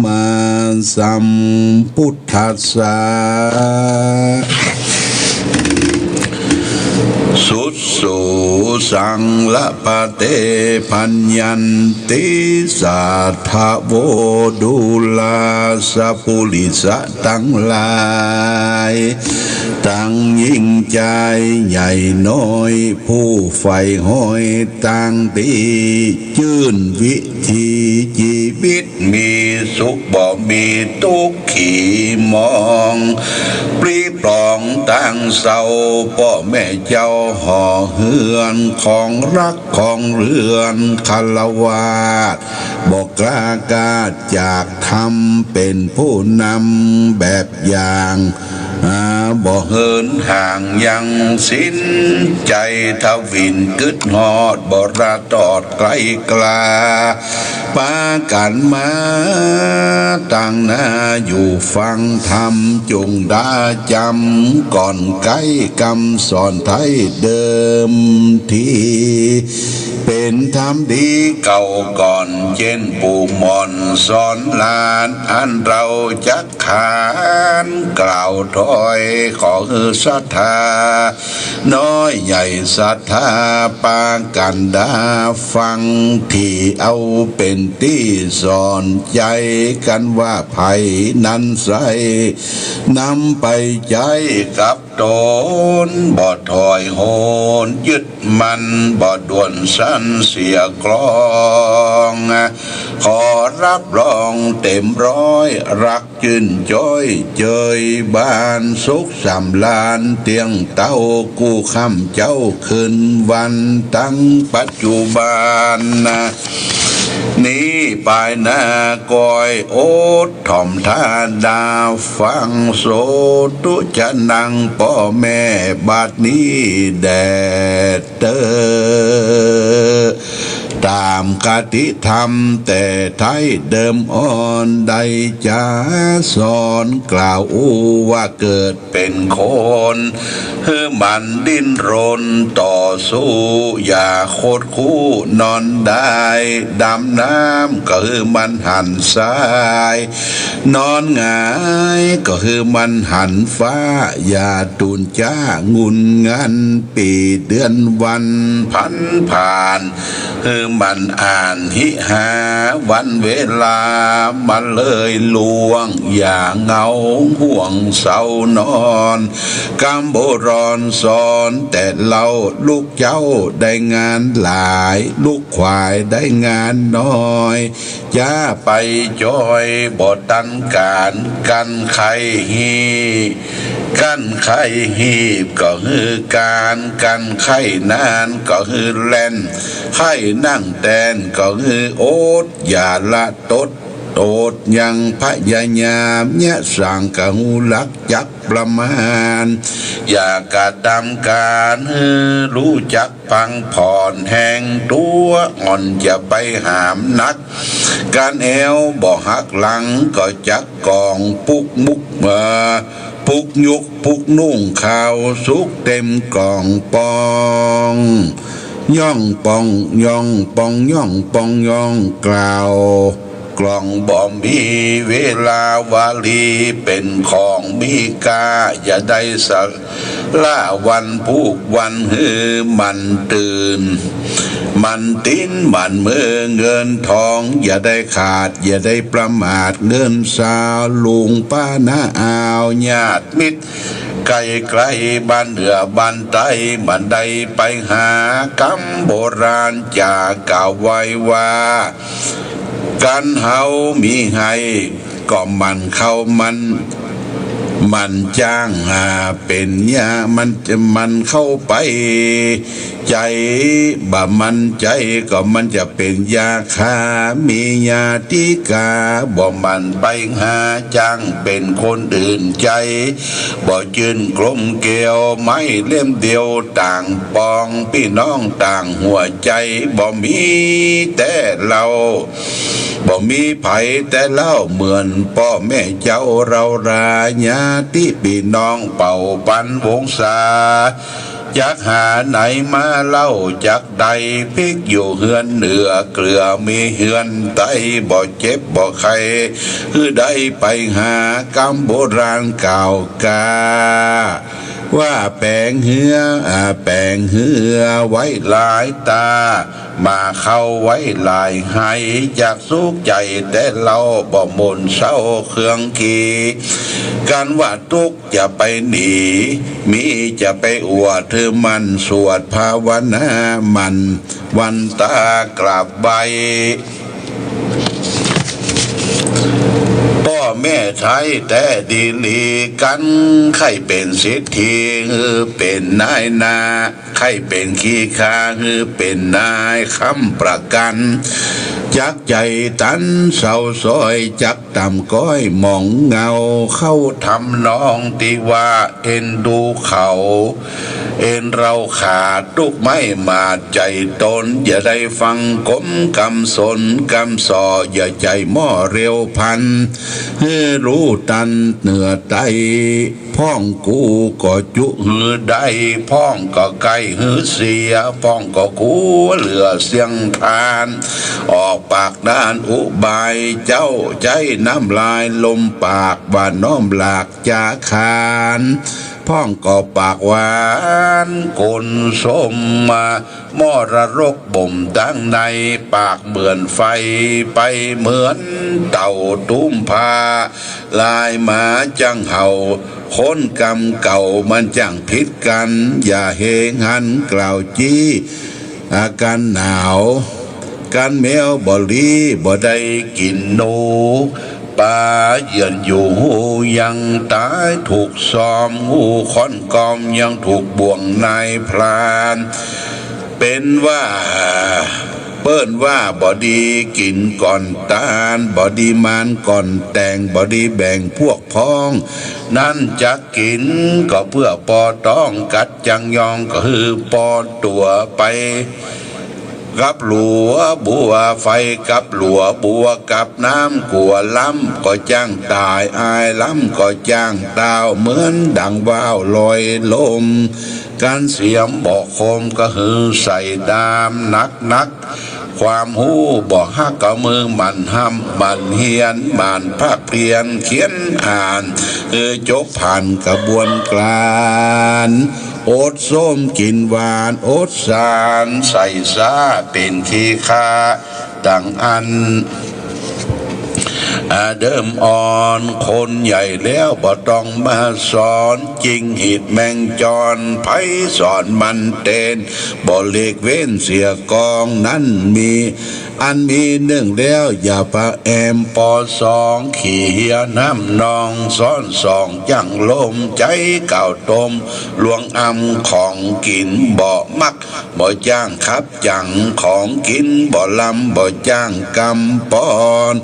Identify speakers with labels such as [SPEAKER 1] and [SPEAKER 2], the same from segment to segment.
[SPEAKER 1] มาสัมพุทธัสสะสุสุสังละปะเตปัญญันติสัทธโวดุลาสัพพุริสะทั้งหลายตั้งยิ่งใจใหญ่น้อยผู้ใฝ่ห้อยตั้งตีชื่นวิธีชีวิตมีสุขบ่มีทุกข์ขี่มองปรีปรองตั้งเศร้าพ่อแม่เจ้าห่อเฮือนของรักของเรือนคารวาสบอกกล้ากาจากทำเป็นผู้นำแบบอย่างบ่เหินห่างยังสิ้นใจทวินกึดหอดบ่ระตอดไกลกลาปากันมาตั้งหน้าอยู่ฟังธรรมจงดาจำก่อนไกลกำสอนไทยเดิมทีเป็นธรรมดีเก่าก่อนเช่นปู่มอนสอนหลานอันเราจักขานกล่าวถอยขอคือศรัทธาน้อยใหญ่ศรัทธาปากันดาฟังที่เอาเป็นที่สอนใจกันว่าไผ่นั้นใสนำไปใจกับตนบ่ถอยโหนยึดมันบ่ด่วนสั้นเสียกลองขอรับรองเต็มร้อยรักชื่นจ้อยเจยบ้านสุขสำลานเตียงเต้ากู้คำเจ้าคืนวันตั้งปัจจุบันนี้ปลายหน้ากอยโอดถ่อมท่าดาฟังโสตุจะนั่งพ่อแม่บาดนี้แดดเตอตามกติธรรมแต่ไทยเดิมอ่อนใดจะสอนกล่าวว่าเกิดเป็นคนเฮือมันดิ้นรนต่อสู้อย่าโคตรคู่นอนได้ดำน้ำก็คือมันหันซ้ายนอนหงายก็คือมันหันฟ้าอย่าตูนจ้างุนงันปีเดือนวันพันผ่านมันอ่านหิหาวันเวลามันเลยลวงอย่าเงาห่วงเศร้านอนกำโบรอนสอนแต่เราลูกเจ้าได้งานหลายลูกควายได้งานน้อยจะไปจอยบ่ตันการกันไข่ฮีกันไข่หีบก็คือการกันไข่นานก็คือแล่นไข่นั่งแตนก็คือโอดอย่าละตดโตดยังพยายามเนี่ยสั่งกะหูลักจักประมาณอย่ากระทำการรู้จักพังผ่อนแห่งตัวอ่อนจะไปหามนักการเอวบ่หักหลังก็จักกองปุกมุกปุกยุกปุกนุ่งข่าวสุกเต็มกล่องปองย่องปองย่องปองย่องปองย่องกล่าวกล่องบ่มีเวลาวาลีเป็นของมีกาอย่าได้สักล่าวันผูกวันฮือมันตื่นมันติ้นมันมือเงินทองอย่าได้ขาดอย่าได้ประมาทเงินสาวลุงป้าน้าอาวญาติมิตรไกลไกลบ้านเหนือบ้านใต้บันไดไปหากำโบราณจากกล่าวไว้ว่าการเฮามีให้ก็มันเข้ามันจ้างเป็นยามันเข้าไปใจบ่มันใจก็มันจะเป็นยาคามียาติกาบ่มันไปหาจ้างเป็นคนอื่นใจบ่ยืนกลมเกลียวไม้เล่มเดียวต่างปองพี่น้องต่างหัวใจบ่มีแต่เราบ่มีไผแต่เล่าเหมือนพ่อแม่เจ้าเราราญาติพี่น้องเป่าปันวงศา จักหาไหนมาเล่าจักใดพริกอยู่เฮือนเหนือเกลือมีเฮือนไตบ่เจ็บบ่ไข้ได้ไปหากำโบราณเก่ากาว่าแปลงเหือแปลงเหือไว้หลายตามาเข้าไว้หลายให้จากสุขใจแต่เราบ่มนเศร้าเครื่องขีการว่าทุกจะไปหนีมีจะไปอวดเธอมันสวดภาวนามันวันตากราบใบพ่อแม่ใช้แต่ดีลีกันใครเป็นสิทธิเป็นนายนาใครเป็นขี้ข้าเป็นนายค้ำประกันจักใจตันเศร้าซอยจักต่ำก้อยมองเงาเข้าทำน้องตีว่าเอ็นดูเขาเอ็นเราขาดทุกไม่มาใจตนอย่าได้ฟังก้มกำสนกำสออย่าใจม่อเร็วพันรู้ตันเหนือไตพ้องกูก็จุหือได้พ้องก็ไกลหือเสียพ้องก็กูเหลือเสียงทานออกปากด้านอุบายเจ้าใจน้ำลายลมปากว่าน้อมหลากจาคานพ้องก็ปากหวานกลสมมามรรกบ่มดังในปากเหมือนไฟไปเหมือนเต่าตุ้มพาลายหมาจังเห่าคนกรรมเก่ามันจังพิษกันอย่าเฮงหันกล่าวจี้อาการหนาวการแมวบ่ลีบ่ได้กินหนูป่าเยือนอยู่ยังตายถูกซ้อมหูค้อนกอมยังถูกบ่วงนายพรานเป็นว่าเปิ้นว่าบอดีกินก่อนตาลบอดีมานก่อนแต่งบอดีแบ่งพวกพ้องนั่นจะกินก็เพื่อปอต้องกัดจังยองก็คือปอตัวไปกับหลัวบัวไฟกับหลัวบัวกับน้ำกัวล้ำก็จ้างตายอายล้ำก็จ้างดาวเหมือนดังว่าวลอยลมการเสียมบอกคมก็หือใส่ดามนักความหูบอกฮักก็มือมันห้ำมันเฮียนมันภาคเพียนเขียนอ่านจบผ่านกระบวนการโอดส้มกินหวานโอดสารใส่ซาเป็นขี้ข้าดังอันเดิมอ่อนคนใหญ่แล้วบ่ต้องมาสอนจริงหิดแมงจรไผสอนมันเต้นบ่เล็กเว้นเสียกองนั้นมีอันมีหนึ่งแล้วอย่าพะแอมปอสองขี่เหียน้ำนองซ้อนสองจังลมใจเก่าตมลวงอำของกินบ่มักบ่จ้างครับจังของกินบ่ลำบ่จ้างกำปอน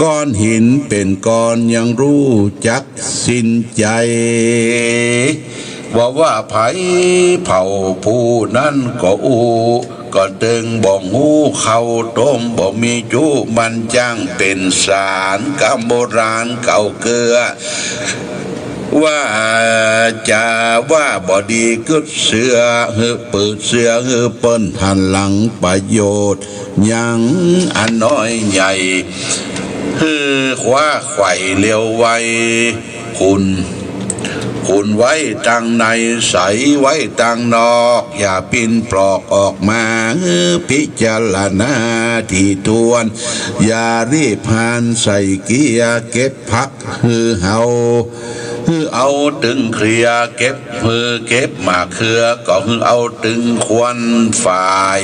[SPEAKER 1] ก้อนหินเป็นก้อนยังรู้จักสิ้นใจว่าไผเผาผู้นั้นก็ก็ตึงบ่งูเข้าต้มบ่มีจุมันจ้างเป็นสารกำโบราณเก่าเกลือว่าจะว่าบอดีกึดเสือปืดเสือเปิ้นหันหลังประโยชน์ยังอันน้อยใหญ่คว้าไข่เลี้ยวไว้คุณไว้ทางในใสไว้ทางนอกอย่าปิ้นปลอกออกมาพิจารณาที่ทวนอย่ารีบพานใส่เกียร์เก็บพักเอาตึงเคลียเก็บเก็บมาเครือก็เอาตึงควันฝ่าย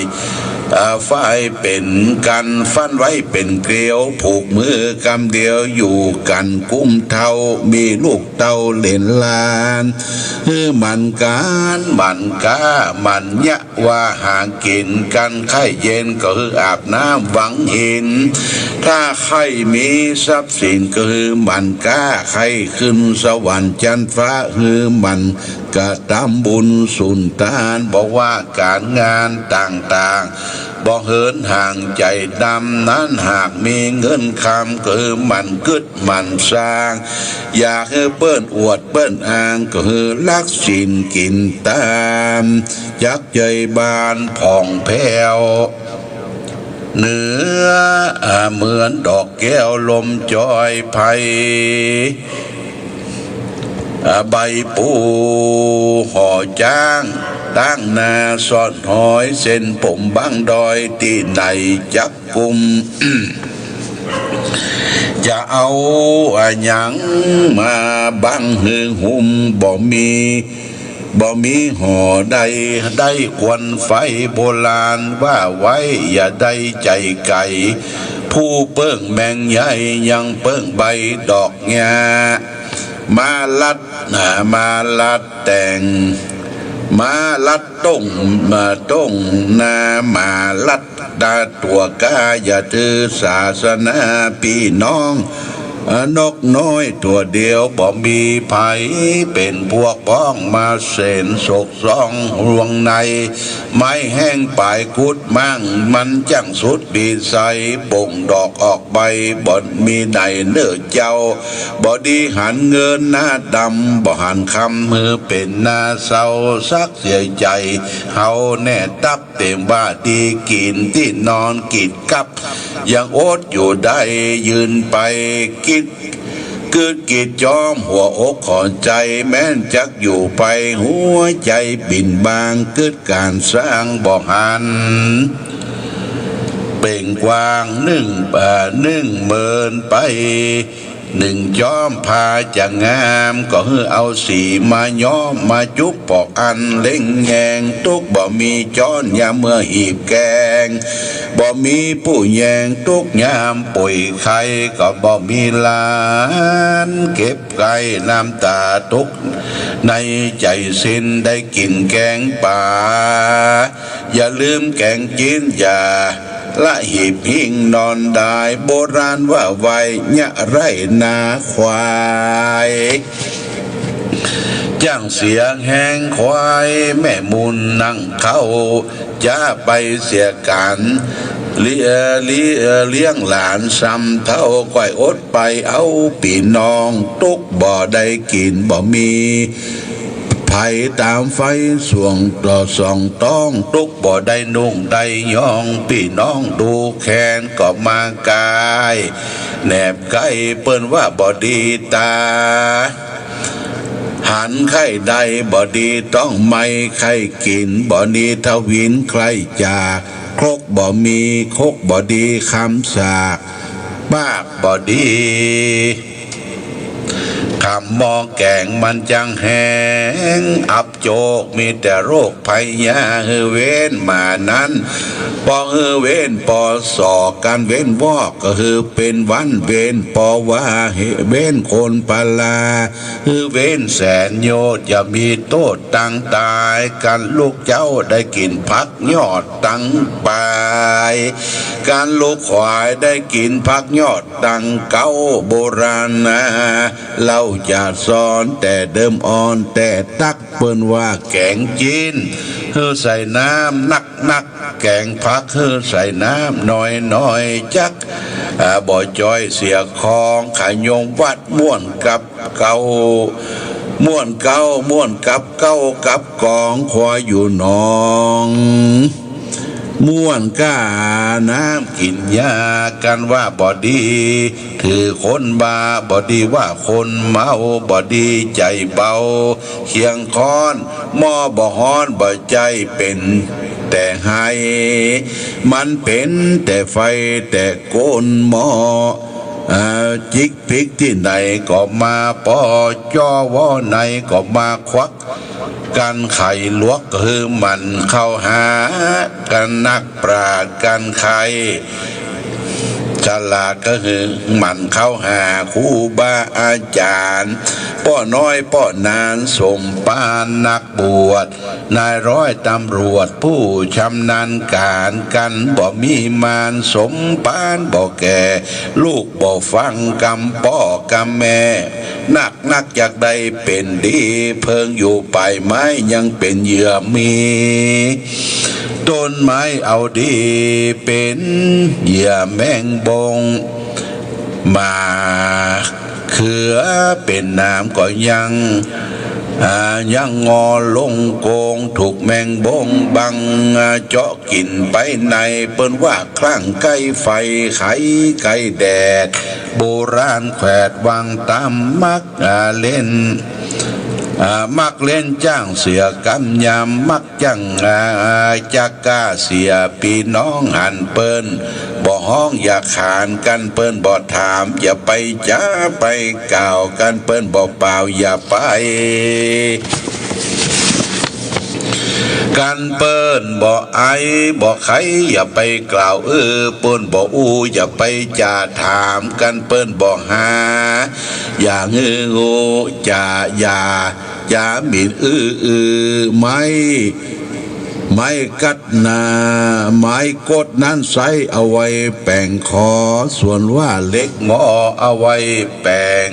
[SPEAKER 1] เป็นกันฟันไว้เป็นเกลียวผูกมือกำเดียวอยู่กันกุ้มเท่ามีลูกเต้าเล่นลานมันการมันกามันยะว่าหากินกันไข่เย็นก็อาบน้ำหวังเห็นถ้าใครมีทรัพย์สินก็มันกาใครขึ้นสวรรค์จันทร์ฟ้ามันกระทำบุญสุนทานบอกว่าการงานต่างๆ บ่เหินห่างใจดำนั้นหากมีเงินคำก็คือมันกึดมันสร้างอยากให้เปิ้นอวดเปิ้นอ้างก็คือลักสินกินตามยักใจบานผ่องแผ้วเนื้อเหมือนดอกแก้วลมจอยไผ่ใบปูห่อจ้างตั้งนาซ่อนหอยเส้นผมบังดอยที่ไหนจับกุม จะเอาหยังมาบังหือหุ่มบ่มีห่อใดได้ควันไฟโบราณว่าไว้อย่าได้ใจไก่ผู้เปิ้งแมงใหญ่ยังเปิ้งใบดอกงามาลัดแต่งมาลัดต้งนามาลัดดาตัวกาอย่าถือศาสนาพี่น้องนกน้อยตัวเดียวบ่มีไผเป็นพวกพ้องมาเส้นศกซองรวงในไม้แห้งปลายกุดมั่งมันจังสุดบีใสป่งดอกออกใบบ่มีใดเนื้อเจ้าบ่ดีหันเงินหน้าดำบ่หันคำมือเป็นหน้าเศร้าซักเสียใจเฮาแน่ตับเต็มว่าดีกินที่นอนกิดกับยังอดอยู่ได้ยืนไปกิดกีดจอมหัวอกขอใจแม้นจักอยู่ไปหัวใจบินบางเกิดการสร้างบ่หันเป่งกว้างหนึ่งเมินไปหนึ่งจอมพาจะงามก็เอาสีมาย้อมมาจุบปอกอันเล่งแงงตุกบ่มีจ้อนยามเมื่อหีบแกงบ่มีผู้แยงตุกยามป่วยไข้ก็บ่มีลานเก็บไก่น้ำตาตุกในใจสิ้นได้กินแกงป่าอย่าลืมแกงจีนอย่าละหีบหิ่งนอนได้โบราณว่าไว้ยะไรนาควายจ้างเสียงแห้งควายแม่มุนนั่งเข้าจะไปเสียกันเลี้ยงหลานซ้ำเท่าก้อยอดไปเอาปีน้องตุกบ่ได้กินบ่มีไผ่ตามไฟส่วงต่อส่องต้องตุกบ่ได้นุ่งได้ย่องพี่น้องดูแขนก็มากายแนบไก่เปิ้นว่าบ่ดีตาหันไข่ใดบ่ดีต้องไม่ไข่กินบ่ดีทวินใครจากครกบ่มีคกบ่ดีคำสากปากบ่ดีคำมองแกงมันจังแหงอับโจกมีแต่โรคภัยยาเว้นมานั้นปอเว้นปอสอการเว้นวอกก็คือเป็นวันเว้นปอว่าเว้นคนปลาเว้นแสนโยดอย่ามีโทษตั้งตายกันลูกเจ้าได้กินพักยอดตั้งปลายการลูกควายได้กินพักยอดตั้งเก้าโบราณนะเราจะสอนแต่เดิมอ่อนแต่ตักเปิ้นว่าแกงจีนใส่น้ำนักแกงผักใส่น้ำน้อยจักบ่อจอยเสียคองขายงวัดม่วนกับเก่าม่วนเก่าม่วนกับเก่ากับกองควายอยู่นองม่วนก้าน้ำกินยากันว่าบ่ดีถือคนบาบ่ดีว่าคนเมาบ่ดีใจเบาเคียงค้อนหม้อบ่ฮ้อนบ่ใจเป็นแต่ให้มันเป็นแต่ไฟแต่โกนหม้อจิกพริกที่ไหนก็มาปอจ้อวอไหนก็มาควักกันไข่ลวกคือมันเข้าหากันนักปราดกันไข่ ฉลาดก็คือหมั่นเข้าหาครูบาอาจารย์ป้อน้อยป้อนานสมปานนักบวชนายร้อยตำรวจผู้ชำนาญการกันบ่มีมานสมปานบ่แก่ลูกบ่ฟังกำป้อกำแม่นักอยากได้เป็นดีเพิงอยู่ไปไม้ยังเป็นเหยื่อมีต้นไม้เอาดีเป็นเหยื่อแมงบงมาเขือเป็นน้ำก็ยังงอลงโกงถูกแมงบงบังเจาะกินไปในเปิ้นว่าคลั่งไก่ไฟไข่ไก่แดดโบราณแขวดวังตามมักเล่นมักเล่นจ้างเสียกำยำมักจังจักกาเสียปีน้องหันเปิ้นบ่ห้องอย่าขานกันเปิ้นบ่ถามอย่าไปจ้าไปกล่าวกันเปิ้นบ่เปล่าอย่าไปกันเปิ้นบ่ไอบ่ใครอย่าไปกล่าวเปิ้นบ่อู้อย่าไปจ่าถามกันเปิ้นบ่หาอย่างงูจ่าอย่าหมิ่นไม่กัดนาไม้กดนั้นใส่เอาไว้แป่งคอส่วนว่าเล็กงอเอาไว้แป่ง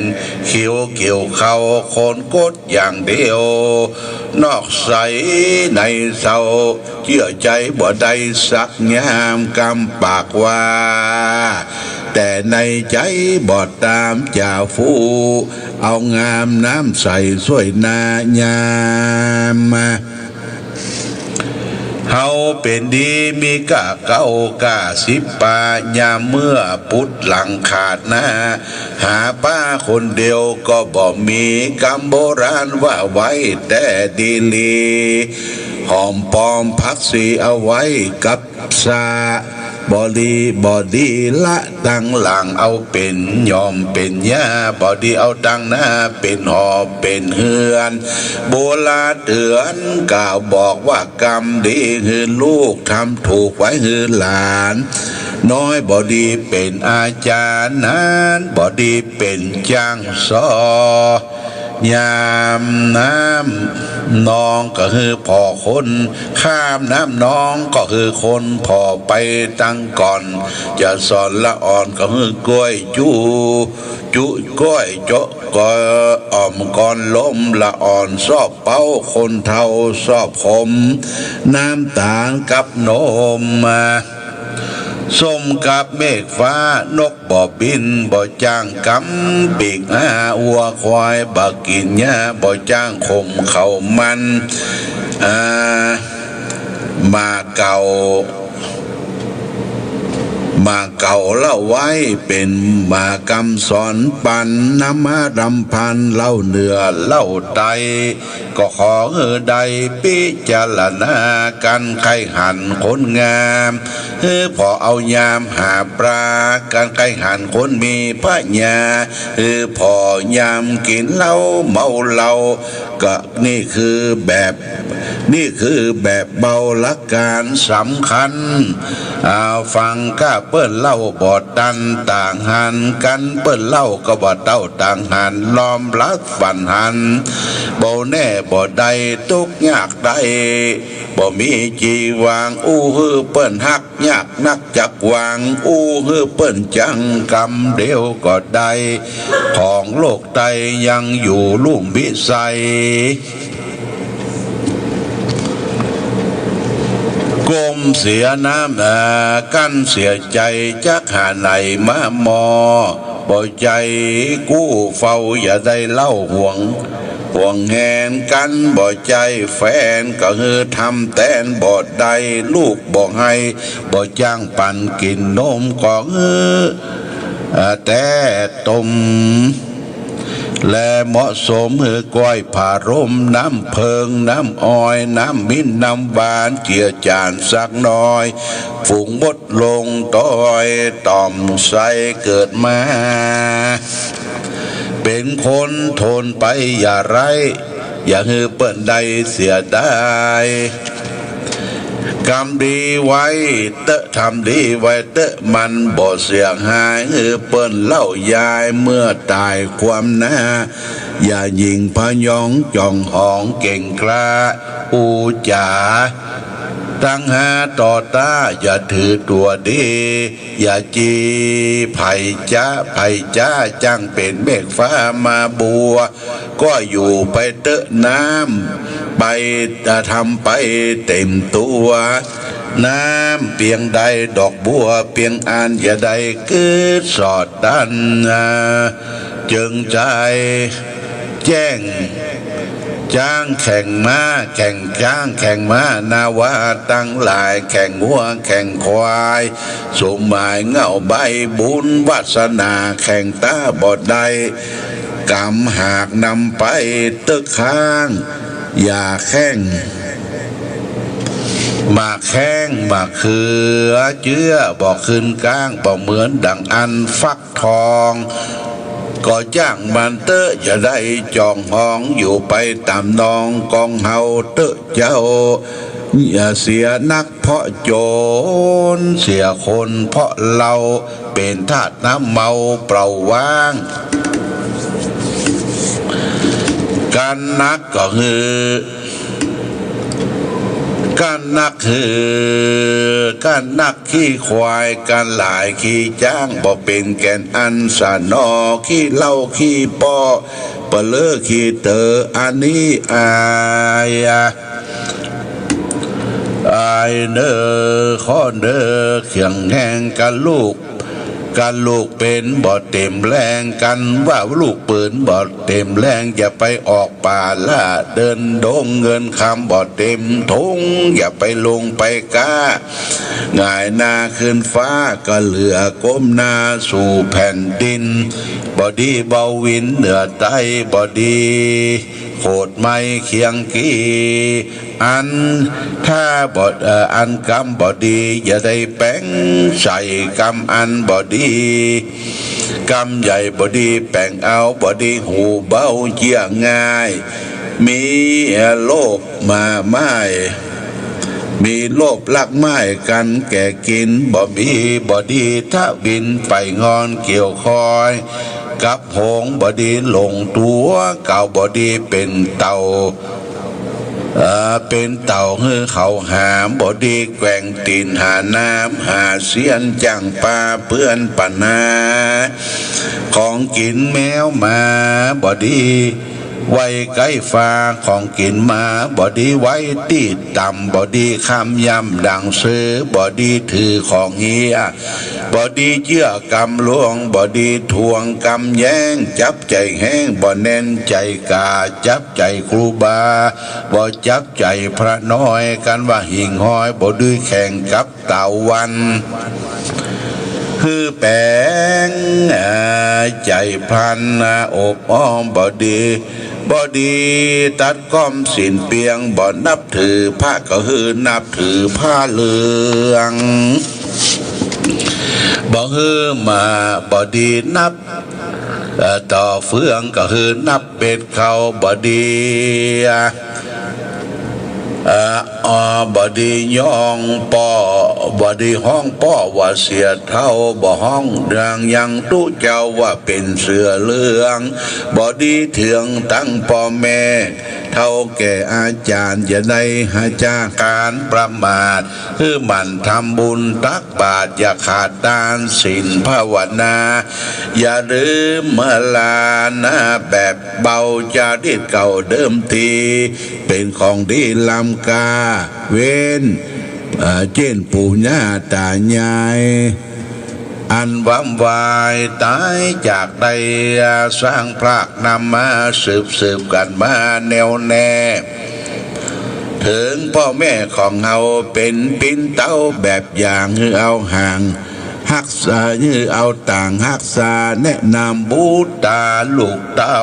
[SPEAKER 1] เขียวเกี่ยวเขาโคนกดอย่างเดียวนอกใสในเศร้าเชื่อใจบ่ได้สักงามกำปากว่าแต่ในใจบ่ตามจ่าฟูเอางามน้ำใสสวยนายามมาเฮาเป็นดีมีกะเก้ากะสิบปายามเมื่อปุดหลังขาดหน้าหาป้าคนเดียวก็บ่มีกำโบราณว่าไว้แต่ดีลีหอมปอมพักสีเอาไว้กับซาบอดีละตั้งหลังเอาเป็นยอมเป็นยาบอดีเอาตั้งหน้าเป็นหอบเป็นเฮือนโบราณเตือนกล่าวบอกว่ากรรมดีฮือลูกทำถูกไว้ฮือหลานน้อยบอดีเป็นอาจารย์นั้นบอดีเป็นจ้างสอยามน้ำน้องก็คือพ่อคนข้ามน้ำน้องก็คือคนพ่อไปตั้งก่อนจะสอนละอ่อนก็คือกล้วยจุกล้วยโจะก็อ่อมก่อนล้มละอ่อนซอบเป้าคนเท่าซอบขมน้ำตาลกับนมมาส้มกับเมฆฟ้านกบ่บินบ่จ้างกำปีกวัวควายบ่กินหญ้าบ่จ้างข่มเขามันมาเก่าเล่าไว้เป็นมากำสอนปันน้ำมาดำพันเล่าเนื้อเล่าไตก็ขอใดพิจารณากันไข่หันคนงามพอเอายามหาปลาการไข่หันคนมีปัญญาพอยามกินเหล้าเมาเหล้าก็นี่คือแบบเบาละการสำคัญฟังก้าเปิ้นเล่าบอดดันต่างหันกันเปิ้นเล่าก็บอดเต้าต่างหันล้อมรัดฝันหันบ่แน่บ่ใดทุกยากใดบ่มีจีวางฮือเปิ้นฮักยากนักจักวางฮือเปิ้นจังกำเดียวก็ได้ของโลกใดยังอยู่ลุ่มวิสัยก้มเสียน้ำกันเสียใจจักหาไหนมามอบ่ใจกู้เฝ้าอย่าได้เล่าห่วงแหนกันบ่ใจแฟนก็คือทำแตนบ่ได้ลูกบ่ให้บ่จ้างปั่นกินนมก็แต่ต้มและเหมาะสมก้อยผ่ารมน้ำเพิงน้ำอ้อยน้ำมิ้นน้ำหวานเจียจานสักน้อยฝูงมดลงต้อยต่อมใสเกิดมาเป็นคนทนไปอย่าไรอย่าฮือเปิ้นใดเสียได้ กรรมดีไว้เตะทำดีไว้เตะมันบ่เสียหายเปิ้นเล่ายายเมื่อตายความหน้าอย่ายิงพยองจ่องหองเก่งกล้าอูจ๋าตั้งหาต่อตาอย่าถือตัวดีอย่าจีไผ่จ้าจังเป็นเมฆฟ้ามาบัวก็อยู่ไปเตอะน้ำไปทำไปเต็มตัวน้ำเปียงใดดอกบัวเปียงอ่านอย่าใดเกิดสอดดันจึงใจแจ้งจ้างแข่งม้าแข่งช้างแข่งม้านาวาตั้งหลายแข่งวัวแข่งควายสมหมายเงาใบบุญวาสนาแข่งตาบอดใดกำหากนำไปตึกข้างอย่าแข่งมาแข้งมาคือเจื้อบอกขึ้นก้างบอกเหมือนดังอันฟักทองก็จ้างมันเตอะจะได้จองห้องอยู่ไปตามนองกองเฮาเตอะเจ้าอย่าเสียนักเพราะโจรเสียคนเพราะเราเป็นทาสน้ำเมาเปล่าว่างการนักก็คือการนักขี้ควายการหลายขี้จ้างบ่เป็นแกนอันสานอขี้เล่าขี้ปอเปลือขี้เตออันนี้อายเนอข้อเนอเขียงแหงกันลูกเป็นบ่เต็มแรงกันว่าลูกปืนบ่เต็มแรงอย่าไปออกป่าล่าเดินโดงเงินคำบ่เต็มทงอย่าไปลงไปก้าง่ายหน้าขึ้นฟ้าก็เหลือก้มหน้าสู่แผ่นดินบ่ดีเบาวินเหนือใต้บ่ดีโคดไม่เคียงกี้อันถ้าบ่อันกรรมบ่ดีอย่าได้แป้งใส่กรรมอันบ่ดีกรรมใหญ่บ่ดีแป้งเอาบ่ดีหูเบาเยี่ยง่ายมีโลภมาไม่มีโลภลักไม้กันแก่กินบ่มีบ่ดีถ้าบินไปงอนเกี่ยวคอยกับหงบดีลงตัวเก่าบดีเป็นเต่าให้เขาหามบดีแกว่งตีนหาน้ำหาเสียนจังปลาเพื่อนปนาของกินแมวมาบดีไว้ใกล้ฟ้าของกินมาบอดีไว้ตีต่ำบอดีคำย่ำดังซื้อบอดีถือของเฮียบอดีเชื่อกำลวงบอดีทวงกำแย้งจับใจแห้งบอแน่นใจกาจับใจครูบาบอจับใจพระน้อยกันว่าหิ่งห้อยบอดีแข่งกับเต่าวันคือแปงใจพันอบอ้อมบอดีตัดก้อมสินเปียงบ่นับถือพระก็คือนับถือผ้าเหลืองบ่ฮือมาบ่ดีนับต่อเฟืองก็คือนับเป็ดเขาบ่ดีบดีย่องป้อบดีห้องป้อว่าเสียเท่าบ่ห้องดังยังตู้เจ้าว่าเป็นเสือเลืองบดีเถืองตั้งพ่อแม่เท่าแก่อาจารย์อย่าได้หาจากการประมาทคือมันทำบุญตักบาตรอย่าขาดทานศีลภาวนาอย่าลืมเมื่อลานะแบบเบาจารีตเก่าเดิมทีเป็นของดีลำกาเว้นเจนปู่ย่าตายายอันวำวายตายจากใดสร้างพระนำมาสืบกันมาแนวแน่ถึงพ่อแม่ของเราเป็นปิ้นเต้าแบบอย่างเอาห่าง ฮักษาเอาต่างฮักษาแนะนำบูตาลูกเต้า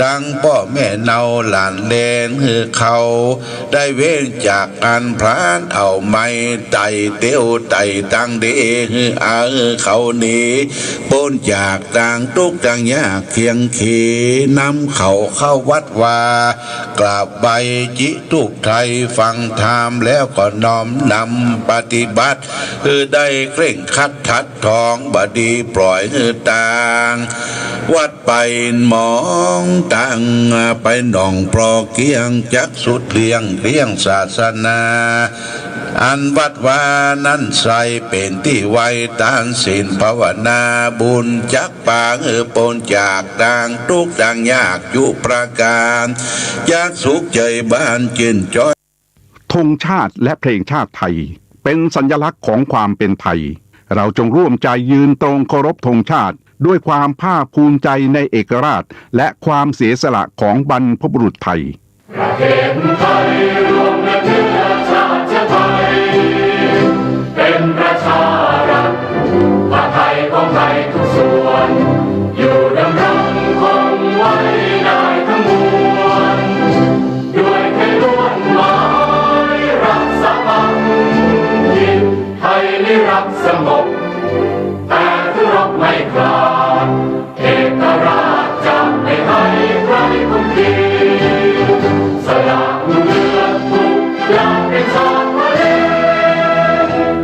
[SPEAKER 1] ตั้งพ่อแม่เนาหลานเลนเขาได้เว้นจากอันพรานเอาไม่ไต่เตี้ยวไต่ตั้งเดเขานี้พ้นจากต่างทุกต่างยากเคียงขีนำเขาเข้าวัดวากราบใบจิตุกไทยฟังธรรมแล้วก็น้อมนำปฏิบัติได้เคร่งคัดทัดทองบดีปล่อยต่างวัดไปมองตั้งไปหนองปลอเกียงจักสุดเลี้ยงศาสนาอันวัดวานั้นใส่เป็นที่ไว้ตานศีลภาวนาบุญจักปางปนจากต่างทุกต่างยากอยู่ประการจากสุขใจบ้านจินจ้อย
[SPEAKER 2] ธงชาติและเพลงชาติไทยเป็นสัญลักษณ์ของความเป็นไทยเราจงร่วมใจยืนตรงเคารพธงชาติด้วยความภาคภูมิใจในเอกราชและความเสียสละของบรรพบุรุษไทย
[SPEAKER 3] ประเทศไทยรวมและเชื้อชาติไทยเป็นประชารัฐว่าไทยของไทยทุกส่วนอยู่ดำรงคงไว้ได้ทั้งมวลด้วยไทยล้วนหมายรักสามัคคีไทยนิรักสงบแต่ถึงรบไม่กล้าเอกราชจะไม่ให้ใครคุมขีสละเลือดทุกอย่างเป็นชาติทะเล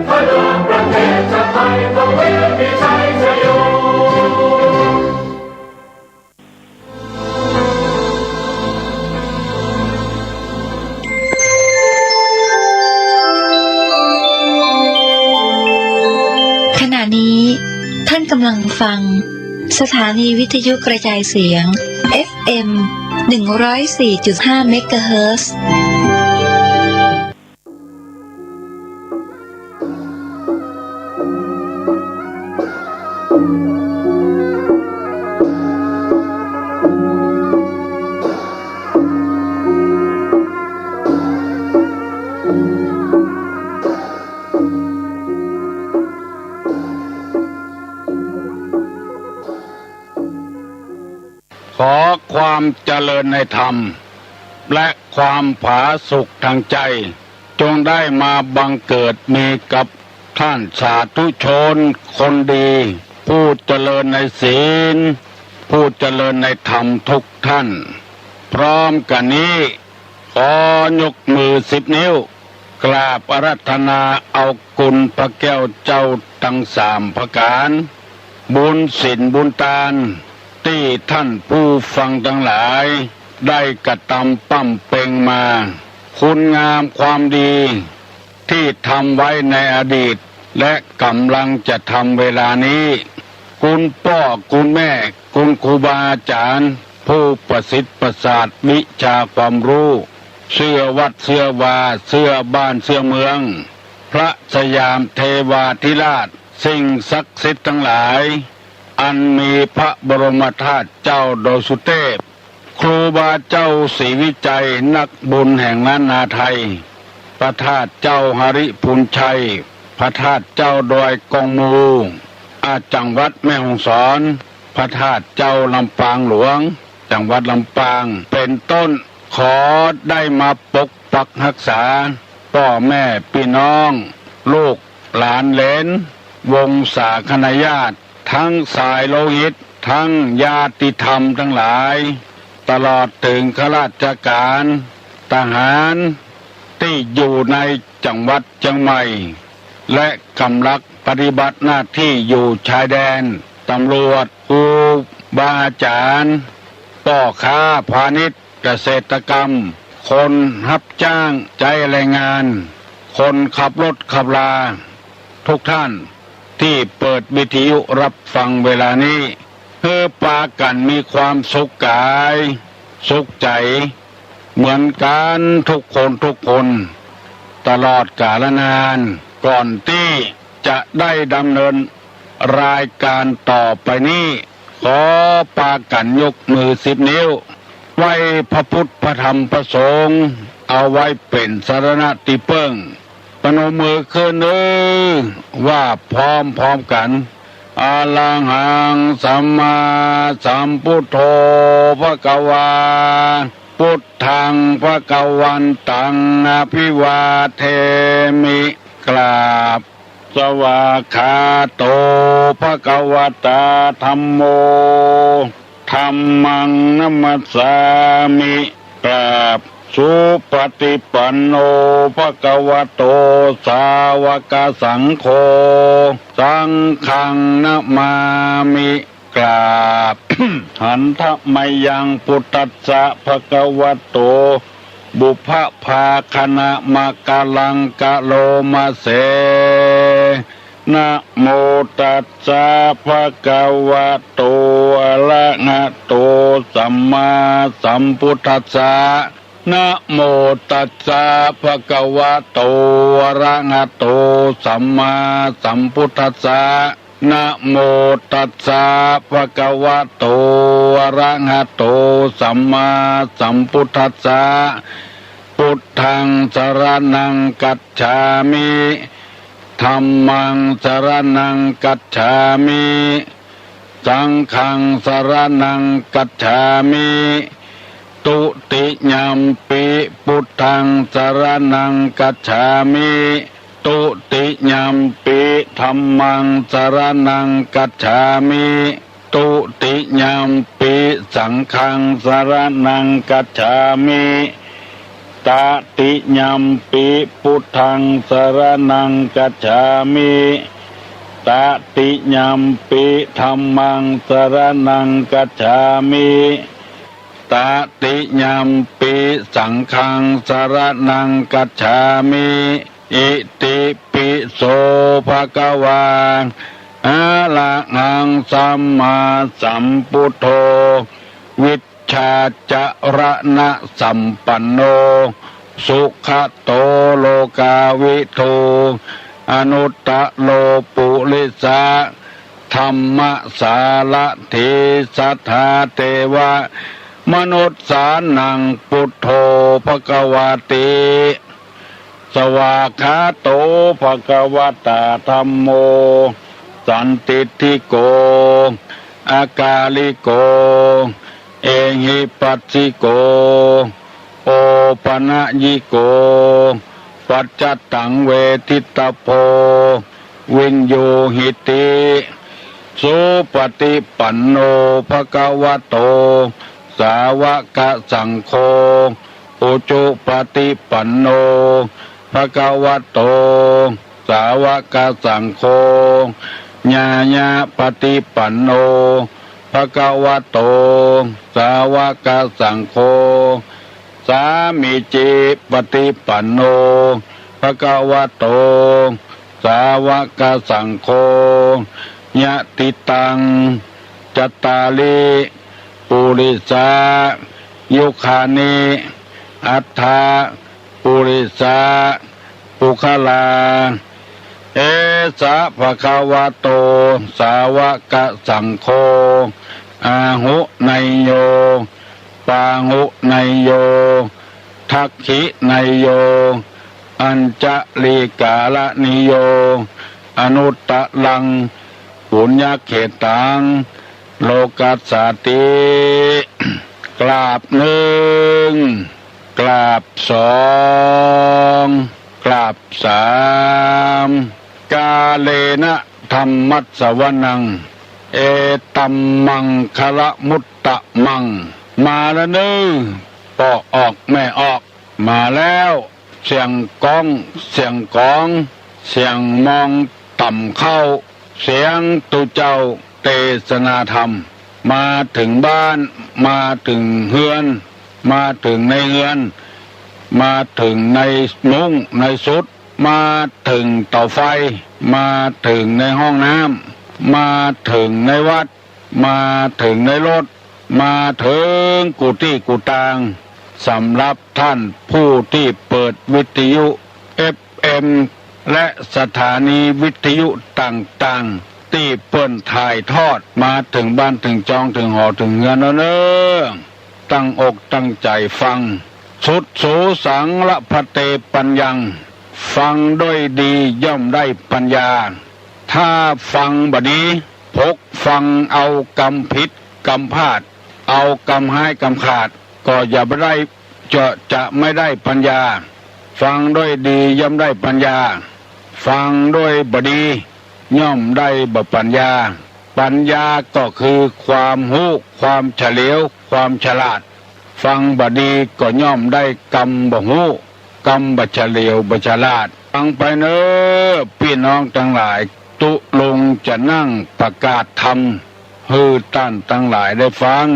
[SPEAKER 3] พลังประเทศชาติไทยทวีมีชัยชโย
[SPEAKER 4] ขณะนี้ท่านกำลังฟังสถานีวิทยุกระจายเสียง FM 104.5 เมกะเฮิรตซ์
[SPEAKER 5] ขอความเจริญในธรรมและความผาสุกทางใจจงได้มาบังเกิดมีกับท่านสาธุชนคนดีผู้เจริญในศีลผู้เจริญในธรรมทุกท่านพร้อมกันนี้ขอยกมือ10 นิ้วกราบอาราธนาเอากุลพระแก้วเจ้าทั้ง3ประการบุญศีลบุญทานที่ท่านผู้ฟังทั้งหลายได้กระทำปั้มเป่งมาคุณงามความดีที่ทำไว้ในอดีตและกำลังจะทำเวลานี้คุณพ่อคุณแม่คุณครูบาอาจารย์ผู้ประสิทธิ์ประสาทวิชาความรู้เสื้อวัดเสื้อวาเสื้อบ้านเสื้อเมืองพระสยามเทวาธิราชสิ่งศักดิ์สิทธิ์ทั้งหลายอันมีพระบรมธาตุเจ้าโดยสุเทพครูบาเจ้าศรีวิจัยนักบุญแห่งล้านนาไทยพระธาตุเจ้าหริพูนชัยพระธาตุเจ้าดอยกองมูจังหวัดแม่ฮ่องสอนพระธาตุเจ้าลำปางหลวงจังหวัดลำปางเป็นต้นขอได้มาปกปักรักษาพ่อแม่พี่น้องลูกหลานเหลนวงศาคณาญาติทั้งสายโลหิตทั้งญาติธรรมทั้งหลายตลอดถึงข้าราชการทหารที่อยู่ในจังหวัดเชียงใหม่และกำลังปฏิบัติหน้าที่อยู่ชายแดนตำรวจครูบาอาจารย์พ่อค้าพาณิชย์เกษตรกรรมคนรับจ้างใจแรงงานคนขับรถขับลาทุกท่านที่เปิดวิทยุรับฟังเวลานี้เพื่อปากันมีความสุขกายสุขใจเหมือนกันทุกคนตลอดกาลนานก่อนที่จะได้ดำเนินรายการต่อไปนี้ขอปากันยกมือ10 นิ้วไว้พระพุทธพระธรรมพระสงฆ์เอาไว้เป็นสรณะที่พึ่ง ปนมมือขึ้นว่าพร้อมกันอะระหังสัมมาสัมพุทโธภควาพุทธังภควันตังอภิวาเทมิกราบสวากขาโตภควตาธัมโมธัมมังนัมมัสสามิกราบสุปฏิปันโนภควโตสาวกสังโฆสังฆังนะมามิกราบ หันทะมยังพุทธัสสะภควโตบุพภาคณะมะกะลังกะโลมาเสนะโมตัสสะภะคะวะโตอะระหะโตสัมมาสัมพุทธัสสะนะโมตัสสะภะคะวะโตอะระหะโตสัมมาสัมพุทธัสสะนะโมตัสสะภะคะวะโตอะระหะโตสัมมาสัมพุทธัสสะพุทธังสรณังกัจฉามิธัมมังสรณังกัจฉามิสังฆังสรณังกัจฉามิตุติยัมปิพุทธังสรณังกัจฉามิตุติยัมปิธัมมังสรณังกัจฉามิตุติยัมปิสังฆังสรณังกัจฉามิตติยัมปิพุทธังสรณังกัจฉามิตติยัมปิธัมมังสรณังกัจฉามิตติยัมปิสังฆังสรณังกัจฉามิอิติปิโสภะคะวาอะระหังสัมมาสัมพุทโธวิชชาจรณะสัมปันโนสุขโตโลกาวิทูอนุตตโลปุริสะธรรมสารถิสัทธาเทวะมนุษย์สานังพุทโธภควติสวากขาโตภควตาธัมโมสันติทิโกอากาลิโกเอหิปัสสิโกโอปนะยิโกปัจจตังเวทิตโพวินโยหิติสุปฏิปันโนภควโตสาวกสังโฆอุจุปฏิปันโนภควโตสาวกสังโฆญาญาปฏิปันโนภควโตสาวกสังโฆสามิจิปฏิปันโนภควโตสาวกสังโฆญาติตังจัตตาลิปุริสายุคานิอัฏฐาปุริสาปุคลาเอสะภะคะวะโตสาวกสังโฆอาหุไนโยปาหุไนโยทักขิไนโยอัญจลีกาลนิโยอนุตตะลังปุญญเขตังโลกัสสติกราบหนึ่งกราบสองกราบสามกาเลนะธัมมัสสวนังเอตัมมังคะละมุตตะมังมาแล้วนึปอออกแม่ออกมาแล้วเสียงก้องเสียงกองเสียงมองต่ำเข้าเสียงตุเจ้าเทศนาธรรมมาถึงบ้านมาถึงเฮือนมาถึงในเฮือนมาถึงในมุ้งในสุดมาถึงเตาไฟมาถึงในห้องน้ำมาถึงในวัดมาถึงในรถมาถึงกุฏิกุฏางสำหรับท่านผู้ที่เปิดวิทยุ FM และสถานีวิทยุต่างๆที่เปิ้นถ่ายทอดมาถึงบ้านถึงจองถึงหอถึงเงินเน้อตั้งอกตั้งใจฟังสุดโสสังละพะเตปัญญัง ฟังด้วยดีย่อมได้ปัญญาถ้าฟังบดีพกฟังเอากำผิดกำพลาดเอากำให้กำขาดก็อย่าไปได้จะไม่ได้ปัญญาฟังด้วยดีย่อมได้ปัญญาฟังด้วยบดีย่อมได้ปัญญาปัญญาก็คือความรู้ความเฉลียวความฉลาดฟังบดีก็ย่อมได้กำบ่รู้กำบ่เฉลียวบ่ฉลาดฟังไปเนอพี่น้องทั้งหลายตุลงจะนั่งประกาศธรรมให้ท่านทั้งหลายได้ฟัง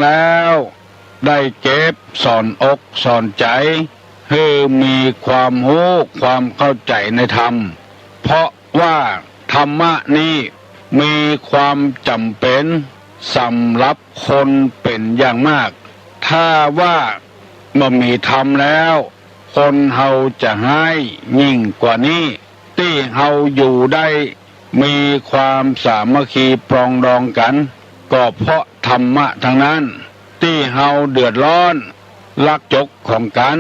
[SPEAKER 5] แล้วได้เก็บสอนอกสอนใจให้มีความรู้ความเข้าใจในธรรมเพราะว่าธรรมะนี้มีความจำเป็นสำหรับคนเป็นอย่างมากถ้าว่าเมื่อมีธรรมแล้วคนเฮาจะให้ยิ่งกว่านี้ที่เฮาอยู่ได้มีความสามัคคีปรองดองกันก็เพราะธรรมะทั้งนั้นที่เฮาเดือดร้อนลักจกของกัน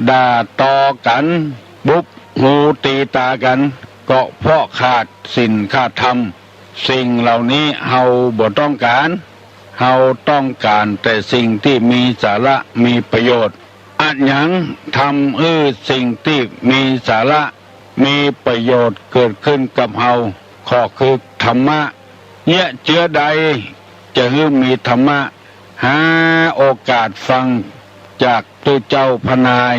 [SPEAKER 5] ด่าตอกันบุบหูตีตากันก็เพราะขาดศีลขาดธรรมสิ่งเหล่านี้เฮาบ่ต้องการเฮาต้องการแต่สิ่งที่มีสาระมีประโยชน์อันหยังทำสิ่งที่มีสาระมีประโยชน์เกิดขึ้นกับเฮาข้อคือธรรมะเนี่ยเจือใดจะมีธรรมะหาโอกาสฟังจากตัวเจ้าพนาย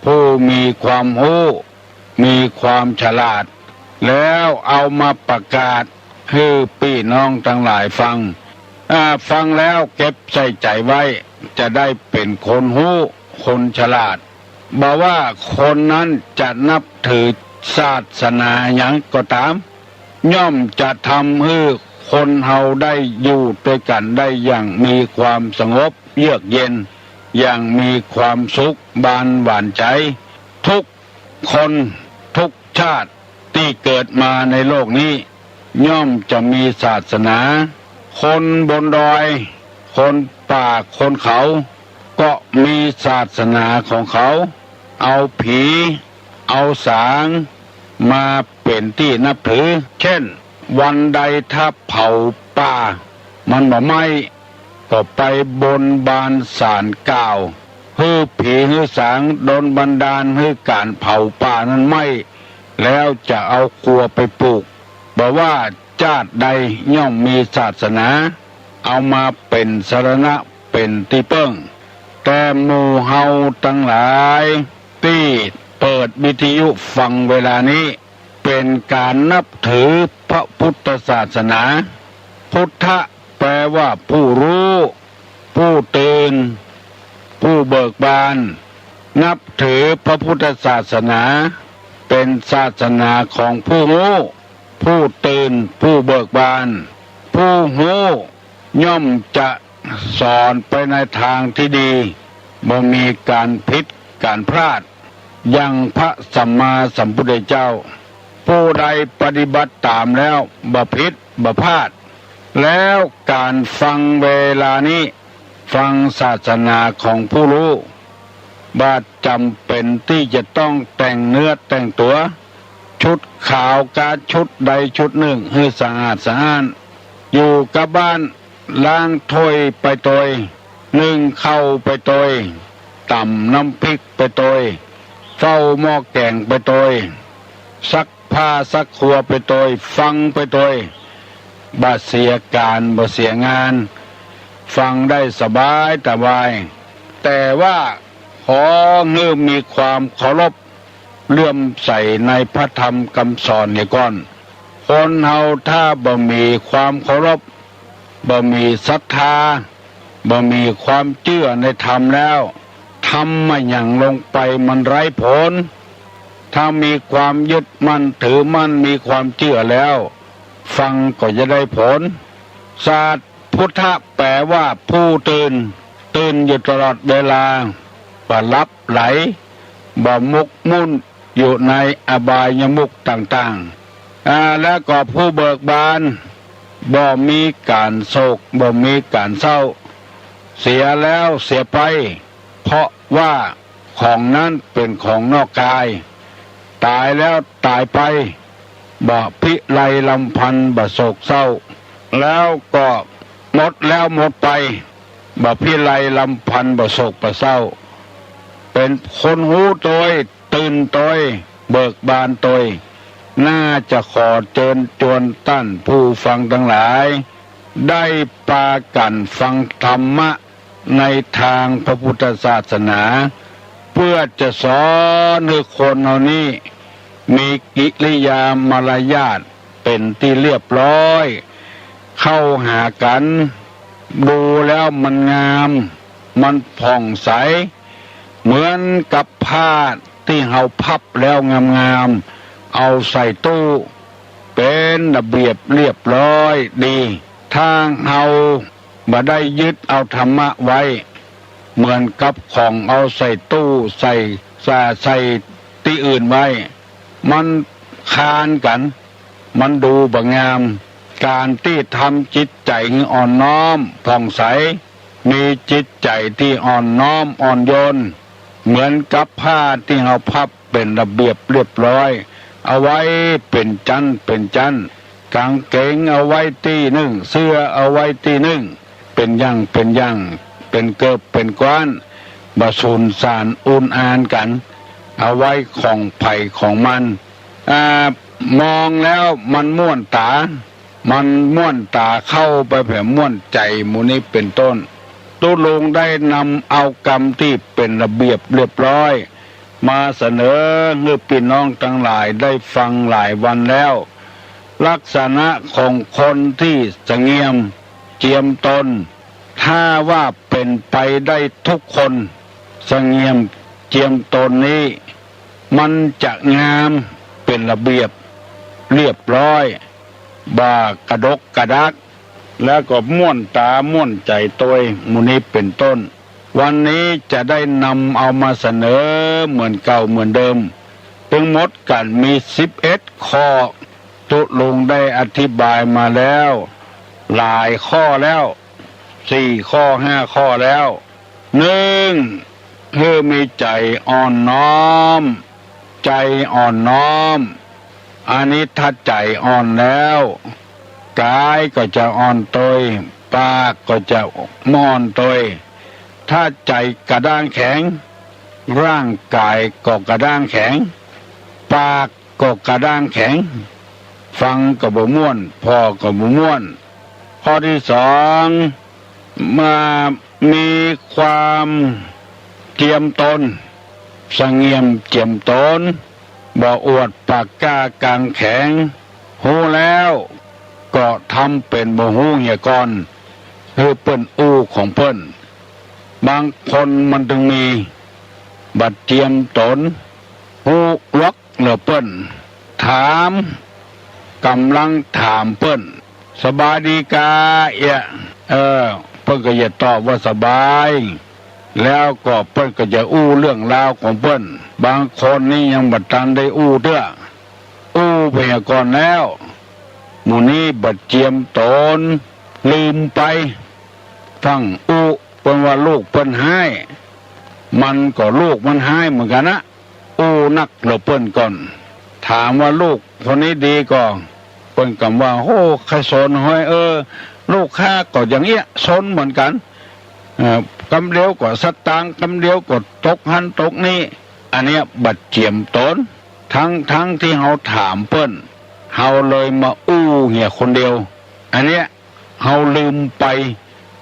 [SPEAKER 5] ผู้มีความรู้มีความฉลาดแล้วเอามาประกาศให้พี่น้องทั้งหลายฟังแล้วเก็บใส่ใจไว้จะได้เป็นคนรู้คนฉลาดบอกว่าคนนั้นจะนับถือศาสนาอย่างก็ตามย่อมจะทำให้คนเฮาได้อยู่ด้วยกันได้อย่างมีความสงบเยือกเย็นอย่างมีความสุขบานหวานใจทุกคนทุกชาติที่เกิดมาในโลกนี้ย่อมจะมีศาสนาคนบนดอยคนป่าคนเขาก็มีศาสนาของเขาเอาผีเอาสางมาเป็นที่นับถือเช่นวันใดถ้าเผาป่ามันบ่ไหม้ก็ไปบนบานศาลกล่าวให้ผีให้สางโดนบันดาลให้การเผาป่านั้นไหม้แล้วจะเอาครัวไปปลูกบอกว่าชาติใดย่อมมีศาสนาเอามาเป็นสรณะเป็นที่เปิ้งแต่หมู่เฮาทั้งหลายที่เปิดวิทยุฟังเวลานี้เป็นการนับถือพระพุทธศาสนาพุทธะแปลว่าผู้รู้ผู้ตื่นผู้เบิกบานนับถือพระพุทธศาสนาเป็นศาสนาของผู้รู้ผู้ตื่นผู้เบิกบานผู้รู้ย่อมจะสอนไปในทางที่ดีบ่มีการผิดการพลาดอย่างพระสัมมาสัมพุทธเจ้าผู้ใดปฏิบัติตามแล้วบ่ผิดบ่พลาดแล้วการฟังเวลานี้ฟังศาสนาของผู้รู้บ่จำเป็นที่จะต้องแต่งเนื้อแต่งตัวชุดขาวกาชุดใดชุดหนึ่งให้สะอาดสะอ้านอยู่กับบ้านล้างถ้วยไปตอยนึ่งข้าวไปตอยต่ำน้ำพริกไปตอยเฝ้าหม้อแกงไปตอยซักผ้าซักครัวไปตอยฟังไปตอยบ่เสียการบ่เสียงานฟังได้สบายแต่ว่าขอเงื่อมีความเคารพเลื่อมใสในพระธรรมคำสอนเนี่ยก่อนคนเฮาถ้าบ่มีความเคารพบ่มีศรัทธาบ่มีความเชื่อในธรรมแล้วทำมาอย่างลงไปมันไร้ผลถ้ามีความยึดมั่นถือมั่นมีความเชื่อแล้วฟังก็จะได้ผลศาสตร์พุทธะแปลว่าผู้ตื่นอยู่ตลอดเวลาบ่หลับไหลบ่มุกมุ่นอยู่ในอบายมุขต่างๆแล้วก็ผู้เบิกบานบ่มีการโศกบ่มีการเศร้าเสียแล้วเสียไปเพราะว่าของนั้นเป็นของนอกกาย ตายแล้วตายไปบ่พิไรลำพันธ์บ่โศกเศร้าแล้วก็หมดแล้วหมดไปบ่พิไรลำพันธ์บ่โศกบ่เศร้าเป็นคนหูโตยตื่นโตยเบิกบานโตยน่าจะขอเชิญชวนท่านผู้ฟังทั้งหลายได้ปากันฟังธรรมะในทางพระพุทธศาสนาเพื่อจะสอนให้คนเหล่านี้มีกิริยามารยาทเป็นที่เรียบร้อยเข้าหากันดูแล้วมันงามมันผ่องใสเหมือนกับผ้าที่เฮาพับแล้วงามๆเอาใส่ตู้เป็นระเบียบเรียบร้อยดีทางเฮาบ่ได้ยึดเอาธรรมะไว้เหมือนกับของเอาใส่ตู้ใส่ที่อื่นไว้มันคานกันมันดูบ่งามการที่ทำจิตใจอ่อนน้อมผ่องใสมีจิตใจที่อ่อนน้อมอ่อนโยนเหมือนกับผ้าที่เราพับเป็นระเบียบเรียบร้อยเอาไว้เป็นจันกางเกงเอาไว้ที่หนึ่งเสื้อเอาไว้ที่หนึ่งเป็นย่างเป็นเกิบเป็นก้อนบะสุนสารอุ่นอานกันเอาไว้ของไผ่ของมันมองแล้วมันม่วนตาเข้าไปแผ่ม่วนใจมูนี้เป็นต้นตุลงได้นำเอากรรมที่เป็นระเบียบเรียบร้อยมาเสนอให้พี่น้องทั้งหลายได้ฟังหลายวันแล้วลักษณะของคนที่เสงี่ยมเจียมตนถ้าว่าเป็นไปได้ทุกคนเสงี่ยมเจียมตนนี้มันจะงามเป็นระเบียบเรียบร้อยบ่ากระดกกระดักแล้วก็ม่วนตาม่วนใจตัวมูนี้เป็นต้นวันนี้จะได้นำเอามาเสนอเหมือนเก่าเหมือนเดิมทั้งหมดกันมี11ข้อตุลงได้อธิบายมาแล้วหลายข้อแล้ว4ข้อ5ข้อแล้ว1คือมีใจอ่อนน้อมใจอ่อนน้อมอันนี้ถ้าใจอ่อนแล้วกายก็จะอ่อนตยปากก็จะม่อนตยถ้าใจกระด้างแข็งร่างกายก็กระด้างแข็งปากก็กระด้างแข็งฟังก็บ่ม่วนพอก็บ่ม่วนข้อที่2มามีความเจียมตนเสงี่ยมเจียมตนบ่อวดปากกล้ากลางแข็งหูแล้วก็ทำเป็นบ่หูเหี่ยก่อนคือเปิ้นอู้ของเปิ้นบางคนมันถึงมีบัดเจียมตนหูล็อกเหลือเปิ้นถามกำลังถามเปิ้นสบายดีกาเปิ้นก็จะตอบว่าสบายแล้วก็เปิ้นก็จะอู้เรื่องราวของเปิ้นบางคนนี่ยังบัดทันได้อู้เด้ออู้ไปก่อนแล้วหมู่นี้บัดเจียมตนลืมไปฟังอู้เปิ้นว่าลูกเปิ้นหายมันก็ลูกมันหายเหมือนกันนะอู้นักเหลือเปิ้นก่อนถามว่าลูกคนนี้ดีก็เปิ้นกำว่าโอ้ใครสนห้อยลูกข้าก็อย่างเงี้ยสนเหมือนกันกำเดียวก็สตางค์กำเดียวก็ตกหันตกนี่อันเนี้ยบัดเจียมตนทั้งที่เฮาถามเปิ้นเฮาเลยมาอู้เหี่ยคนเดียวอันเนี้ยเฮาลืมไป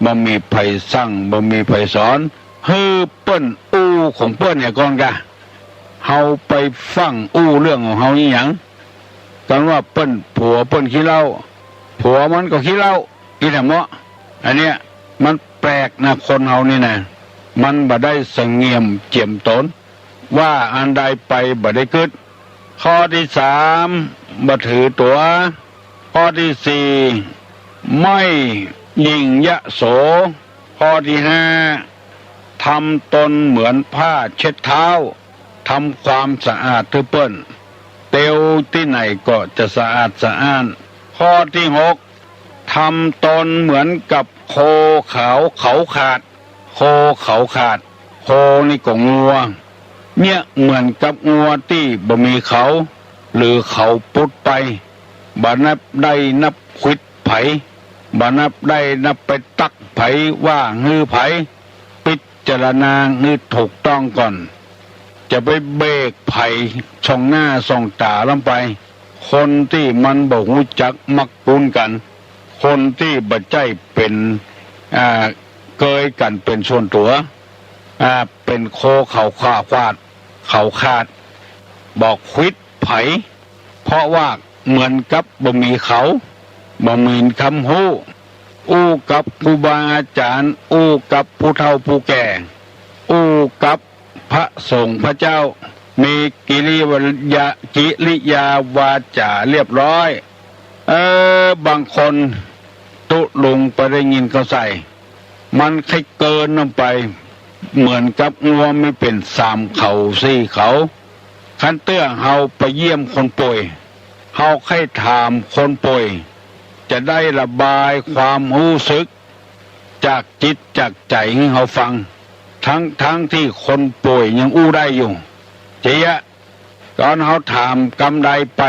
[SPEAKER 5] บ่มีไผสั่งบ่มีไผสอนฮือเปิ้นอู้ของเปิ้นเนี่ยก่อนกะเฮาไปฟังอู้เรื่องของเฮานี่หยังกันว่าเปิ้นผัวเปิ้นขี้เหล้าผัวมันก็ขี้เหล้าอีแหละเมาะอันเนี้ยมันแปลกนะคนเฮานี่นะมันบ่ได้เสงี่ยมเจียมตนว่าอันใดไปบ่ได้เกิดข้อที่3บ่ถือตัวข้อที่4ไม่ยิ่งยโสข้อที่5ทำตนเหมือนผ้าเช็ดเท้าทำความสะอาดทุกเปิ้นเตียวที่ไหนก็จะสะอาดสะอ้านข้อที่6ทำตนเหมือนกับโคเขาขาดโคนี่ก็งัว เนี่ยเหมือนกับงัวที่บ่มีเขาหรือเขาปุดไปบ่นับได้นับควิดไผบ่นับได้นับไปตักไผว่าฮือไผพิจารณาฮือถูกต้องก่อนจะไปเบรกไผช่องหน้าส่องตาลงไปคนที่มันบ่ฮู้จักมักปุนกันคนที่บ่ใจเป็นเกยกันเป็นส่วนตัวเป็นโคเขาขาดบอกควิดไผเพราะว่าเหมือนกับบ่มีเขาบ่มีคำฮู้อู้กับครูบาอาจารย์อู้กับผู้เฒ่าผู้แก่อู้กับพระสงฆ์พระเจ้ามีกิริยาวาจาเรียบร้อยบางคนตุลุงไปได้ยินเขาใส่มันใครเกินลงไปเหมือนกับงัวไม่เป็น3 เขา4 เขาคันเตื้อเฮาไปเยี่ยมคนป่วยเฮาให้ถามคนป่วยจะได้ระบายความรู้สึกจากจิตจากใจให้เฮาฟังทั้งที่คนป่วยยังอู้ได้อยู่เจียะตอนเฮาถามกำใดไป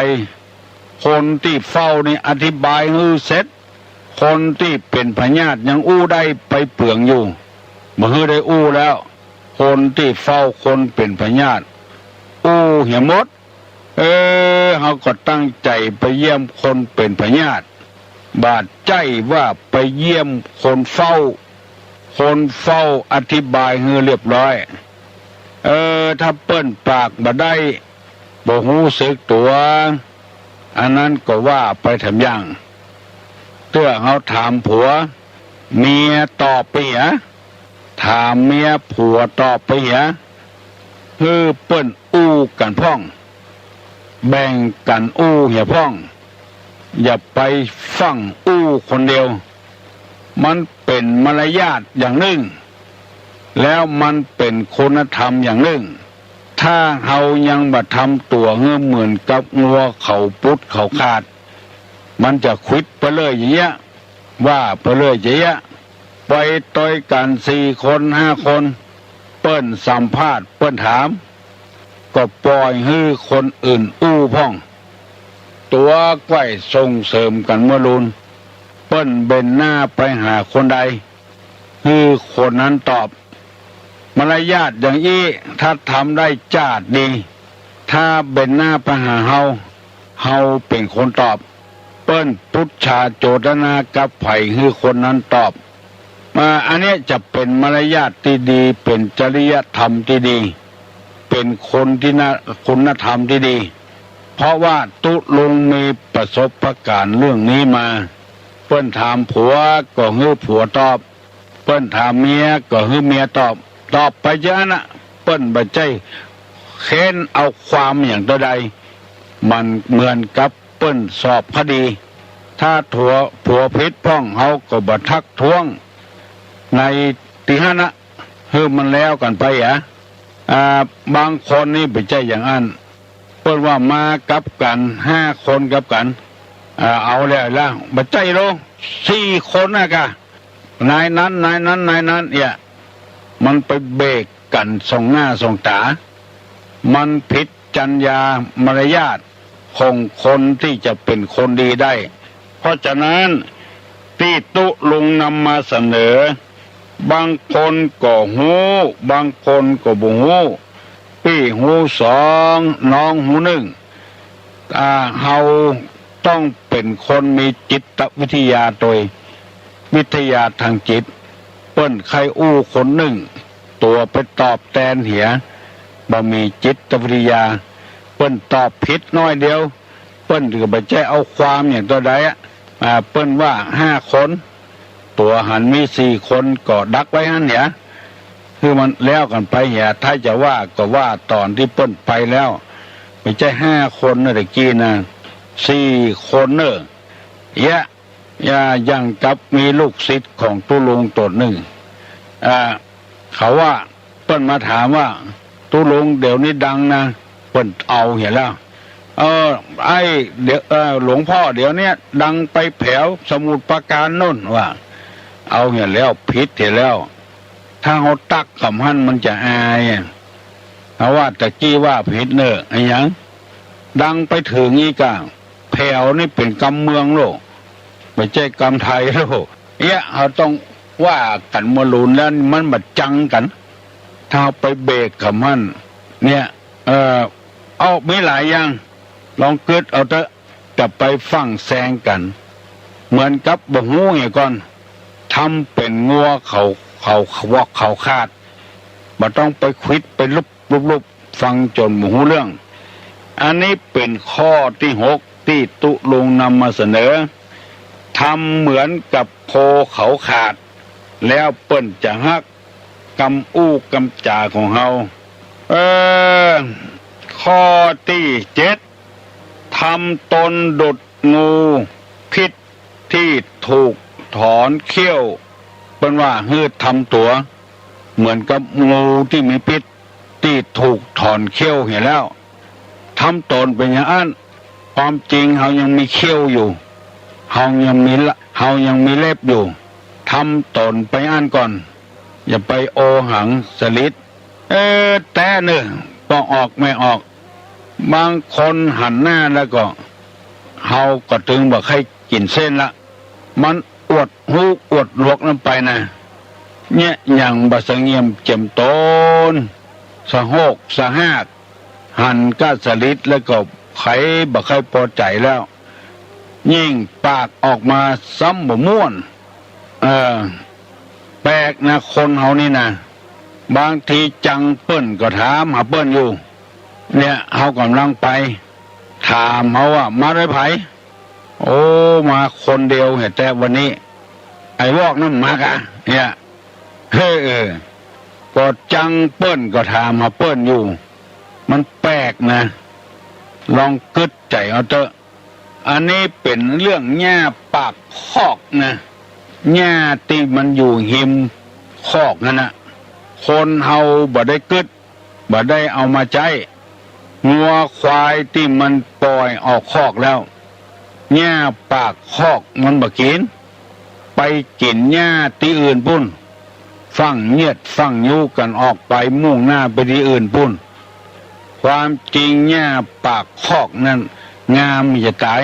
[SPEAKER 5] คนที่เฝ้านี่อธิบายให้เสร็จคนที่เป็นพญาติยังอู้ได้ไปเปลืองอยู่บ่ฮือได้อู้แล้วคนที่เฝ้าคนเป็นพญาติอู้เหี่ยหมดเฮาก็ตั้งใจไปเยี่ยมคนเป็นพญาติบาดใจว่าไปเยี่ยมคนเฝ้าอธิบายให้เรียบร้อยถ้าเปิ้นปากบ่ได้บ่ฮู้สึกตัวอันนั้นก็ว่าไปทำอย่างเตื้อเฮาถามผัวเมียตอบไปหะถามเมียผัวตอบไปหะเปิ้นอู้กันพ่องแบ่งกันอู้เหี่ยพ่องอย่าไปฟังอู้คนเดียวมันเป็นมารยาทอย่างหนึ่งแล้วมันเป็นคุณธรรมอย่างหนึ่งถ้าเฮายังบ่ทำตัวเหมือนกับงัวเขาปุดเขาขาดมันจะควิดไปเลยอย่างเงี้ยว่าไปเลยอย่างเงี้ยไปต่อยกัน4 คน 5 คนเปิ้นสัมภาษณ์เปิ้นถามก็ปล่อยให้คนอื่นอู้พ่องตัวไก่ส่งเสริมกันเมื่อรุนเปิ้นเบนหน้าไปหาคนใดคือคนนั้นตอบมารยาทอย่างอี้ถ้าทำได้จาดดีถ้าเบนหน้าไปหาเฮาเป็นคนตอบเปิ้นพุทธาโจทนากับไผ่คือคนนั้นตอบอันนี้จะเป็นมารยาทที่ดีเป็นจริยธรรมที่ดีเป็นคนที่คุณธรรมที่ดีเพราะว่าตุลุงมีประสบการณ์เรื่องนี้มาเปิ้นถามผัวก็ให้ผัวตอบเปิ้นถามเมียก็ให้เมียตอบไปเยอะนะเปิ้นบ่ใจเค้นเอาความอย่างใดมันเหมือนกับเปิ้นสอบคดีถ้าผัวผิดพ้องเฮาก็บ่ทักท้วงในที่ห้านะมันแล้วกันไปบางคนนี่บ่ใจอย่างนั้นเปิ้นว่ามากับกัน5 คนกับกันเอาแล้วบ่ใจโล4 คนน่ะกะนายนั้นมันไปเบรกกันส่องหน้าส่องตามันผิดจรรยามารยาทของคนที่จะเป็นคนดีได้เพราะฉะนั้นที่ตุลุงนำมาเสนอบางคนก็หูบางคนก็บ่หูพี่หู2น้องหู1เฮาต้องเป็นคนมีจิตวิทยาโดยวิทยาทางจิตเปิ้นใครอู้คนหนึ่งตัวไปตอบแทนเหียบ่มีจิตวิทยาเปิ้นตอบผิดน้อยเดียวเปิ้นก็บ่ใจเอาความอย่างตัวใดเปิ้นว่า5 คนตัวหันมี4 คนก็ดักไว้หั่นเนี่ยคือมันแล้วกันไปเหียถ้าจะว่าก็ว่าตอนที่เปิ้นไปแล้วไม่ใช่5 คนนะตะกี้นะ4 คนเนอะอย่างกับมีลูกศิษย์ของตุลุงตัวหนึ่งเขาว่าเปิ้นมาถามว่าตุลุงเดี๋ยวนี้ดังนะเปิ้นเอาเห็นแล้วเดี๋ยวหลวงพ่อเดี๋ยวนี้ดังไปแถวสมุทรปราการโน่นว่าเอาเห็นแล้วผิดเห็นแล้วถ้าเขาตักคำหั่นมันจะอาย เอาว่าตะกี้ว่าผิดเนอะไอ้หยังดังไปถึงอีกอ่ะแผ่วนี่เป็นกำเมืองโลกไม่ใช่กำไทยโลกเนี่ยเราต้องว่ากันมลุนแล้วมันมาจังกันถ้าไปเบรกกับมันเนี่ยเอาไม่หลายอย่างลองเกิดเอาเถอะจะไปฟังแซงกันเหมือนกับบ่ฮู้อย่างก่อนทำเป็นงัวเขาวอกเขาคาดบ่ต้องไปควิดไปลุบฟังจนบ่ฮู้เรื่องอันนี้เป็นข้อที่6ที่ตุลุงนำมาเสนอทำเหมือนกับโคเขาขาดแล้วเปิ้นจะฮักกำอู้กำจ่าของเฮาข้อที่7ทำตนดุดงูพิษที่ถูกถอนเขี้ยวเป็นว่าฮืดทำตัวเหมือนกับงูที่มีพิษที่ถูกถอนเขี้ยวเห็นแล้วทำตนเป็นอย่างนั้นความจริงเฮายังมีเขี้ยวอยู่เฮายังมีเล็บอยู่ทำตนไปอันก่อนอย่าไปโอหังสลิดแต่เนอะพอออกไม่ออกบางคนหันหน้าแล้วก็เฮาก็ถึงบอกให้กินเส้นละมันอวดหูอวดลวกนั่นไปนะเนี่ยอย่างบะสะเงียมเจ็มโตนสะโหกสะหากหันก้าสลิดแล้วก็ไขบ่ใครพอใจแล้วยิ่งปากออกมาซ้ำบ่ม่วนแปลกนะคนเฮานี่นะบางทีจังเปิ้นก็ถามหาเปิ้นอยู่เนี่ยเฮากำลังไปถามเฮาว่ามาได้ไผโอ้มาคนเดียวแต่วันนี้ไอ้วอกนั่นมากะเนี่ยก็จังเปิ้นก็ถามหาเปิ้นอยู่มันแปลกนะลองกึดใจเอาเถอะอันนี้เป็นเรื่องหญ้าปากคอกนะหญ้าที่มันอยู่หิมคอกนั่นนะคนเฮาบ่ได้กึดบ่ได้เอามาใจงัวควายที่มันปล่อยออกคอกแล้วหญ้าปากคอกมันบ่กินไปกินหญ้าที่อื่นปุ่นฟังเงียดฟังยูกันออกไปมุ่งหน้าไปที่อื่นปุ่นความจริงหญ้าปากคอกนั้นงามจะตาย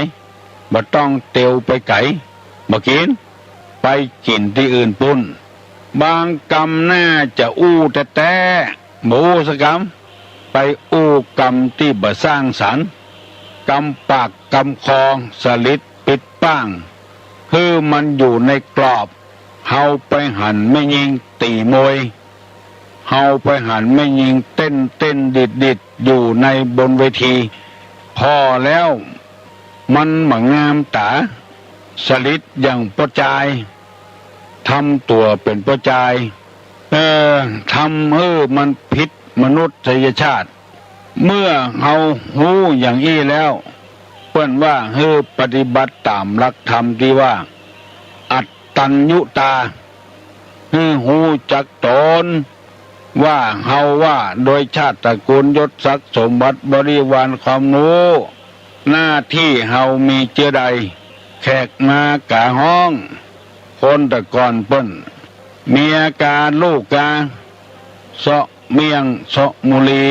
[SPEAKER 5] บ่ต้องเตียวไปไกลบ่กินไปกินที่อื่นปุ่นบางกำน่าจะอู้แต่หมูสกำไปอู้กำที่บ่สร้างสรรค์กำปากกำคองสลิดปิดป้างคือมันอยู่ในกรอบเฮาไปหันไม่ยิงตีมวยเฮาไปหันไม่ยิงเต้นดิดอยู่ในบนเวทีพอแล้วมันหมางามตาสลิดอย่างประจายทำตัวเป็นประจายทำมันผิดมนุษยชาติเมื่อเฮาหูอย่างอี้แล้วเปิ้นว่าปฏิบัติตามหลักธรรมที่ว่าอัตตัญญุตาหูจักตนว่าเฮาว่าโดยชาติตระกูลยศศักดิ์สมบัติบริวารความรู้หน้าที่เฮามีเจอใดแขกมากะห้องคนตะก่อนเปิ้นเมียกาลูกกาเสาะเมียงเสาะมุลี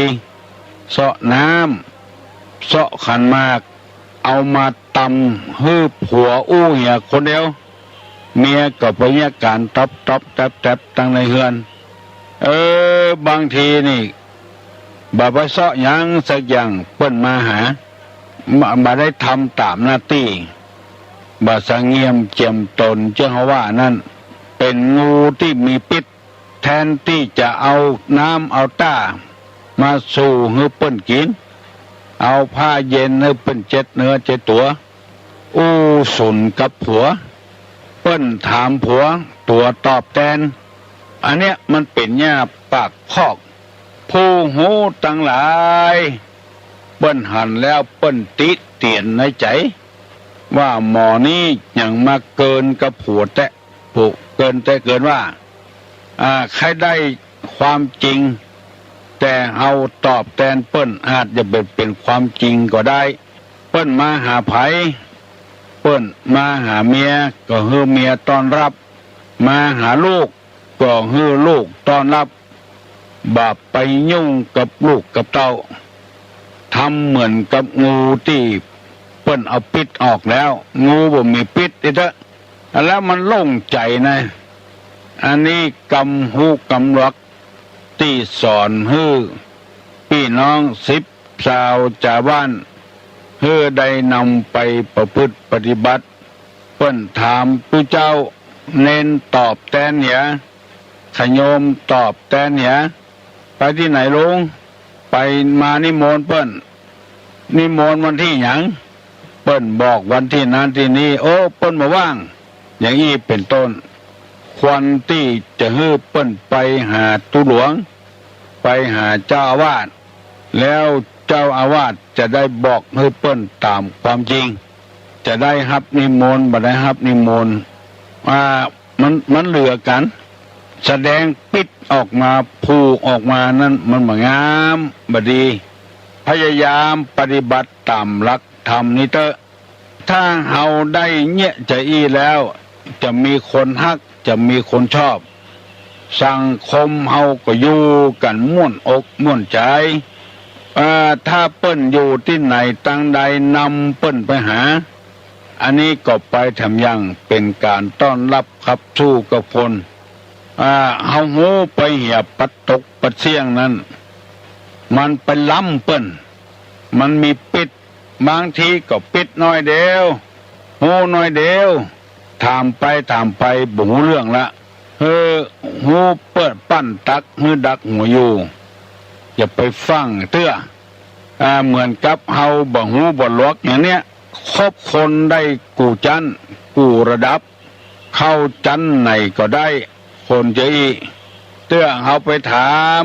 [SPEAKER 5] เสาะน้ำเสาะขันมากเอามาตำผัวอู้เหี่ยคนเดียวเมียก็ไปเนี่ยการตบแตบตั้งในเฮือนบางทีนี่บ่ไปเสาะหยังสักอย่างเปิ้นมาหามาได้ทำตามหน้าที่บ่สงเงียมเจียมตนเจ้าว่านั่นเป็นงูที่มีพิษแทนที่จะเอาน้ำเอาต้ามาสู่ให้เปิ้นกินเอาผ้าเย็นให้เปิ้นเจ็ดเนื้อเจ็ดตัวอู้สุนกับผัวเปิ้นถามผัวตัวตอบแทนอันเนี้ยมันเป็นหญ้าปากคอกผู้หูตั้งหลายเปิ้นหันแล้วเปิ้นติเตียนในใจว่าหมอนี้อย่างมาเกินกับผัวแต่ผูกเกินว่าใครได้ความจริงแต่เอาตอบแทนเปิ้นอาจจะเป็นความจริงก็ได้เปิ้นมาหาไผเปิ้นมาหาเมียก็ฮือเมียต้อนรับมาหาลูกก็ฮือลูกต้อนรับ บาปไปยุ่งกับลูกกับเต้าทำเหมือนกับงูที่เปิ้นเอาปิดออกแล้วงูบ่มีปิดอีกแล้วแล้วมันโล่งใจนะอันนี้กำหูกำลักที่สอนให้พี่น้อง10 ชาวชาวบ้านเพื่อได้นำไปประพฤติปฏิบัติเปิ้นถามผู้เจ้าเน้นตอบแทนเนี่ยขโยมตอบแทนเนี่ยไปที่ไหนลุงไปมานิมนต์เปิ้นนิมนต์วันที่หยังเปิ้นบอกวันที่นั้นที่นี้โอ้เปิ้นมาว่างอย่างนี้เป็นต้นควันที่จะฮื้อเปิ้นไปหาตุหลวงไปหาเจ้าอาวาสแล้วเจ้าอาวาสจะได้บอกให้เปิ้นตามความจริงจะได้รับนิมนต์บ่ได้รับนิมนต์มันเหลือกันแสดงปิดออกมาผูกออกมานั้นมันบ่งามบ่ดีพยายามปฏิบัติตามหลักธรรมนี้เถอะถ้าเฮาได้เนี่ยจะอีแล้วจะมีคนฮักจะมีคนชอบสังคมเฮาก็อยู่กันม่วนอกม่วนใจถ้าเปิ้นอยู่ที่ไหนตั้งใดนำเปิ้นไปหาอันนี้ก็ไปทำอย่างเป็นการต้อนรับขับสู้กับคนเฮาหูไปเหี่ยปัดตกปัดเสี่ยงนั้นมันไปล้ำเปิ้นมันมีปิดบางทีก็ปิดน้อยเดียวหูน้อยเดียวถามไปบ่หูเรื่องละหูเปิดปั้นตักหือดักหัวอยู่อย่าไปฟังเตื้อเหมือนกับเฮาบ่หูบ่ลวกอย่างเนี้ยครบคนได้กูจันกูระดับเข้าจันไหนก็ได้คนจะอีเตื้อเฮาไปถาม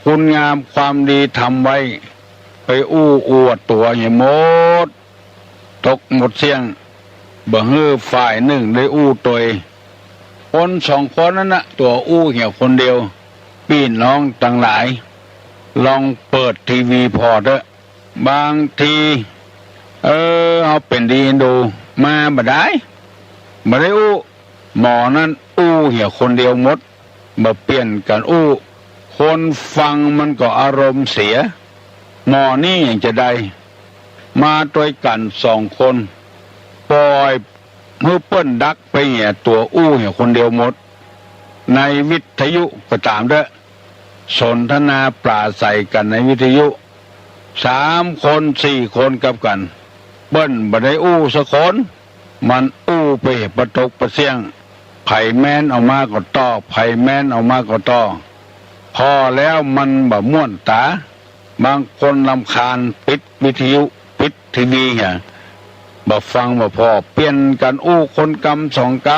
[SPEAKER 5] คุณงามความดีทำไว้ไปอู้อวดตัวอย่างหมดตกหมดเสียงบ่ฮื้อฝ่ายหนึ่งได้อู้ตัวคน2 คนนั้นนะตัวอู้เหี่ยวคนเดียวพี่น้องต่างหลายลองเปิดทีวีพอเถอะบางทีเอาเป็นดีดูมาบ่ได้อู้หมอนั้นอู้เหี่ยวคนเดียวหมดมาเปลี่ยนกันอู้คนฟังมันก็อารมณ์เสียหมอนี่อย่างจะได้มาด้วยกัน2 คนปล่อยเมื่อเปิ้นดักไปเหี่ยตัวอู้เหี่ยวคนเดียวหมดในวิทยุก็ตามเด้อสนทนาปราศัยกันในวิทยุ3 คน 4 คนกับกันเปิ้นบ่ได้อู้สักคนมันอู้ไปประตกประเสียงไผแม่นออกมาก็ต่อไผแม่นออกมาก็ต่อพอแล้วมันบ่ม่วนตาบางคนรำคาญปิดวิทยุปิดทีวีเนี่ยบ่ฟังบ่พอเปลี่ยนกันอู้คนกำ2 ก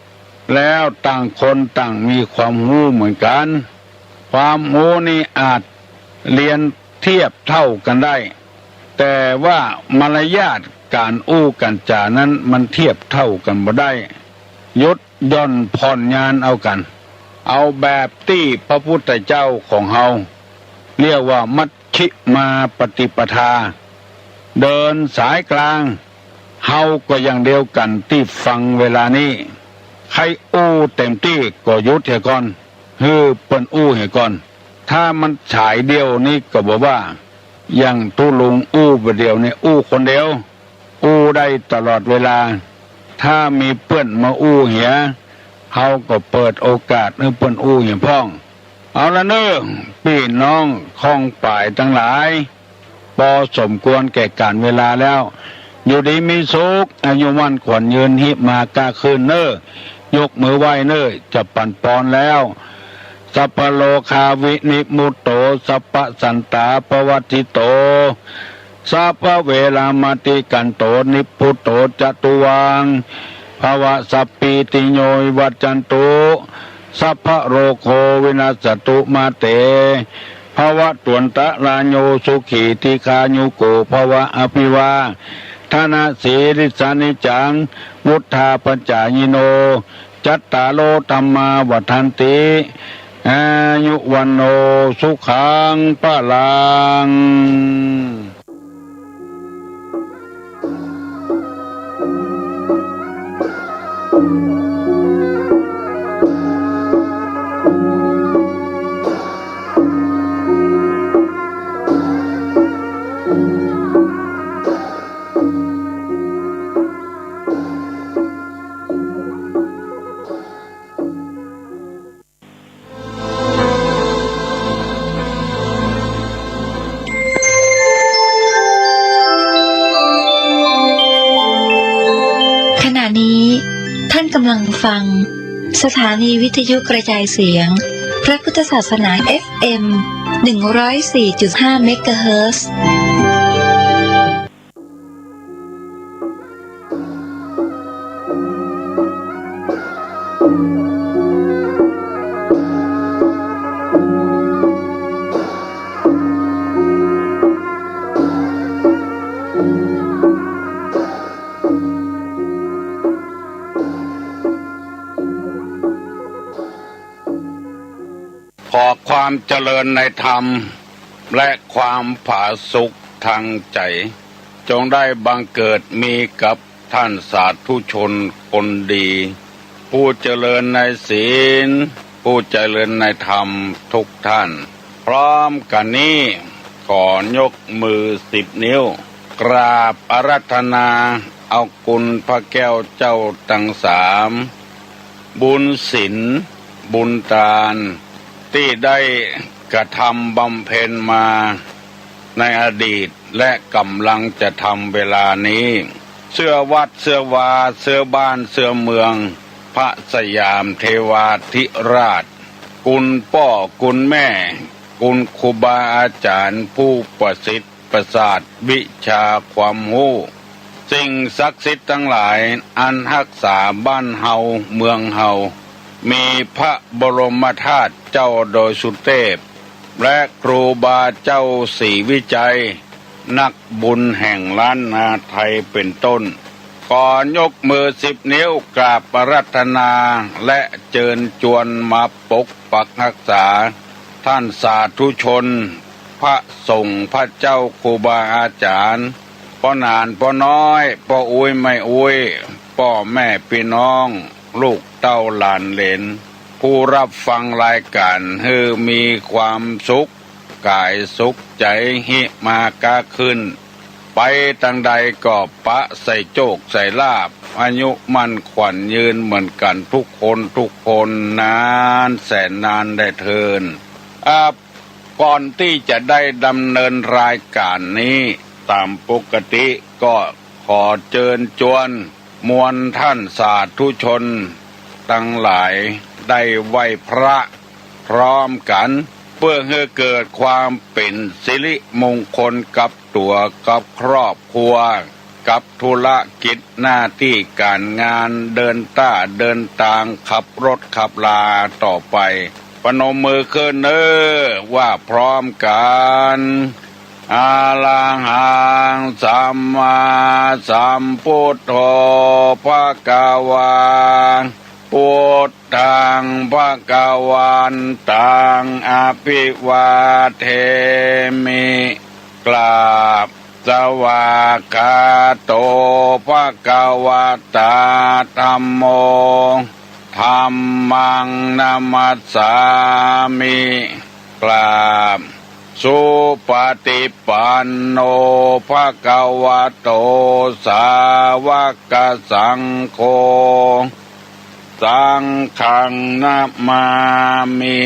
[SPEAKER 5] ำแล้วต่างคนต่างมีความรู้เหมือนกันความรู้นี่อาจเรียนเทียบเท่ากันได้แต่ว่ามารยาทการอู้กันจานั้นมันเทียบเท่ากันบ่ได้ยศย่อนผ่อนญาณเอากันเอาแบบที่พระพุทธเจ้าของเฮาเรียกว่ามัชชิมาปฏิปทาเดินสายกลางเฮาก็อย่างเดียวกันที่ฟังเวลานี้ใครอู้เต็มที่ก็ยุดเหี่ยก่อนเเปิ้นอู้เหี่ยก่อนถ้ามันฉายเดียวนี่ก็บอกว่าอย่างตุลุงอู้ประเดียวนี่อู้คนเดียวอู้ได้ตลอดเวลาถ้ามีเปิ้นมาอู้เหี่ยเฮาก็เปิดโอกาสให้เปิ้นอู้เหี่ยพ้องเอาละเน้อพี่น้องข้องป่ายทั้งหลายพอสมควรแก่การเวลาแล้วอยู่ดีมีสุขอายุมั่นขวัญยืนหิมากาคืนเน้อยกมือไหว้เน้อจะปั่นปอนแล้วสัพพโลคาวินิมุตโตสัพพสันตาปวัตติโตสัพพเวลามติกันโตนิพพุโตจตุวังภวะสัพพิติโยวัจจันตุสัพพโรโควินาศตุมาเตภวะตวนตะลาโยสุขีติคายุโกภวะอภิวาทนาสีริสานิจังมุทธาปัญจายโนจัตตาโลธัมมาวัฏันติอายุวันโนสุขังปะลัง
[SPEAKER 4] นี้ท่านกำลังฟังสถานีวิทยุกระจายเสียงพระพุทธศาสนา FM 104.5 เมกะเฮิรตซ์
[SPEAKER 5] ขอความเจริญในธรรมและความผาสุกทางใจจงได้บังเกิดมีกับท่านสาธุชนคนดี ผู้เจริญในศีลผู้เจริญในธรรมทุกท่าน พร้อมกันนี้ขอยกมือ10 นิ้วกราบอาราธนาเอาคุณพระแก้วเจ้าทั้งสามบุญศีลบุญทานที่ได้กระทำบำเพ็ญมาในอดีตและกำลังจะทำเวลานี้เสื้อวัดเสื้อวาเสื้อบ้านเสื้อเมืองพระสยามเทวาธิราชคุณพ่อคุณแม่คุณครูบาอาจารย์ผู้ประสิทธิ์ประสาทวิชาความรู้สิ่งศักดิ์สิทธิ์ทั้งหลายอันรักษาบ้านเฮาเมืองเฮามีพระบรมธาตุเจ้าโดยสุเทพและครูบาเจ้าศรีวิจัยนักบุญแห่งล้านนาไทยเป็นต้นขอยกมือ10 นิ้วกราบอาราธนาและเชิญชวนมาปกปักรักษาท่านสาธุชนพระสงฆ์พระเจ้าครูบาอาจารย์พ่อนานพ่อน้อยพ่ออุ้ยไม่อุ้ยพ่อแม่พี่น้องลูกเต้าหลานเหลนผู้รับฟังรายการให้มีความสุขกายสุขใจหิมากาขึ้นไปทางใดก็ปะใส่โจกใส่ลาบอายุมั่นขวัญยืนเหมือนกันทุกคนนานแสนนานได้เทินก่อนที่จะได้ดำเนินรายการนี้ตามปกติก็ขอเชิญชวนมวลท่านสาธุชนทั้งหลายได้ไหว้พระพร้อมกันเพื่อให้เกิดความเป็นสิริมงคลกับตัวกับครอบครัวกับธุรกิจหน้าที่การงานเดินทางขับรถขับลาต่อไปพนมมือขึ้นว่าพร้อมกันอะระหังสัมมาสัมพุทโธภะคะวาพุทธังภะคะวันตังอภิวาเทมิกราบสวากขาโตภะคะวะตาธัมโมธัมมังนัมมัสสามิกราบสุปฏิปันโนภะคะวะโตสาวกสังโฆสังฆังนะมามิ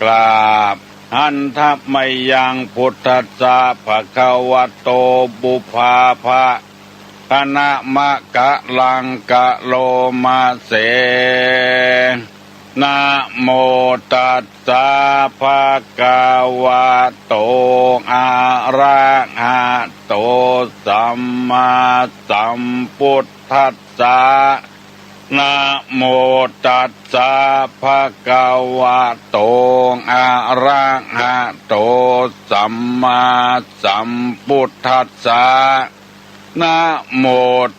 [SPEAKER 5] กราบหันทัพมยังพุทธัสสะภะคะวะโตบุพาภะคณะมะกะลังกะโลมาเสนะโมตัสสะภะคะวะโตอะระหะโตสัมมาสัมพุทธัสสะนะโมตัสสะภะคะวะโตอะระหะโตสัมมาสัมพุทธัสสะนะโม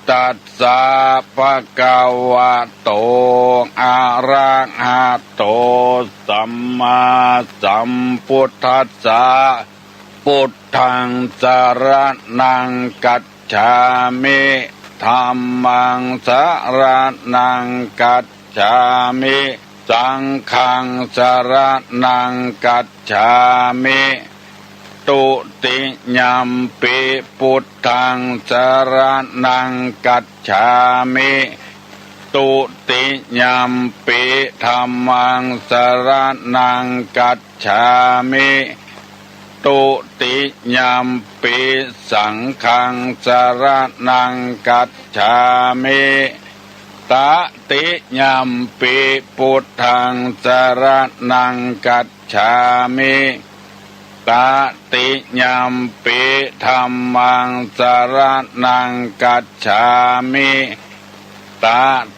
[SPEAKER 5] ตัสสะภะคะวะโตอะระหะโตสัมมาสัมพุทธัสสะพุทธังสรณังกัจฉามิธัมมังสรณังกัจฉามิสังฆังสรณังกัจฉามิตุติยัมปิพุทธังสรณังกัจฉามิตุติยัมปิธัมมังสรณังกัจฉามิตุติยัมปิสังฆังสรณังกัจฉามิ ตติยัมปิพุทธังสรณังกัจฉามิตติยัมปิธัมมังสรณังกัจฉามิต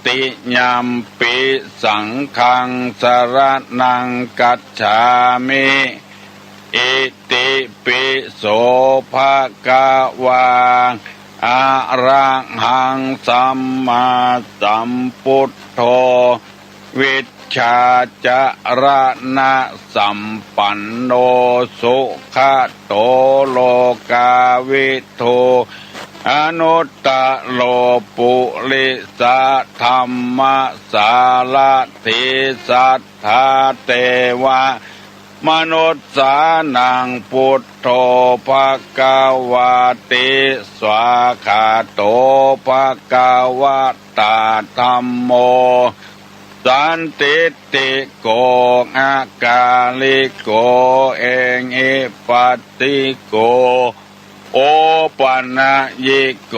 [SPEAKER 5] ติยัมปิสังฆังสรณังกัจฉามิอิติปิโสภะคะวาอะระหังสัมมาสัมพุทโธวิชชาจารณะสัมปันโนสุขโตโลกาวิทูอนุตตโลปุริสธรรมสารถิสัทธาเทวะมนุษสานังพุทโธภควาติสวาขาโตภควตาธัมโมสันติติโกอากาลิโกเองอิปัตติโกโอปัญญิโก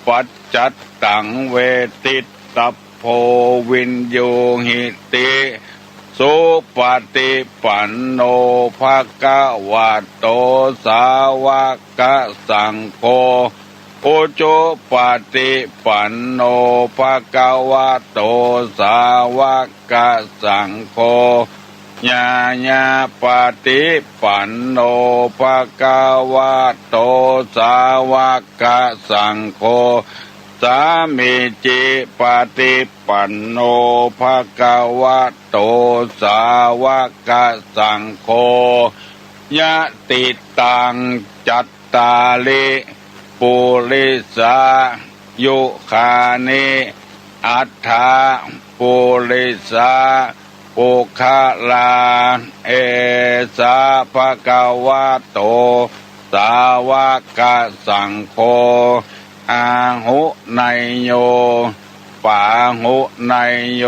[SPEAKER 5] ปัจจัตตังเวทิตตโพวินโยหิติสุปฏิปันโนภควโตสาวกสังโฆอุจุปฏิปันโนภควโตสาวกสังโฆญาญาปฏิปันโนภควโตสาวกสังโฆสามิจิปฏิปันโนภควโตสาวกสังโฆยะติตังจัตตาลิปุริสายุคานิอัฏฐาปุริสาปุคลาเอสาภควโตสาวกสังโฆอาหุไนโยปาหุไนโย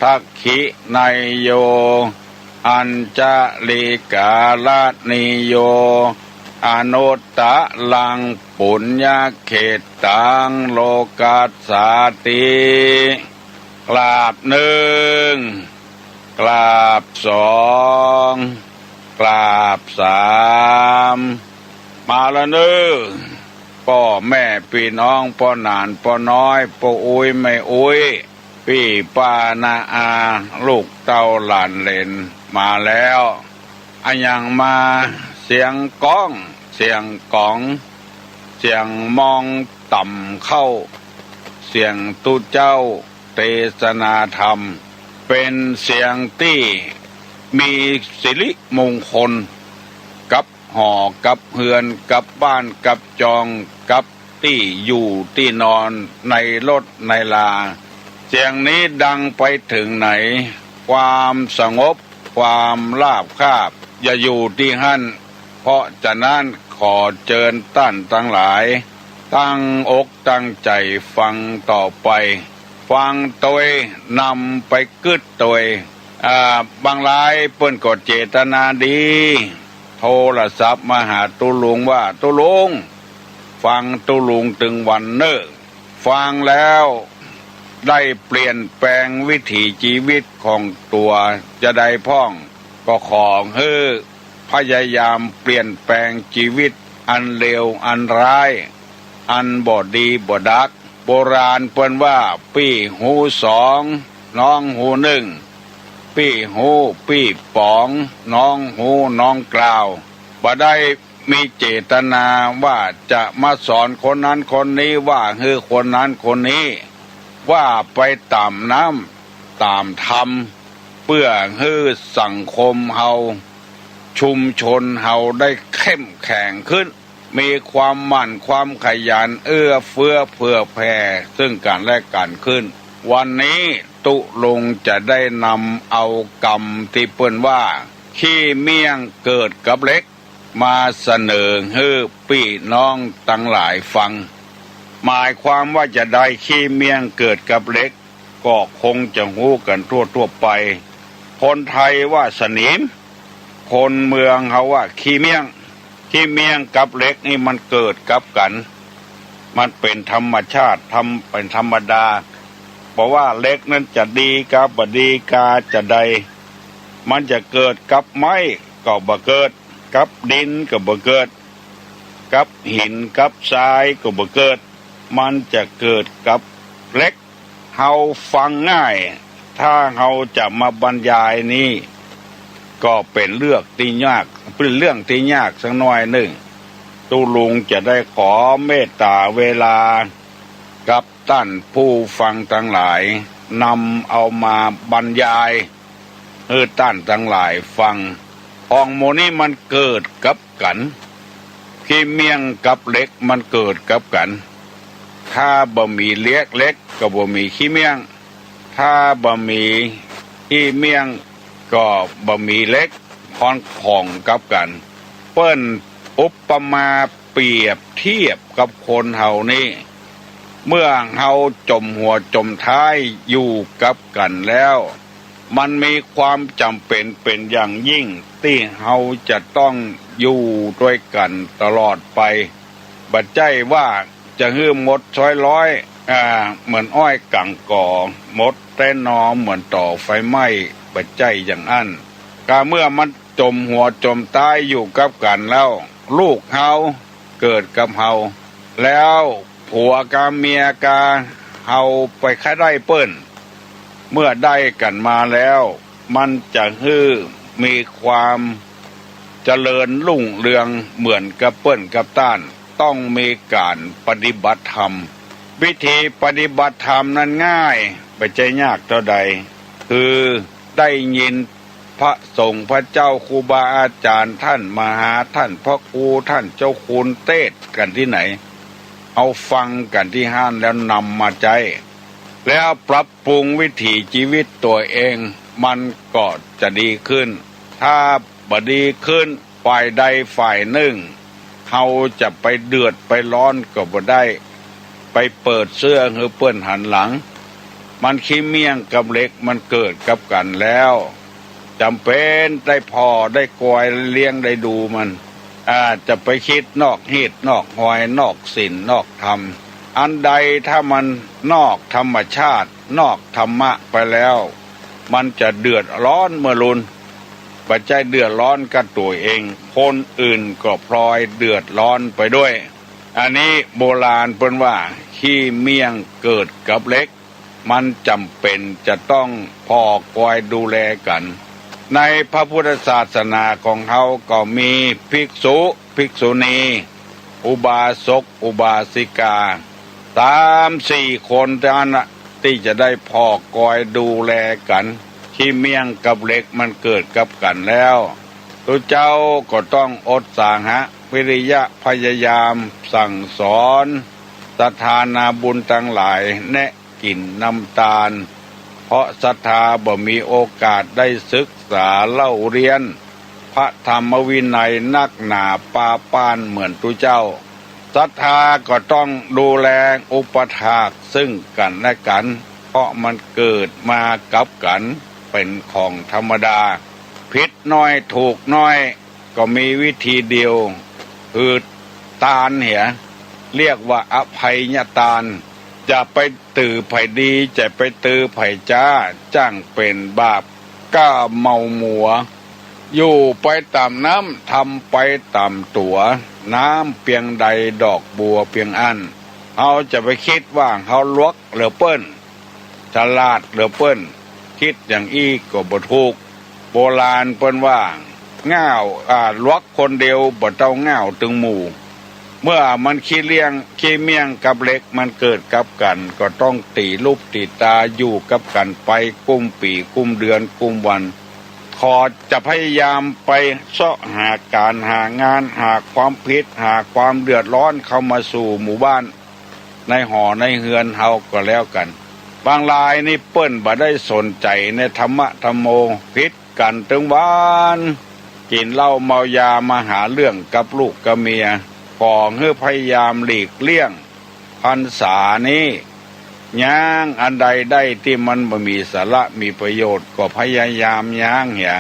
[SPEAKER 5] ทักขิไนโยอัญจลิกาลนิโยอนุตตะลังปุญญเขตตังโลกัสสาติกราบหนึ่งกราบสองกราบสามมาละเนื้อพ่อแม่พี่น้องพ่อหนานพ่อน้อยพ่ออุ้ยไม่อุ้ยพี่ป้านาอาลูกเต้าหลานเลนมาแล้วอันยังมาเสียงก้องเสียงกองเสียงมองต่ำเข้าเสียงตุเจ้าเทศนาธรรมเป็นเสียงที่มีสิริมงคลกับห่อกับเฮือนกับบ้านกับจองกับที่อยู่ที่นอนในรถในลาเสียงนี้ดังไปถึงไหนความสงบความราบคาบอย่าอยู่ที่หั่นเพราะฉะนั้นขอเชิญท่านทั้งหลายตั้งอกตั้งใจฟังต่อไปฟังตัว นำไปกึดตัวบางรายเปิ้นก็เจตนาดีโทรศัพท์มาหาตุลุงว่าตุลุงฟังตุลุงถึงวันเนอฟังแล้วได้เปลี่ยนแปลงวิถีชีวิตของตัวจะได้พ่องก็ขอให้พยายามเปลี่ยนแปลงชีวิตอันเลวอันร้ายอันบ่ดีบ่ดักโบราณเปิ้นว่าปี้หูสองน้องหูหนึ่งปี้หูปี้ป๋องน้องหูน้องกล่าวบ่ได้มีเจตนาว่าจะมาสอนคนนั้นคนนี้ว่าฮือคนนั้นคนนี้ว่าไปตามน้ำตามธรรมเพื่อฮือสังคมเฮาชุมชนเฮาได้เข้มแข็งขึ้นมีความหมั่นความขยันเอื้อเฟื้อเผื่อแผ่ซึ่งกันและกันขึ้นวันนี้ตุลงจะได้นำเอากรรมที่เปิ้นว่าขี้เมี่ยงเกิดกับเล็กมาเสนอให้พี่น้องทั้งหลายฟังหมายความว่าจะได้ขี้เมี่ยงเกิดกับเล็กก็คงจะหู้กันทั่วไปคนไทยว่าสนิมคนเมืองเขาว่าขี้เมี่ยงกับเล็กนี่มันเกิดกับกันมันเป็นธรรมชาติเป็นธรรมดา บอกว่าเล็กนั้นจะดีกับบดีกาจะใดมันจะเกิดกับไม้ก็บ่เกิดกับดินก็บ่เกิดกับหินกับทรายก็บ่เกิดมันจะเกิดกับเล็กเฮาฟังง่ายถ้าเฮาจะมาบรรยายนี้ก็เป็นเรื่องที่ยากสักหน่อยหนึ่งตูลุงจะได้ขอเมตตาเวลากับท่านผู้ฟังทั้งหลายนำเอามาบรรยายให้ท่านทั้งหลายฟังของโมนี้มันเกิดกับกันขี้เมียงกับเล็กมันเกิดกับกันถ้าบ่มีเล็กก็บ่มีขี้เมียงถ้าบ่มีขี้เมียงก็บ่มีเล็กของกับกันเปิ้นอุปมาเปรียบเทียบกับคนเฮานี่เมื่อเฮาจมหัวจมท้ายอยู่กับกันแล้วมันมีความจำเป็นอย่างยิ่งที่เฮาจะต้องอยู่ด้วยกันตลอดไปบัดใจว่าจะฮื้อหมดช้อยร้อยเหมือนอ้อยกังก่อหมดแต่นอเหมือนต่อไฟไหม้บัดใจอย่างอั้นก็เมื่อมันจมหัวจมตายอยู่กับกันแล้วลูกเฮาเกิดกับเฮาแล้วผัวกับเมียกาเฮาไปค่ได้เปิ้นเมื่อได้กันมาแล้วมันจะฮื้อมีความเจริญรุ่งเรืองเหมือนกับเปิ้นกับต้านต้องมีการปฏิบัติธรรมวิธีปฏิบัติธรรมนั้นง่ายไม่ใช่ยากเท่าใดคือได้ยินพระสงฆ์พระเจ้าครูบาอาจารย์ท่านมาหาท่านพระครูท่านเจ้าคุณเทศกันที่ไหนเอาฟังกันที่ห้านแล้วนำมาใจแล้วปรับปรุงวิถีชีวิตตัวเองมันก็จะดีขึ้นถ้าบ่ดีขึ้นฝ่ายใดฝ่ายหนึ่งเขาจะไปเดือดไปร้อนก็บ่ได้ไปเปิดเสื้อหรือเปิ้นหันหลังมันขี้เมี่ยงกับเล็กมันเกิดกับกันแล้วจำเป็นได้พอได้กอยเลี้ยงได้ดูมันจะไปคิดนอกเหตุนอกหอยนอกศีลนอกธรรมอันใดถ้ามันนอกธรรมชาตินอกธรรมะไปแล้วมันจะเดือดร้อนเมื่อรุนปัจจัยเดือดร้อนกับตัวเองคนอื่นก็พลอยเดือดร้อนไปด้วยอันนี้โบราณเพิ่นว่าขี้เมี่ยงเกิดกับเล็กมันจำเป็นจะต้องพอคอยดูแลกันในพระพุทธศาสนาของเขาก็มีภิกษุภิกษุณีอุบาสกอุบาสิกา3-4 คนเท่านั้นที่จะได้พอคอยดูแลกันขี้เมี่ยงกับเล็กมันเกิดกับกันแล้วตัวเจ้าก็ต้องอดสาหะวิริยะพยายามสั่งสอนศรัทธานาบุญทั้งหลายแนะกินน้ำตาลเพราะศรัทธาบ่มีโอกาสได้ศึกษาเล่าเรียนพระธรรมวินัยนักหนาปาปานเหมือนตัวเจ้าศรัทธาก็ต้องดูแลอุปถากซึ่งกันและกันเพราะมันเกิดมากับกันเป็นของธรรมดาผิดน้อยถูกน้อยก็มีวิธีเดียวคือตานเหียเรียกว่าอภัยญตานจะไปตือไผ่ดีจะไปตือไผ่จ้าจ้างเป็นบาปก้าเมาหมัวอยู่ไปตามน้ำทำไปตามตัวน้ำเพียงใดดอกบัวเพียงอันเขาจะไปคิดว่าเขาลวกหรือเปิ้นฉลาดหรือเปิ้นคิดอย่างอี้ก็บ่ถูกโบราณเปิ้นว่าง่าวลวกคนเดียวบ่เต้าง่าวถึงหมู่เมื่อมันขี้เลี้ยงขี้เมี่ยงกับเล็กมันเกิดกับกันก็ต้องตีรูปตีตาอยู่กับกันไปกุมปีกุมเดือนกุมวันขอจะพยายามไปเสาะหาการหางานหาความผิดหาความเดือดร้อนเข้ามาสู่หมู่บ้านในหอในเฮือนเฮาก็แล้วกันบางรายนี่เปิ้นบ่ได้สนใจในธรรมะธรรมโมผิดกันถึงบ้านกินเหล้าเมายามาหาเรื่องกับลูกกับเมียขอให้พยายามหลีกเลี่ยงพรรษานี้ย่างอันใดได้ที่มันบ่มีสาระมีประโยชน์ก็พยายามย่างเหีย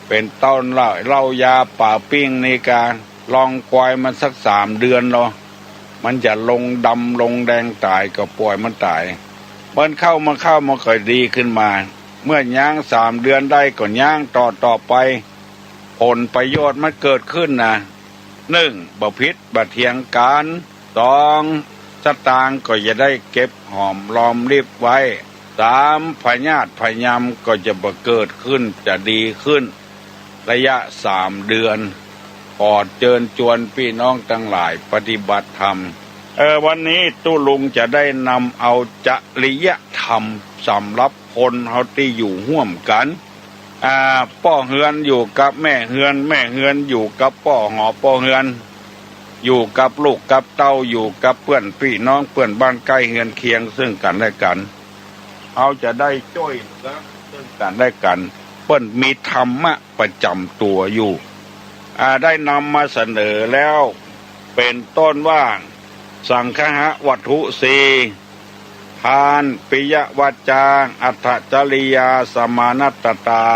[SPEAKER 5] เป็นต้นเหล้ายาป่าปิ้งในการลองปล่อยมันสัก3 เดือนเนาะมันจะลงดำลงแดงตายก็ปล่อยมันตาย มันเข้ามันก็ดีขึ้นมา เมื่อย่าง3 เดือนได้ก็ย่างต่อไปผลประโยชน์มันเกิดขึ้นนะ1บ่ผิดบ่เถียงกัน2สตางค์ก็จะได้เก็บหอมรอมริบไว้3พยาธิพยามก็จะบ่เกิดขึ้นจะดีขึ้นระยะ3 เดือนขอเชิญชวนพี่น้องทั้งหลายปฏิบัติธรรมวันนี้ตู้ลุงจะได้นำเอาจริยธรรมสำหรับคนเฮาที่อยู่ร่วมกันพ่อเฮือนอยู่กับแม่เฮือนแม่เฮือนอยู่กับพ่อหอพ่อเฮือนอยู่กับลูกกับเต้าอยู่กับเพื่อนพี่น้องเพื่อนบ้านใกล้เฮือนเคียงซึ่งกันและกันเอาจะได้ช่วยเหลือซึ่งกันและกันเปิ้นมีธรรมะประจำตัวอยู่ได้นำมาเสนอแล้วเป็นต้นว่าสังฆะวัตถุ4ทานปิยวาจาอัตถจริยาสมานัตตา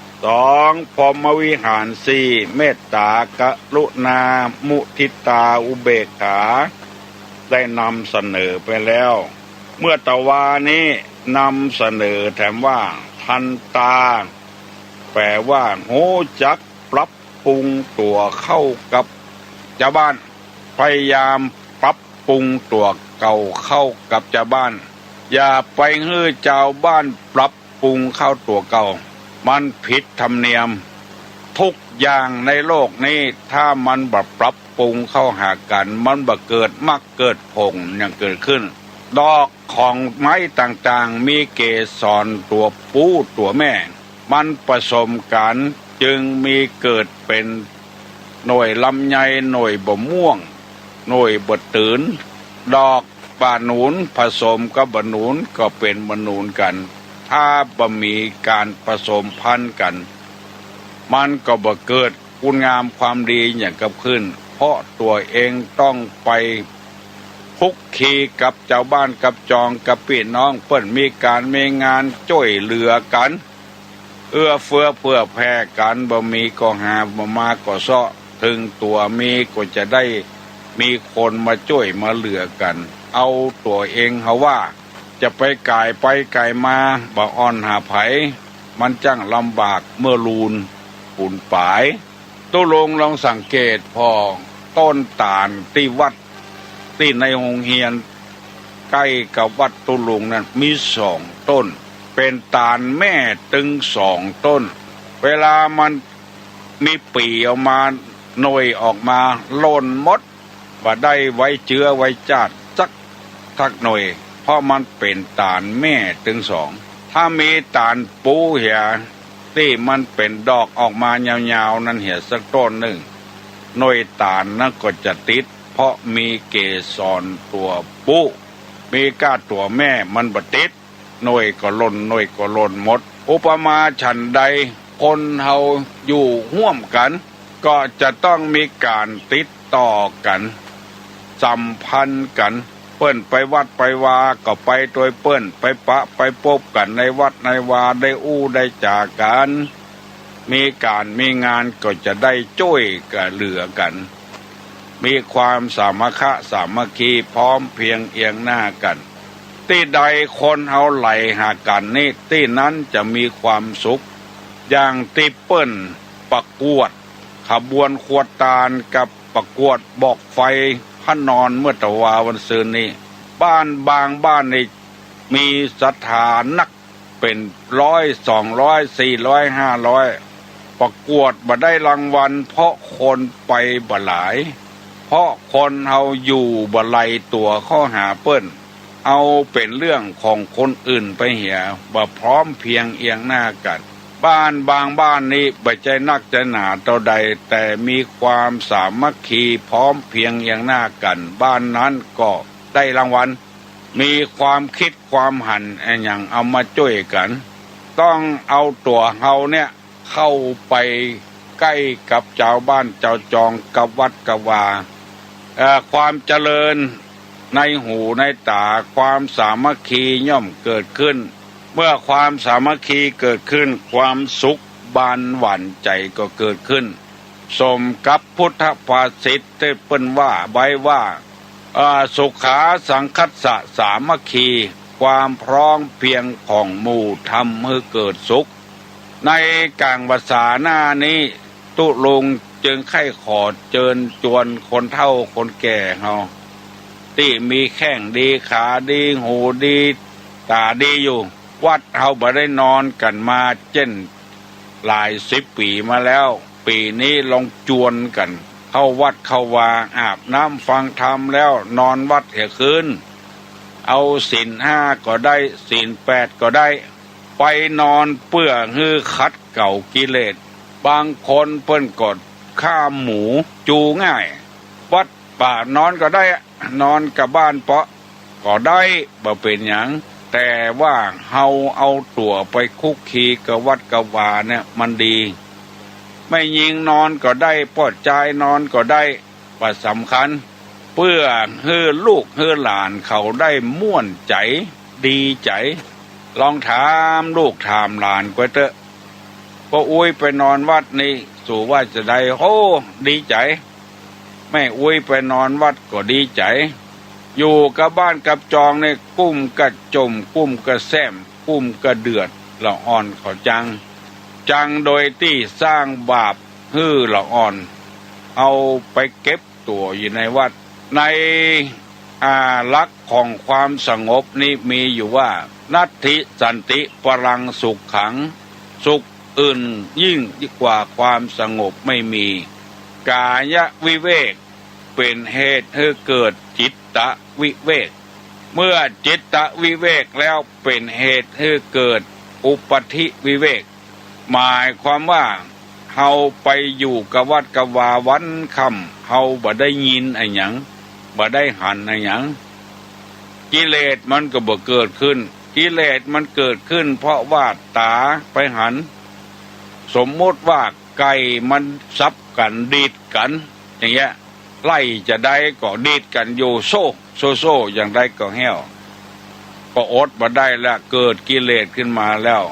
[SPEAKER 5] 2พรหมวิหาร4เมตตากรุณามุทิตาอุเบกขาได้นำเสนอไปแล้วเมื่อตะวานี้นำเสนอแถมว่าทันตาแปลว่าโหจักปรับปรุงตัวเข้ากับชาวบ้านพยายามปรับปรุงตัวเก่าเข้ากับชาวบ้านอย่าไปให้ชาวบ้านปรับปรุงเข้าตัวเก่ามันผิดธรรมเนียมทุกอย่างในโลกนี้ถ้ามันบ่ปรับปรุงเข้าหากันมันบ่เกิดมรรคเกิดผลอย่างเกิดขึ้นดอกของไม้ต่างๆมีเกสรตัวปูตัวแม่มันผสมกันจึงมีเกิดเป็นหน่วยลำไยหน่วยบะม่วงหน่วยบะตื่นดอกบะหนุนผสมกับบะหนุนก็เป็นบะหนุนกันถ้าบ่มีการผสมพันธุ์กันมันก็บ่เกิดคุณงามความดีอย่างกับขึ้นเพราะตัวเองต้องไปคุกคีกับเจ้าบ้านกับจองกับพี่น้องเปิ้นมีการมีงานช่วยเหลือกันเอื้อเฟื้อเผื่อแผ่กันบ่มีก็หาบ่มาก็เซาะถึงตัวมีก็จะได้มีคนมาช่วยมาเหลือกันเอาตัวเองเฮาว่าจะไปไกลไปไกลมาบ่อ่อนหาไผมันจังลำบากเมื่อลูนปุ่นปายตู้ลงลองสังเกตพอต้นตาลที่วัดที่ในโรงเรียนใกล้กับวัดตุลุงนั้นมี2 ต้นเป็นตาลแม่ตึง2 ต้นเวลามันมีปีออกมาหน่วยออกมาหล่นหมดบ่ได้ไว้เชื้อไว้จาดสักทักหน่วยเพราะมันเป็นตาลแม่ตึง2ถ้ามีตาลปูเหียที่มันเป็นดอกออกมายาวๆนั้นเหียสักต้นหนึ่งหน่วยตาลนั้นก็จะติดเพราะมีเกสรตัวปูมีก้าตัวแม่มันบ่ติดหน่วยก็หล่นหน่วยก็หล่นหมดอุปมาฉันใดคนเฮาอยู่ร่วมกันก็จะต้องมีการติดต่อกันสัมพันธ์กันเปิ้นไปวัดไปวาก็ไปโดยเปิ้นไปปะไปพบกันในวัดในวาได้อู้ได้จากกันมีการมีงานก็จะได้ช่วยกันเหลือกันมีความสามัคคีสามัคคีพร้อมเพียงเอียงหน้ากันที่ใดคนเฮาไหลหากันนี่ที่นั้นจะมีความสุขอย่างที่เปิ้นประกวดขบวนขวดตาลกับประกวดบอกไฟพระนอนเมื่อตะวาวันซืนนี้บ้านบางบ้านนี่มีศรัทธานักเป็น100 200 400 500ประกวดบ่ได้รางวัลเพราะคนไปบ่หลายเพราะคนเฮาอยู่บ่ไลตัวข้อหาเปิ้นเอาเป็นเรื่องของคนอื่นไปเหียบ่พร้อมเพียงเอียงหน้ากันบ้านบางบ้านนี้บ่ใจนักใจหนาเท่าใดแต่มีความสามัคคีพร้อมเพียงเอียงหน้ากันบ้านนั้นก็ได้รางวัลมีความคิดความหันอย่างเอามาช่วยกันต้องเอาตัวเฮาเนี่ยเข้าไปใกล้กับเจ้าบ้านเจ้าจองกับวัดกับวาความเจริญในหูในตาความสามัคคีย่อมเกิดขึ้นเมื่อความสามัคคีเกิดขึ้นความสุขบานหวั่นใจก็เกิดขึ้นสมกับพุทธภาษิตที่เปิ้นว่าไว้ว่าสุขาสังคัสสะสามัคคี ความพร้อมเพียงของหมู่ทำให้เกิดสุขในกลางภาษาหน้านี้ตุลุงจึงไข้ขอเจิญจวนคนเฒ่าคนแก่เฮาที่มีแข้งดีขาดีหูดีตาดีอยู่วัดเฮาบ่ได้นอนกันมาเช่นหลาย10 ปีมาแล้วปีนี้ลองจวนกันเข้าวัดเข้าวาอาบน้ำฟังธรรมแล้วนอนวัดเหี่ยคืนเอาศีล5ก็ได้ศีล8ก็ได้ไปนอนเพื่อฮื้อคัดเก่ากิเลสบางคนเพิ่นกดข้าหมูจูง่ายวัดป่านอนก็ได้นอนกับบ้านเปาะก็ได้บ่เป็นหยังแต่ว่าเฮาเอาตัวไปคุกคีกับวัดกับวาเนี่ยมันดีไม่ยิงนอนก็ได้ปอดใจนอนก็ได้ว่าสำคัญเพื่อให้ลูกให้หลานเขาได้ม่วนใจดีใจลองถามลูกถามหลานก็เถอะพออุ้ยไปนอนวัดนี่สู่ว่าจะได้โอ้ดีใจแม่อุ้ยไปนอนวัดก็ดีใจอยู่กับบ้านกับจองในกุ้มกระจมกุ้มกระแซมกุ้มกระเดือดละอ่อนเขาจังโดยที่สร้างบาปฮื้อละอ่อนเอาไปเก็บตัวอยู่ในวัดในลักษณ์ของความสงบนี้มีอยู่ว่านัตถิสันติปรังสุขขังสุขอื่นยิ่งกว่าความสงบไม่มีกายวิเวกเป็นเหตุให้เกิดจิตตวิเวกเมื่อจิตตวิเวกแล้วเป็นเหตุให้เกิดอุปธิวิเวกหมายความว่าเฮาไปอยู่กับวัดกับวาวันค่ำเฮาบ่ได้ยินไอ้หยังบ่ได้หันไอ้หยังกิเลสมันก็บ่เกิดขึ้นกิเลสมันเกิดขึ้นเพราะว่าตาไปหันสมมติว่าไก่มันซับกันดีดกันอย่างเงี้ยไล่จะได้ก็ดีดกันอยู่โซ่อย่างใดก็แห้วก็อดบ่ได้แล้วเกิดกิเลสขึ้นมาแล้ว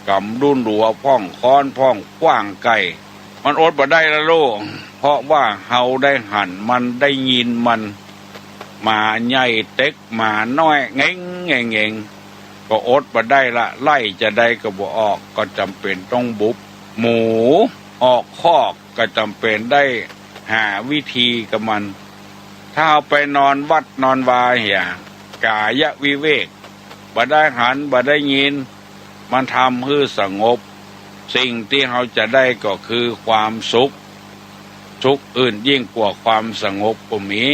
[SPEAKER 5] กำดุนหัวพ่องค้อนพ่องกว้างไก่มันอดบ่ได้ละโลกเพราะว่าเฮาได้หันมันได้ยินมันมาใหญ่เต็กมาน้อยเง่งก็อดบ่ได้ละไล่จะได้ก็บ่ออกก็จำเป็นต้องบุบหมูออกคอกก็จำเป็นได้หาวิธีกับมันถ้าเอาไปนอนวัดนอนวาเหี่ยกายวิเวกบ่ได้หันบ่ได้ยินมันทำให้สงบสิ่งที่เราจะได้ก็คือความสุขอื่นยิ่งกว่าความสงบก็มี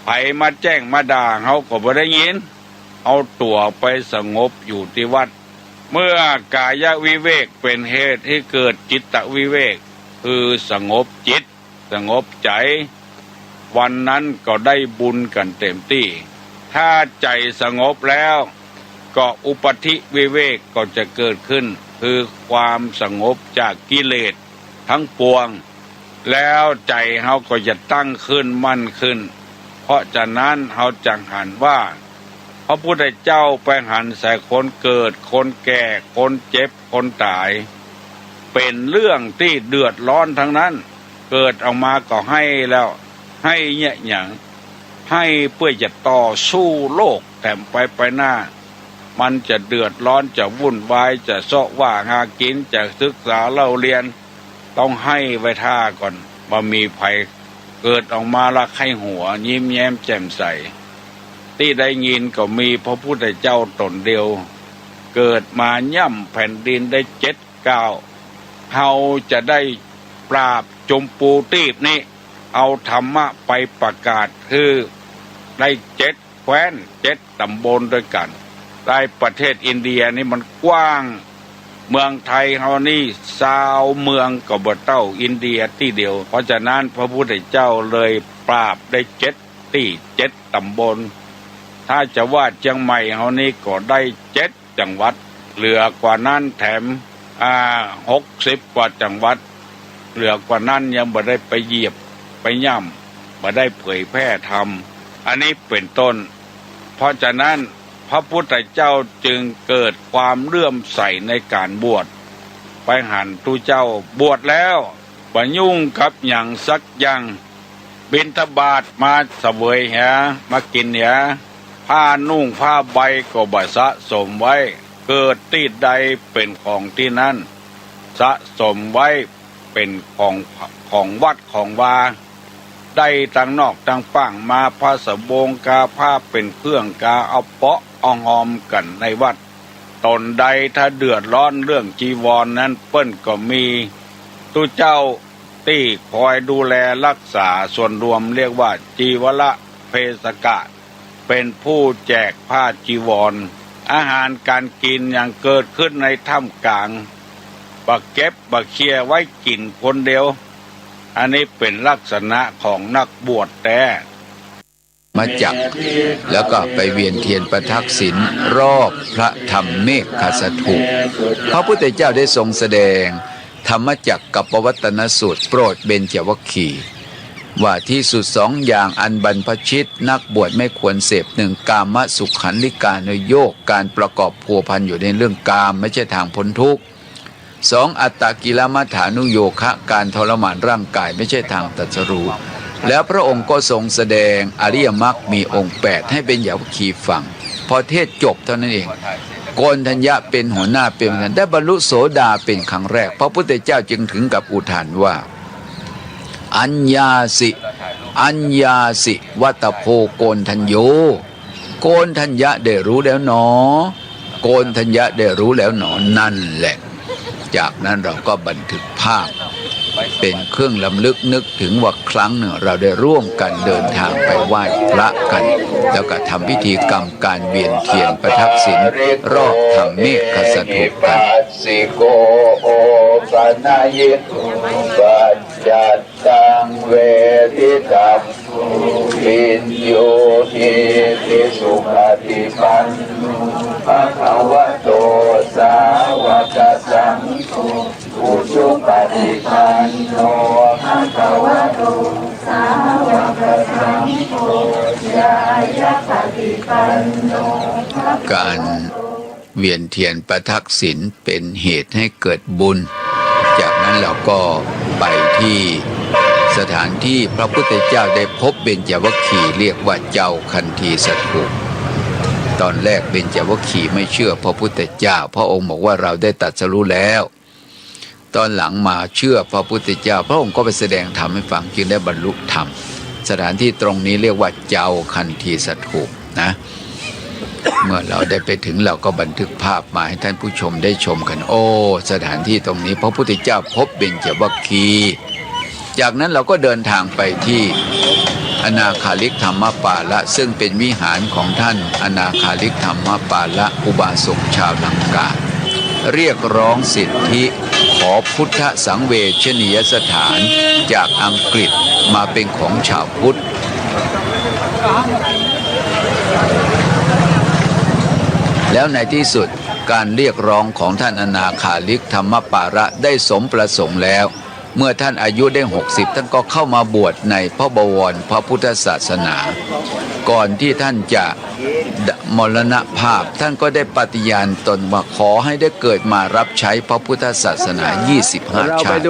[SPEAKER 5] ไผมาแจ้งมาด่าเขาก็บ่ได้ยินเอาตัวไปสงบอยู่ที่วัดเมื่อกายวิเวกเป็นเหตุให้เกิดจิตตวิเวกคือสงบจิตสงบใจวันนั้นก็ได้บุญกันเต็มที่ถ้าใจสงบแล้วก็อุปธิวิเวกก็จะเกิดขึ้นคือความสงบจากกิเลสทั้งปวงแล้วใจเฮาก็จะตั้งขึ้นมั่นขึ้นเพราะฉะนั้นเฮาจังหันว่าพระพุทธเจ้าไปหันใส่คนเกิดคนแก่คนเจ็บคนตายเป็นเรื่องที่เดือดร้อนทั้งนั้นเกิดออกมาก็ให้แล้วให้เนี่ยอย่างให้เพื่อจะต่อสู้โลกแต่ไปหน้ามันจะเดือดร้อนจะวุ่นวายจะเสาะว่าหากินจะศึกษาเล่าเรียนต้องให้ไว้ท่าก่อนว่ามีภัยเกิดออกมาละไข้หัวยิ้มแย้มแจ่มใสที่ได้ยินก็มีพระพุทธเจ้าตนเดียวเกิดมาย่ำแผ่นดินได้7 เฮาจะได้ปราบจมปูตีบนี้เอาธรรมะไปประกาศคือได้7 แคว้น7 ตำบลด้วยกันได้ประเทศอินเดียนี่มันกว้างเมืองไทยเฮานี่20 เมืองก็บ่เท่าอินเดียที่เดียวเพราะฉะนั้นพระพุทธเจ้าเลยปราบได้7 ที่7 ตำบลถ้าจะว่าเชียงใหม่เฮานี่ก็ได้7 จังหวัดเหลือกว่านั้นแถม60 กว่าจังหวัดเหลือกว่านั้นยังบ่ได้ไปเหยียบไปย่ำบ่ได้เผยแพร่ธรรมอันนี้เป็นต้นเพราะฉะนั้นพระพุทธเจ้าจึงเกิดความเลื่อมใสในการบวชไปหันตุเจ้าบวชแล้วบ่ยุ่งกับอย่างสักอย่างบิณฑบาตมาเสวยมากิน ผ้านุ่งผ้าใบก็บ่สะสมไว้เกิดที่ใดเป็นของที่นั่นสะสมไว้เป็นของวัดของวาได้ตั้งนอกตั้งฝั่งมาผ้าสบงกาผ้าเป็นเครื่องกาเอาเปาะเอาหอมกันในวัดตนใดถ้าเดือดร้อนเรื่องจีวร นั้นเปิ้นก็มีตุเจ้าที่คอยดูแลรักษาส่วนรวมเรียกว่าจีวรเภสักะเป็นผู้แจกผ้าจีวรอาหารการกินอย่างเกิดขึ้นในถ้ำกลางบักเก็บบักเคียไว้กินคนเดียวอันนี้เป็นลักษณะของนักบวชแต่
[SPEAKER 6] มาจักแล้วก็ไปเวียนเทียนประทักษิณรอบพระธรรมเมฆคสถูปพระพุทธเจ้าได้ทรงแสดงธรรมจักกับปวัตนสูตรโปรดเบญจวัคคีย์ว่าที่สุดสองอย่างอันบรรพชิตนักบวชไม่ควรเสพหนึ่งกามสุขันลิกานโยกการประกอบพัวพันอยู่ในเรื่องกามไม่ใช่ทางพ้นทุกข์สองอัตตกิลมัฏฐานุโยคะการทรมานร่างกายไม่ใช่ทางตรัสรู้แล้วพระองค์ก็ทรงแสดงอริยมรรคมีองค์8ให้เป็นเบญจวัคคีย์ฟังพอเทศจบเท่านั้นเองโกณฑัญญะเป็นหัวหน้าเป็นประธานได้บรรลุโสดาเป็นครั้งแรกพระพุทธเจ้าจึงถึงกับอุทานว่าอัญญาสิวัตโพโกณฑัญโยโกณฑัญญะได้รู้แล้วหนอโกณฑัญญะได้รู้แล้วหนอนั่นแหละจากนั้นเราก็บันทึกภาพเป็นเครื่องลำลึกนึกถึงว่าครั้งหนึ่งเราได้ร่วมกันเดินทางไปไหว้พระกันแล้วก็ทำพิธีกรรมการเวียนเทียนประทักษิณรอบธรรมเมฆคสถูปกัน
[SPEAKER 1] สิโกโอปนายิตุปัจจัตตังเวทิตัมปิญโยหิติสุขติปันภะคะวะโตสาวกสังโฆอุชุปฏิปันโนภะคะวะโตสาวกสังโฆญาญาปฏิปันโน
[SPEAKER 6] การเวียนเทียนประทักษิณเป็นเหตุให้เกิดบุญจากนั้นเราก็ไปที่สถานที่พระพุทธเจ้าได้พบเบญจวัคคีย์เรียกว่าเจ้าคันธีสถูปตอนแรกเบญจวัคคีย์ไม่เชื่อพระพุทธเจ้าพระองค์บอกว่าเราได้ตรัสรู้แล้วตอนหลังมาเชื่อพระพุทธเจ้าพระองค์ก็ไปแสดงธรรมให้ฟังจึงได้บรรลุธรรมสถานที่ตรงนี้เรียกว่าเจ้าคันธีสถูปนะเมื่อเราได้ไปถึงเราก็บันทึกภาพมาให้ท่านผู้ชมได้ชมกันโอ้สถานที่ตรงนี้พระพุทธเจ้าพบเบญจวัคคีย์จากนั้นเราก็เดินทางไปที่อนาคาลิกธรรมปาละซึ่งเป็นวิหารของท่านอนาคาลิกธรรมปาละอุบาสกชาวลังกาเรียกร้องสิทธิขอพุทธสังเวชนียสถานจากอังกฤษมาเป็นของชาวพุทธแล้วในที่สุดการเรียกร้องของท่านอนาคาลิกธรรมปาระได้สมประสงค์แล้วเมื่อท่านอายุได้60ท่านก็เข้ามาบวชในพระบวรพระพุทธศาสนาก่อนที่ท่านจะมรณภาพท่านก็ได้ปฏิญาณตนว่าขอให้ได้เกิดมารับใช้พระพุทธศาสนา25ชาติ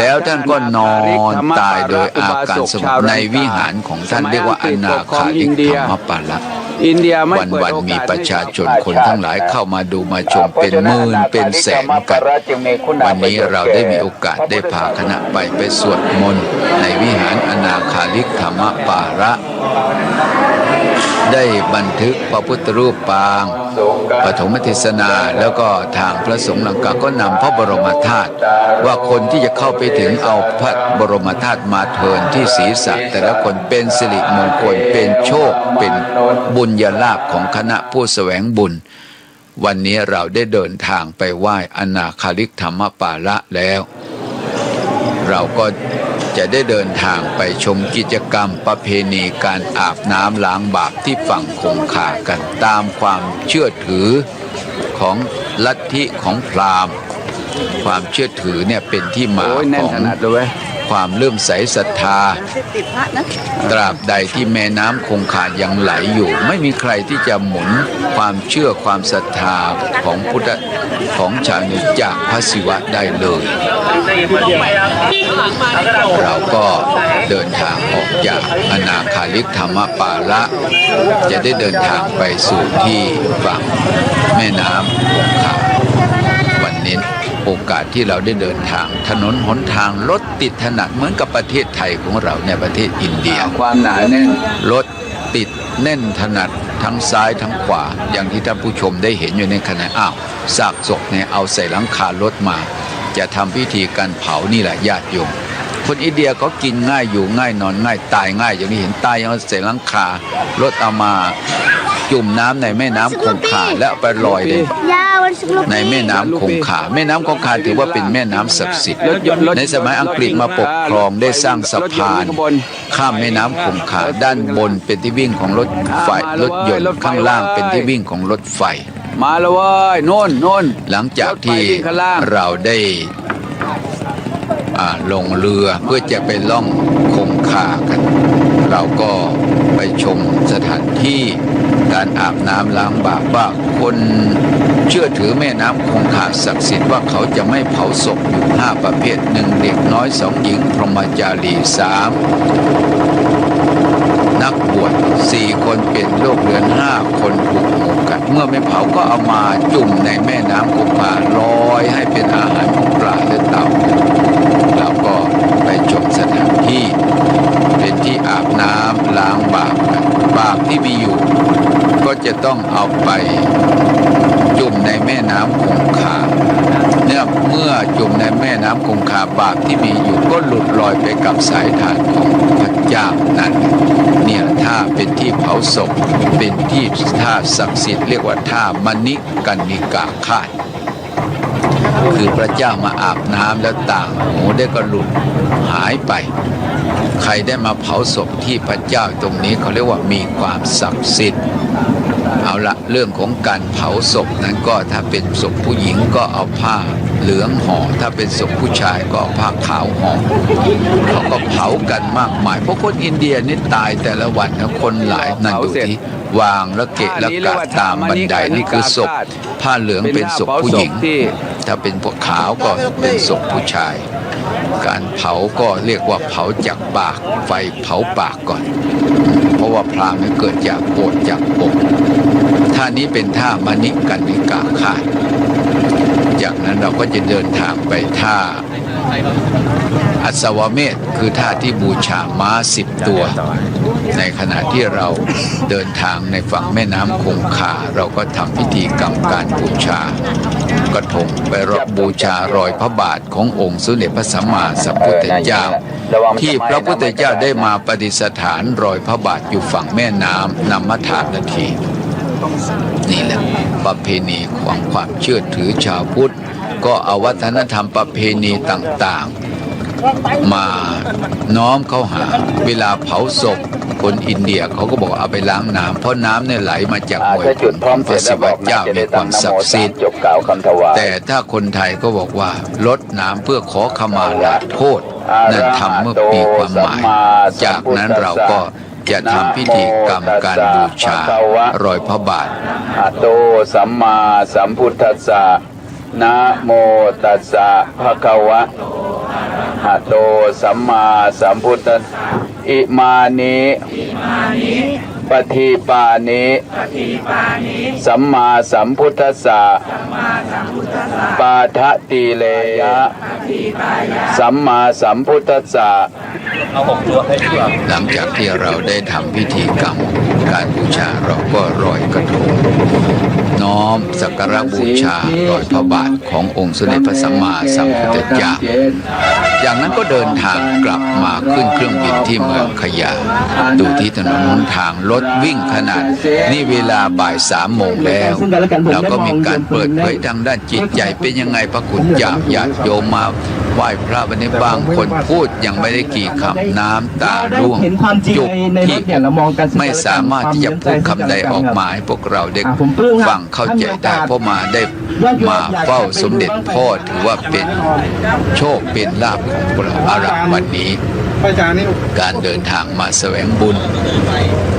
[SPEAKER 6] แล้วท่านก็นอนตายโดยอาการสงบในวิหารของท่านเรียกว่าอนาคาลิกธรรมปาละวันมีประชาชนคนทั้งหลายเข้ามาดูมาชมเป็นหมื่นเป็นแสนกันวันนี้เราได้มีโอกาสได้พาคณะไปสวดมนต์ในวิหารอนาคาลิกธรรมปาระได้บันทึกพระพุทธรูปปางปฐมเทศนาแล้วก็ทางพระสงฆ์ลังกาก็นำพระบรมธาตุว่าคนที่จะเข้าไปถึงเอาพระบรมธาตุมาเทินที่ศีรษะแต่ละคนเป็นสิริมงคลเป็นโชคเป็นบุญญาลาภของคณะผู้แสวงบุญวันนี้เราได้เดินทางไปไหว้อนาคาลิกธรรมปาละแล้วเราก็จะได้เดินทางไปชมกิจกรรมประเพณีการอาบน้ำล้างบาปที่ฝั่งคงคากันตามความเชื่อถือของลัทธิของพราหมณ์ความเชื่อถือเนี่ยเป็นที่มาของ ความเลื่อมใสศรัทธาตราบใดที่แม่น้ำคงคายังไหลอยู่ไม่มีใครที่จะหมุนความเชื่อความศรัทธาของชาวนี้จากพระศิวะได้เลยเราก็เดินทางออกจากอนาคาลิกธรรมปาระจะได้เดินทางไปสู่ที่ฝั่งแม่น้ำคงคาวันนี้โอกาสที่เราได้เดินทางถนนหนทางรถติดถนัดเหมือนกับประเทศไทยของเราในประเทศอินเดียความหนาแน่นรถติดแน่นถนัดทั้งซ้ายทั้งขวาอย่างที่ท่านผู้ชมได้เห็นอยู่ในขณะซากศพเนี่ยเอาใส่หลังคารถมาจะทำพิธีการเผานี่แหละญาติโยมคนอินเดียเขากินง่ายอยู่ง่ายนอนง่ายตายง่ายอย่างนี้เห็นตายยังใส่หลังคารถเอามาจุ่มน้ำในแม่น้ำคงคาแล้วไปลอยในแม่น้ำคงคาแม่น้ำคงคาถือว่าเป็นแม่น้ำศักดิ์สิทธิ์ในสมัยอังกฤษมาปกครองได้สร้างสะพานข้ามแม่น้ำคงคาด้านบนเป็นที่วิ่งของรถไฟรถยนต์ข้างล่างเป็นที่วิ่งของรถไฟมาแล้วเว้ยโน่นหลังจากที่เราได้ลงเรือเพื่อจะไปล่องคงคากันเราก็ไปชมสถานที่การอาบน้ำล้างบาปว่าคนเชื่อถือแม่น้ำคงคาศักดิ์สิทธิ์ว่าเขาจะไม่เผาศพอยู่5ประเภท1เด็กน้อย2หญิงพรหมจารี3นักบวช4คนเป็นโรคเรื้อน5คนถูกหมูกัดเมื่อไม่เผาก็เอามาจุ่มในแม่น้ำคงคาลอยให้เป็นอาหารของปลาและเต่าแล้วก็ไปชมสถานที่เป็นที่อาบน้ำล้างบาปที่มีอยู่ก็จะต้องเอาไปจุ่มในแม่น้ำคงคาเนี่ยเมื่อจุ่มในแม่น้ำคงคาบาปที่มีอยู่ก็หลุดลอยไปกับสายทานของพระเจ้านั้นเนี่ยถ้าเป็นที่เผาศพเป็นที่ท่าศักดิ์สิทธิ์เรียกว่าท่ามณิกันนิกาคาตคือพระเจ้ามาอาบน้ำแล้วต่างหูได้ก็หลุดหายไปใครได้มาเผาศพที่พระเจ้าตรงนี้เขาเรียกว่ามีความศักดิ์สิทธิ์เอาละเรื่องของการเผาศพนั้นก็ถ้าเป็นศพผู้หญิงก็เอาผ้าเหลืองห่อถ้าเป็นศพผู้ชายก็เอาผ้าขาวห่อเขาก็เผากันมากมายเพราะคนอินเดียนี่ตายแต่ละวันนะคนหลายนั่นดูที่วางแล้วเกะแล้วกัดตามบันไดนี่คือศพผ้าเหลืองเป็นศพผู้หญิงถ้าเป็นพวกขาวก็เป็นศพผู้ชายการเผาก็เรียกว่าเผาจากปากไฟเผาปากก่อนเพราะว่าพรางนี้เกิดจากโกรธจากปกท่านี้เป็นท่ามณิกันนิกาคาตจากนั้นเราก็จะเดินทางไปท่าอัศวเมธคือท่าที่บูชาม้า10 ตัวในขณะที่เราเดินทางในฝั่งแม่น้ำคงคาเราก็ทำพิธีกรรมการบูชากระทงไปบูชารอยพระบาทขององค์สมเด็จพระสัมมาสัมพุทธเจ้าที่พระพุทธเจ้าได้มาประดิษฐานรอยพระบาทอยู่ฝั่งแม่น้ำนำมาถานาทีนี่แหละประเพณีของความเชื่อถือชาวพุทธก็เอาวัฒนธรรมประเพณีต่างๆมาน้อมเข้าหาเวลาเผาศพคนอินเดียเขาก็บอกเอาไปล้างน้ำเพราะน้ำเนี่ยไหลมาจากมวยผมพระศิวะเจ้ามีความศักดิ์สิทธิ์แต่ถ้าคนไทยก็บอกว่าลดน้ำเพื่อขอขมาลาโทษนั่นทำเมื่อปีความหมายจากนั้นเราก็จะทำพิธีกรรมการบูชารอยพระบาทอะโตสัมมาสัมพุทธัสสะนะโมตัสสะภะคะวะอะโตสัมมาสัมพุทธัสสะอิมานิปฏิปานิสัมมาสัมพุทธัสสะปาทะติเลยะสัมมาสัมพุทธัสสะหลังจากที่เราได้ทำพิธีกรรมการบูชาเราก็ลอยกระทงน้อมสักการะบูชารอยพระบาทขององค์สมเด็จพระสัมมาสัมพุทธเจ้าจากนั้นก็เดินทางกลับมาขึ้นเครื่องบินที่เมืองขยาดูที่ถนนหนทางรถวิ่งขนาดนี่เวลาบ่าย3 โมงแล้วเราก็มีการเปิดเผยทางด้านจิตใจเป็นยังไงพระคุณเจ้าญาติโยมมา ไหว้พระวันนี้บางคนพูดยังไม่ได้กี่คำน้ำตาร่วง
[SPEAKER 7] เห็นความจริง
[SPEAKER 6] จุก
[SPEAKER 7] ในร
[SPEAKER 6] ที่
[SPEAKER 7] ถเนี่ยเรามองกัน
[SPEAKER 6] ไม่สามารถที่จะพูดคำใดออกมาให้พวกเราได้
[SPEAKER 7] ผมปลื้มครับ
[SPEAKER 6] ฟังเข้าใจได้เพราะมาได้มาเฝ้าสมเด็จพ่อถือว่าเป็นโชคเป็นลาภของพวกเราอารักวันนี้ การเดินทางมาแสวงบุญ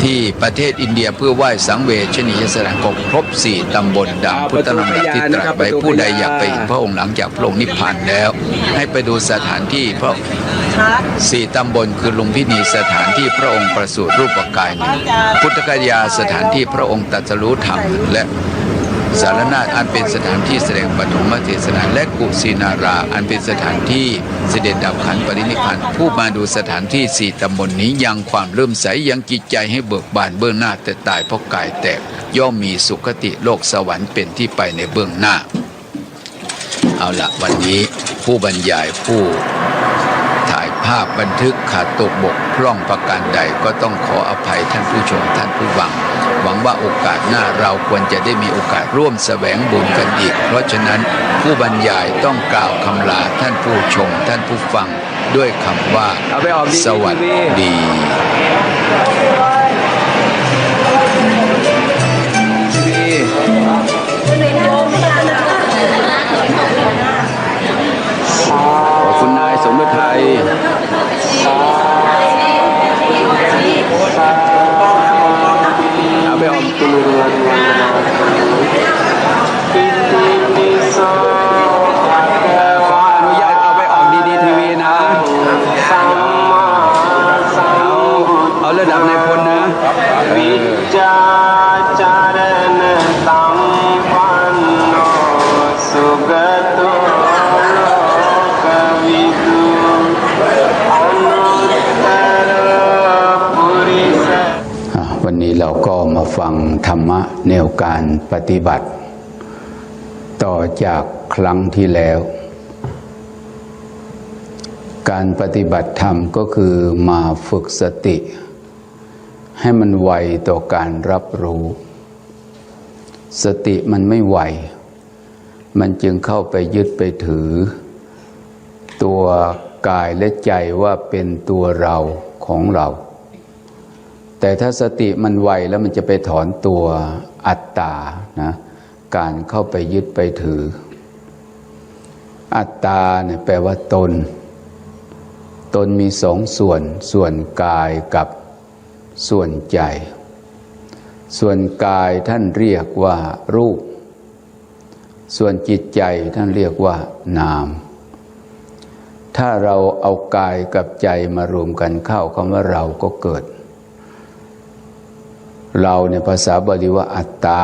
[SPEAKER 6] ที่ประเทศอินเดียเพื่อไหว้สังเวชนียสถานครบครบ4 ตำบลดังพุทธนามัที่ตรัสไว้ผู้ใดอยากไปเห็นพระองค์หลังจากพระองค์นิพพานแล้ว ให้ไปดูสถานที่เพราะ4 ตำบลคือลุมพินีสถานที่พระองค์ประสูติรูปกายหนึ่งพุทธคยาสถานที่พระองค์ตรัสรู้ธรรมและสารนาถอันเป็นสถานที่แสดงปฐมเทศนาและกุสินาราอันเป็นสถานที่เสด็จดับขันธ์ปรินิพพานผู้มาดูสถานที่4 ตำบลนี้ยังความเริ่มใสยังจิตใจให้เบิกบานเบื้องหน้าแต่ตายเพราะกายแตกย่อมมีสุคติโลกสวรรค์เป็นที่ไปในเบื้องหน้าเอาละวันนี้ผู้บรรยายผู้ถ่ายภาพบันทึกขาดตกบกพร่องประการใดก็ต้องขออภัยท่านผู้ชมท่านผู้ฟังหวังว่าโอกาสหน้าเราควรจะได้มีโอกาสร่วมแสวงบุญกันอีกเพราะฉะนั้นผู้บรรยายต้องกล่าวคำลาท่านผู้ชมท่านผู้ฟังด้วยคำว่าสวัสดี
[SPEAKER 5] ขอบคุณนายสมฤทัยเอาไปออกขออนุญาตเอาไปออกดีๆทีวีนะเอาระดับในพลนะวิจาจารณตัมปันโนสุกโตวันนี้เราก็มาฟังธรรมะแนวการปฏิบัติต่อจากครั้งที่แล้ว การปฏิบัติธรรมก็คือมาฝึกสติให้มันไวต่อการรับรู้สติมันไม่ไวมันจึงเข้าไปยึดไปถือตัวกายและใจว่าเป็นตัวเราของเราแต่ถ้าสติมันไวแล้วมันจะไปถอนตัวอัตตานะการเข้าไปยึดไปถืออัตตาเนี่ยแปลว่าตนมี2 ส่วนกายกับส่วนใจส่วนกายท่านเรียกว่ารูปส่วนจิตใจท่านเรียกว่านามถ้าเราเอากายกับใจมารวมกันเข้าคำว่าเราก็เกิดเราในภาษาบาลีว่าอัตตา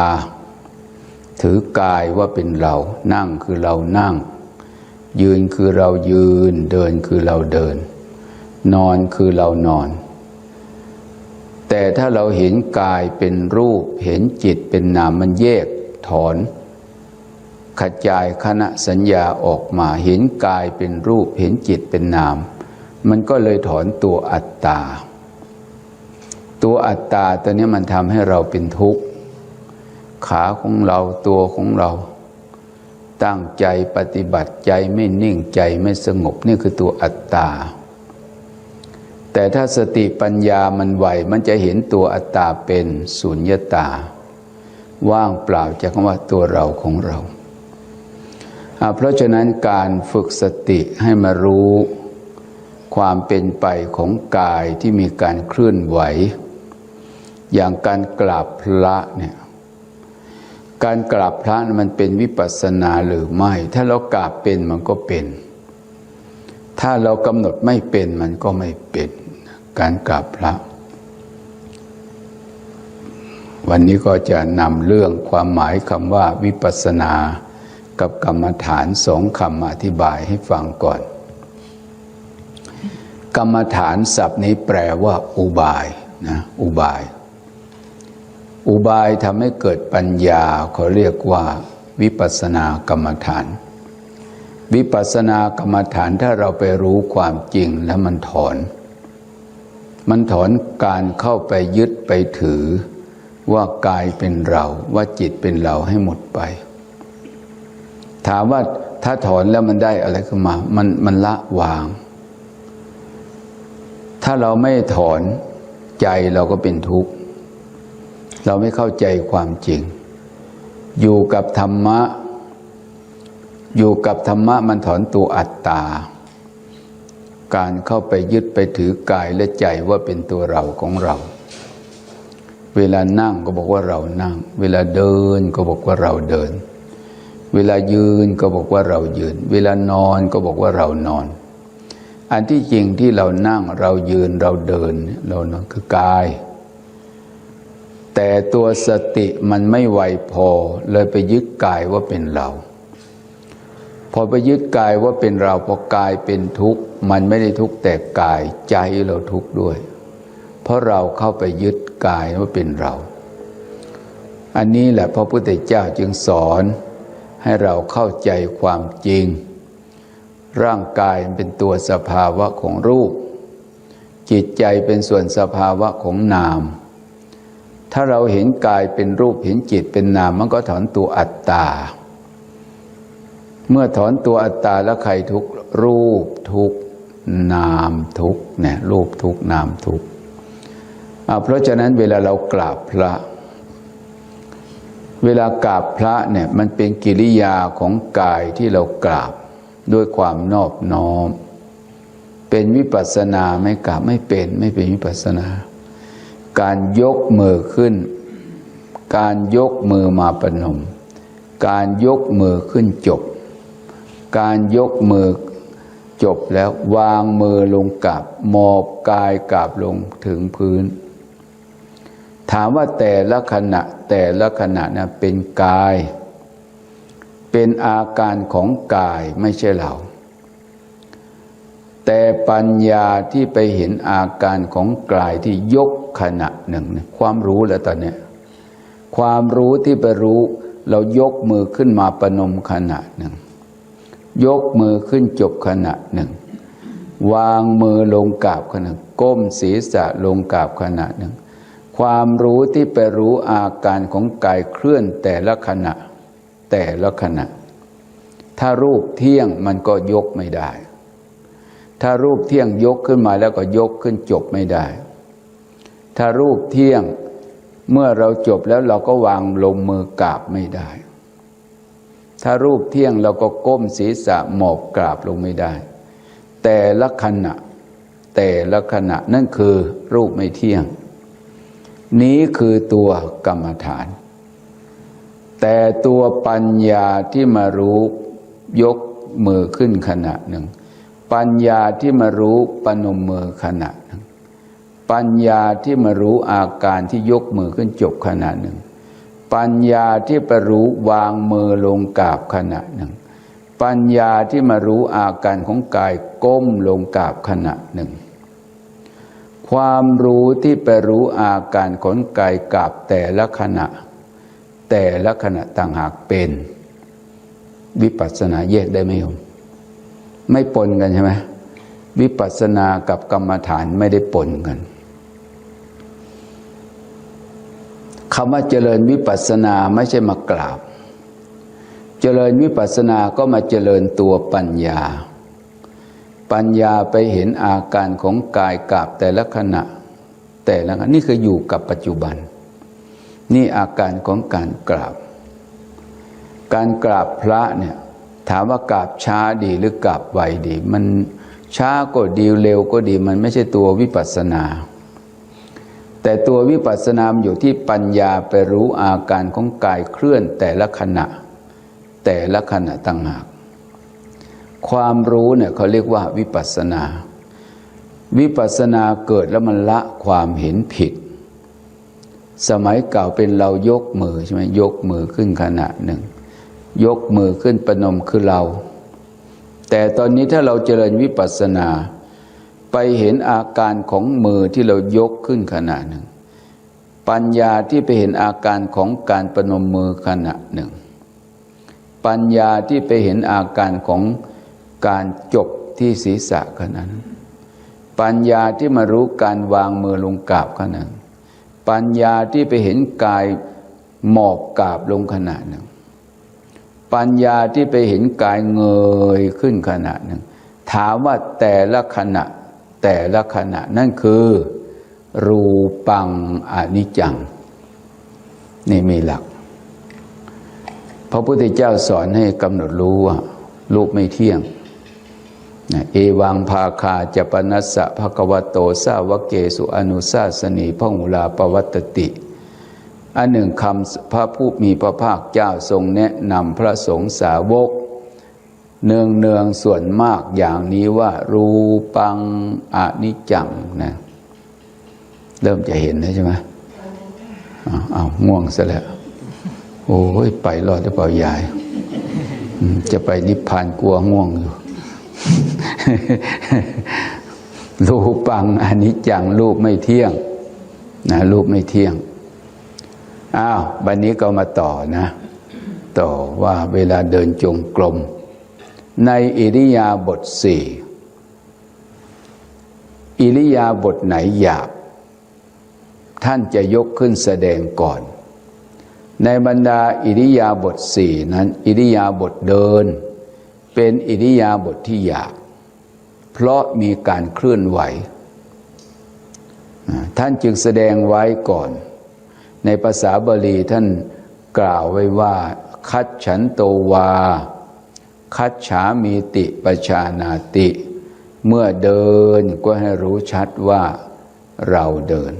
[SPEAKER 5] ถือกายว่าเป็นเรานั่งคือเรานั่งยืนคือเรายืนเดินคือเราเดินนอนคือเรานอนแต่ถ้าเราเห็นกายเป็นรูปเห็นจิตเป็นนามมันแยกถอนขจายคณะสัญญาออกมาเห็นกายเป็นรูปเห็นจิตเป็นนามมันก็เลยถอนตัวอัตตาตัวอัตตาตัวนี้มันทำให้เราเป็นทุกข์ขาของเราตัวของเราตั้งใจปฏิบัติใจไม่นิ่งใจไม่สงบนี่คือตัวอัตตาแต่ถ้าสติปัญญามันไวมันจะเห็นตัวอัตตาเป็นสุญญตาว่างเปล่าจากคำว่าตัวเราของเราเพราะฉะนั้นการฝึกสติให้มารู้ความเป็นไปของกายที่มีการเคลื่อนไหวอย่างการกราบพระเนี่ยการกราบพระมันเป็นวิปัสสนาหรือไม่ถ้าเรากราบเป็นมันก็เป็นถ้าเรากำหนดไม่เป็นมันก็ไม่เป็นการกราบพระวันนี้ก็จะนำเรื่องความหมายคำว่าวิปัสสนากับกรรมฐาน2 คำอธิบายให้ฟังก่อนกรรมฐานศัพท์นี้แปลว่าอุบายนะอุบายทำให้เกิดปัญญาเขาเรียกว่าวิปัสสนากรรมฐานวิปัสสนากรรมฐานถ้าเราไปรู้ความจริงแล้วมันถอนการเข้าไปยึดไปถือว่ากายเป็นเราว่าจิตเป็นเราให้หมดไปถามว่า
[SPEAKER 6] ถ้าถอนแล้วมันได้อะไรขึ้นมามันละวาง ถ้าเราไม่ถอนใจเราก็เป็นทุกข์เราไม่เข้าใจความจริงอยู่กับธรรมะมันถอนตัวอัตตาการเข้าไปยึดไปถือกายและใจว่าเป็นตัวเราของเราเวลานั่งก็บอกว่าเรานั่งเวลาเดินก็บอกว่าเราเดินเวลายืนก็บอกว่าเรายืนเวลานอนก็บอกว่าเรานอนอันที่จริงที่เรานั่งเรายืนเราเดินเรานอนคือกายแต่ตัวสติมันไม่ไวพอเลยไปยึดกายว่าเป็นเราพอไปยึดกายว่าเป็นเราพอกายเป็นทุกข์มันไม่ได้ทุกข์แต่กายใจเราทุกข์ด้วยเพราะเราเข้าไปยึดกายว่าเป็นเราอันนี้แหละพระพุทธเจ้าจึงสอนให้เราเข้าใจความจริงร่างกายเป็นตัวสภาวะของรูปจิตใจเป็นส่วนสภาวะของนามถ้าเราเห็นกายเป็นรูปเห็นจิตเป็นนามมันก็ถอนตัวอัตตาเมื่อถอนตัวอัตตาแล้วใครทุกข์รูปทุกข์นามทุกข์เนี่ยรูปทุกข์นามทุกข์เพราะฉะนั้นเวลาเรากราบพระเวลากราบพระเนี่ยมันเป็นกิริยาของกายที่เรากราบด้วยความนอบน้อมเป็นวิปัสสนาไม่กราบไม่เป็นวิปัสสนาการยกมือขึ้นการยกมือมาประนมการยกมือขึ้นจบการยกมือจบแล้ววางมือลงกราบหมอบกายกราบลงถึงพื้นถามว่าแต่ละขณะนะเป็นกายเป็นอาการของกายไม่ใช่เราแต่ปัญญาที่ไปเห็นอาการของกายที่ยกขณะหนึ่งความรู้แล้วตอนนี้ความรู้ที่ไปรู้เรายกมือขึ้นมาประนมขณะหนึ่งยกมือขึ้นจบขณะหนึ่งวางมือลงกราบขณะก้มศีรษะลงกราบขณะหนึ่งความรู้ที่ไปรู้อาการของกายเคลื่อนแต่ละขณะถ้ารูปเที่ยงมันก็ยกไม่ได้ถ้ารูปเที่ยงยกขึ้นมาแล้วก็ยกขึ้นจบไม่ได้ถ้ารูปเที่ยงเมื่อเราจบแล้วเราก็วางลงมือกราบไม่ได้ถ้ารูปเที่ยงเราก็ก้มศีรษะหมอบกราบลงไม่ได้แต่ละขณะนั่นคือรูปไม่เที่ยงนี้คือตัวกรรมฐานแต่ตัวปัญญาที่มารู้ยกมือขึ้นขณะหนึ่งปัญญาที่มารู้ปนมมือขณะหนึ่งปัญญาที่มารู้อาการที่ยกมือขึ้นจบขณะหนึ่งปัญญาที่ไปรู้วางมือลงกราบขณะหนึ่งปัญญาที่มารู้อาการของกายก้มลงกราบขณะหนึ่งความรู้ที่ไปรู้อาการของกายกราบแต่ละขณะต่างหากเป็นวิปัสสนาแยกได้ไหมโยมไม่ปนกันใช่ไหมวิปัสสนากับกรรมฐานไม่ได้ปนกันคำว่าเจริญวิปัสสนาไม่ใช่มากราบเจริญวิปัสสนาก็มาเจริญตัวปัญญาไปเห็นอาการของกายกราบแต่ละขณะนี่คืออยู่กับปัจจุบันนี่อาการของการกราบพระเนี่ยถามว่ากราบช้าดีหรือกราบไวดีมันช้าก็ดีเร็วก็ดีมันไม่ใช่ตัววิปัสสนาแต่ตัววิปัสสนาอยู่ที่ปัญญาไปรู้อาการของกายเคลื่อนแต่ละขณะต่างหากความรู้เนี่ยเขาเรียกว่าวิปัสสนาเกิดแล้วมันละความเห็นผิดสมัยเก่าเป็นเรายกมือใช่ไหมยกมือขึ้นขณะหนึ่งยกมือขึ้นประนมคือเราแต่ตอนนี้ถ้าเราเจริญวิปัสสนาไปเห็นอาการของมือที่เรายกขึ้นขณะหนึ่งปัญญาที่ไปเห็นอาการของการประนมมือขณะหนึ่งปัญญาที่ไปเห็นอาการของการจบที่ศีรษะขณะนั้นปัญญาที่มารู้การวางมือลงกราบขณะนั้นปัญญาที่ไปเห็นกายหมอบกราบลงขณะหนึ่ง ปัญญาที่ไปเห็นกายเงยขึ้นขณะหนึ่งถามว่าแต่ละขณะนั่นคือรูปังอนิจจังนี่มีหลักพระพุทธเจ้าสอนให้กำหนดรู้ว่ารูปไม่เที่ยงเอวังภาคาจะปนัสสะภควโตสาวกเกสุอนุสาสนีพหุลาปวัตติอันหนึ่งคำพระผู้มีพระภาคเจ้าทรงแนะนำพระสงฆ์สาวกเนืองส่วนมากอย่างนี้ว่ารูปังอนิจจังนะเริ่มจะเห็นแล้วใช่ไหมอ้าวง่วงซะแล้วโอ้ยไปรอดหรือเปล่ายายจะไปนิพพานกลัวง่วงอยู่ รูปังอนิจจังรูปไม่เที่ยงนะรูปไม่เที่ยงอ้าวบัดนี้ก็มาต่อนะต่อว่าเวลาเดินจงกรมในอิริยาบถสี่อิริยาบถไหนหยาบท่านจะยกขึ้นแสดงก่อนในบรรดาอิริยาบถสี่นั้นอิริยาบถเดินเป็นอิริยาบถที่หยาบเพราะมีการเคลื่อนไหวท่านจึงแสดงไว้ก่อนในภาษาบาลีท่านกล่าวไว้ว่าคัจฉันโตวาคัจฉามีติปชานาติเมื่อเดินก็ให้รู้ชัดว่าเราเดิน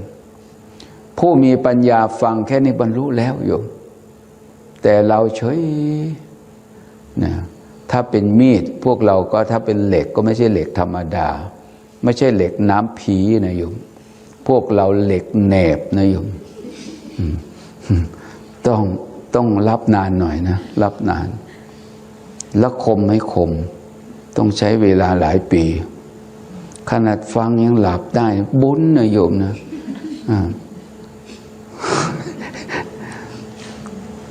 [SPEAKER 6] ผู้มีปัญญาฟังแค่นี้บรรลุแล้วโยมแต่เราเฉยนะถ้าเป็นมีดพวกเราก็ถ้าเป็นเหล็กก็ไม่ใช่เหล็กธรรมดาไม่ใช่เหล็กน้ำผีนะโยมพวกเราเหล็กแหนบนะโยมต้องรับนานหน่อยนะรับนานแล้วคมไม่คมต้องใช้เวลาหลายปีขนาดฟังยังหลับได้บุญนะโยมนะ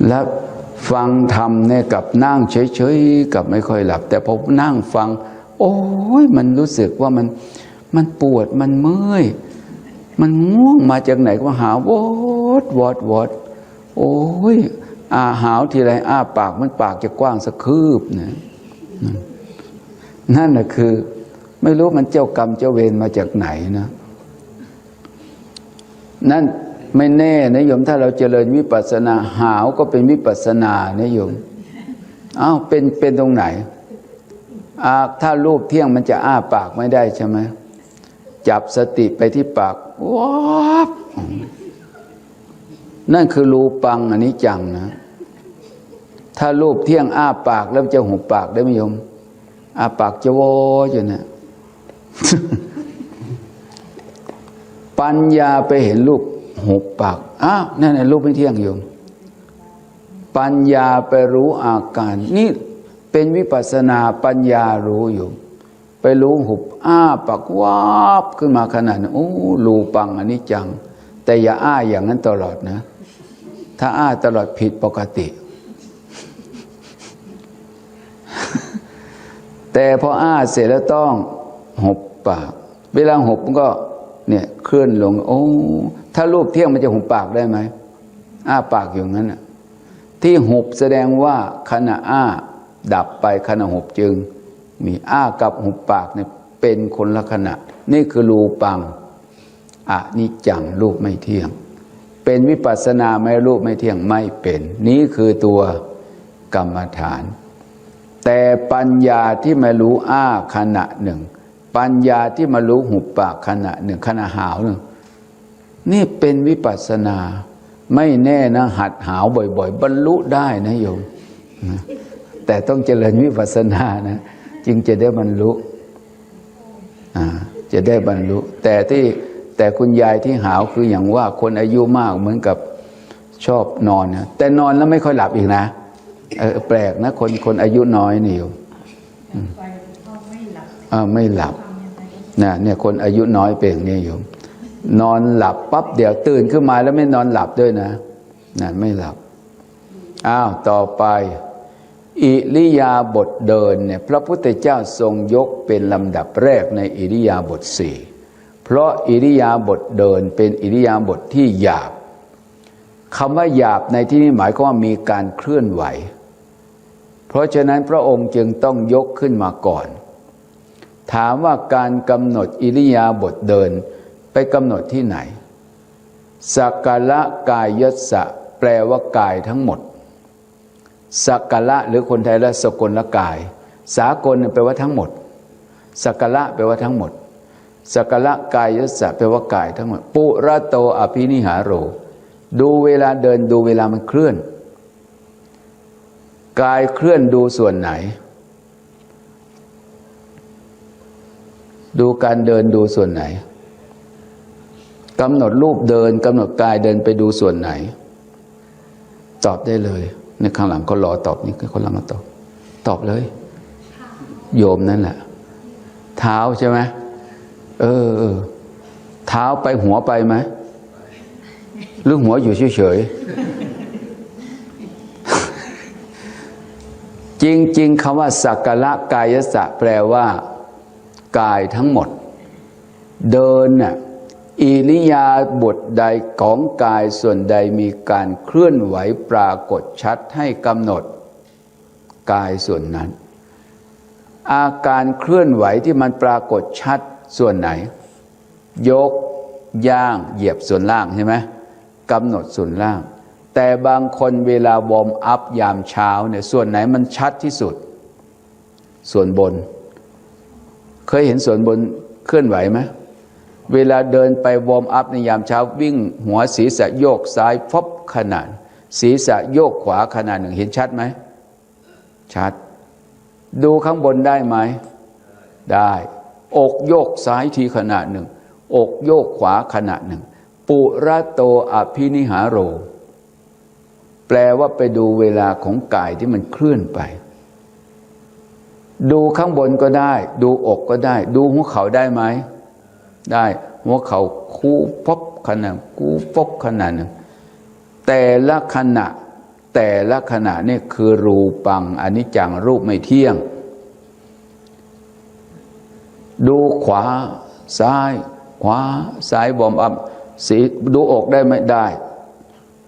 [SPEAKER 6] แล้วฟังธรรมเนี่ยกับนั่งเฉยๆกับไม่ค่อยหลับแต่พอนั่งฟังโอ้ยมันรู้สึกว่ามันปวดมันเมื่อยมันง่วงมาจากไหนก็หาวอดโอ้ยหาวทีไรปากมันปากจะกว้างสักคืบนะนั่นน่ะคือไม่รู้มันเจ้ากรรมเจ้าเวรมาจากไหนนะนั่นไม่แน่นะโยมถ้าเราเจริญวิปัสสนาหาวก็เป็นวิปัสสนานะโยมเป็นตรงไหนถ้ารูปเที่ยงมันจะปากไม่ได้ใช่ไหมจับสติไปที่ปากว้าบนั่นคือรูปังอนิจจังนะถ้ารูปเที่ยงปากแล้วจะหุบปากได้ไหมโยมปากจะโวอยู่เนี่ย ปัญญาไปเห็นรูปหุบปากนั่นรูปไม่เที่ยงโยมปัญญาไปรู้อาการนี่เป็นวิปัสสนาปัญญารู้อยู่ไปรู้หุบปากวาบขึ้นมาขนาดนั้นโอ้รูปังอนิจจังแต่อย่าอย่างนั้นตลอดนะถ้าตลอดผิดปกติ แต่พอเสร็จแล้วต้องหุบปากเวลาหุบมันก็เนี่ยเคลื่อนลงโอ้ถ้ารูปเที่ยงมันจะหุบปากได้ไหมปากอยู่งั้นน่ะที่หุบแสดงว่าขณะดับไปขณะหุบจึงมีกับหุบปากเนี่ยเป็นคนละขณะนี่คือรูปังอนิจจังรูปไม่เที่ยงเป็นวิปัสสนาไม่รูปไม่เที่ยงไม่เป็นนี้คือตัวกรรมฐานแต่ปัญญาที่มารู้ขณะหนึ่งปัญญาที่มารู้หุบปากขณะหนึ่งขณะหาวหนึ่งนี่เป็นวิปัสสนาไม่แน่นะหัดหาวบ่อยๆบรรลุได้นะโยมแต่ต้องเจริญวิปัสสนานะจึงจะได้บรรลุจะได้บรรลุแต่คุณยายที่หาวคืออย่างว่าคนอายุมากเหมือนกับชอบนอนนะแต่นอนแล้วไม่ค่อยหลับอีกนะแปลกนะคนอายุน้อยนี่อยู่ไม่หลับเนี่ยคนอายุน้อยเป็นอย่างนี้อยู่นอนหลับปั๊บเดี๋ยวตื่นขึ้นมาแล้วไม่นอนหลับด้วยนะไม่หลับต่อไปอิริยาบถเดินเนี่ยพระพุทธเจ้าทรงยกเป็นลำดับแรกในอิริยาบถสี่เพราะอิริยาบถเดินเป็นอิริยาบถที่หยาบคำว่าหยาบในที่นี้หมายความว่ามีการเคลื่อนไหว เพราะฉะนั้นพระองค์จึงต้องยกขึ้นมาก่อน ถามว่าการกำหนดอิริยาบถเดินไปกำหนดที่ไหนสักกะละกายยัสสะแปลว่ากายทั้งหมดสักกะละหรือคนไทยละสกลละกายสากลแปลว่าทั้งหมดสักกะละแปลว่าทั้งหมดสักกะละกายยัสสะแปลว่ากายทั้งหมดปุระโตอภินิหารโรดูเวลาเดินดูเวลามันเคลื่อนกายเคลื่อนดูส่วนไหนดูการเดินดูส่วนไหนกำหนดรูปเดินกำหนดกายเดินไปดูส่วนไหนตอบได้เลยในข้างหลังเขารอตอบนี่คนหลังก็ตอบเลยโยมนั่นแหละเท้าใช่ไหมเท้าไปหัวไปไหมหรือหัวอยู่เฉยๆ จริงๆคำว่าสักกะละกายสะแปลว่ากายทั้งหมดเดินน่ะอิริยาบถใดของกายส่วนใดมีการเคลื่อนไหวปรากฏชัดให้กำหนดกายส่วนนั้นอาการเคลื่อนไหวที่มันปรากฏชัดส่วนไหนยกย่างเหยียบส่วนล่างใช่ไหมกำหนดส่วนล่างแต่บางคนเวลาวอร์มอัพยามเช้าเนี่ยส่วนไหนมันชัดที่สุดส่วนบนเคยเห็นส่วนบนเคลื่อนไหวไหมเวลาเดินไปวอร์มอัพในยามเช้าวิ่งหัวศีรษะโยกซ้ายฟบขนาดศีรษะโยกขวาขนาดหนึ่งเห็นชัดไหมชัดดูข้างบนได้ไหมได้อกโยกซ้ายทีขนาดหนึ่งอกโยกขวาขนาดหนึ่งปุระโตอภินิหารโรแปลว่าไปดูเวลาของกายที่มันเคลื่อนไปดูข้างบนก็ได้ดูอกก็ได้ดูหัวเข่าได้ไหมได้หัวเข่าคู่พบขนาดคู่พบขนาดหนึ่งแต่ละขณะนี่คือรูปังอนิจจังรูปไม่เที่ยงดูขวาซ้ายขวาซ้ายบอมอัพสีดูอกได้ไหมได้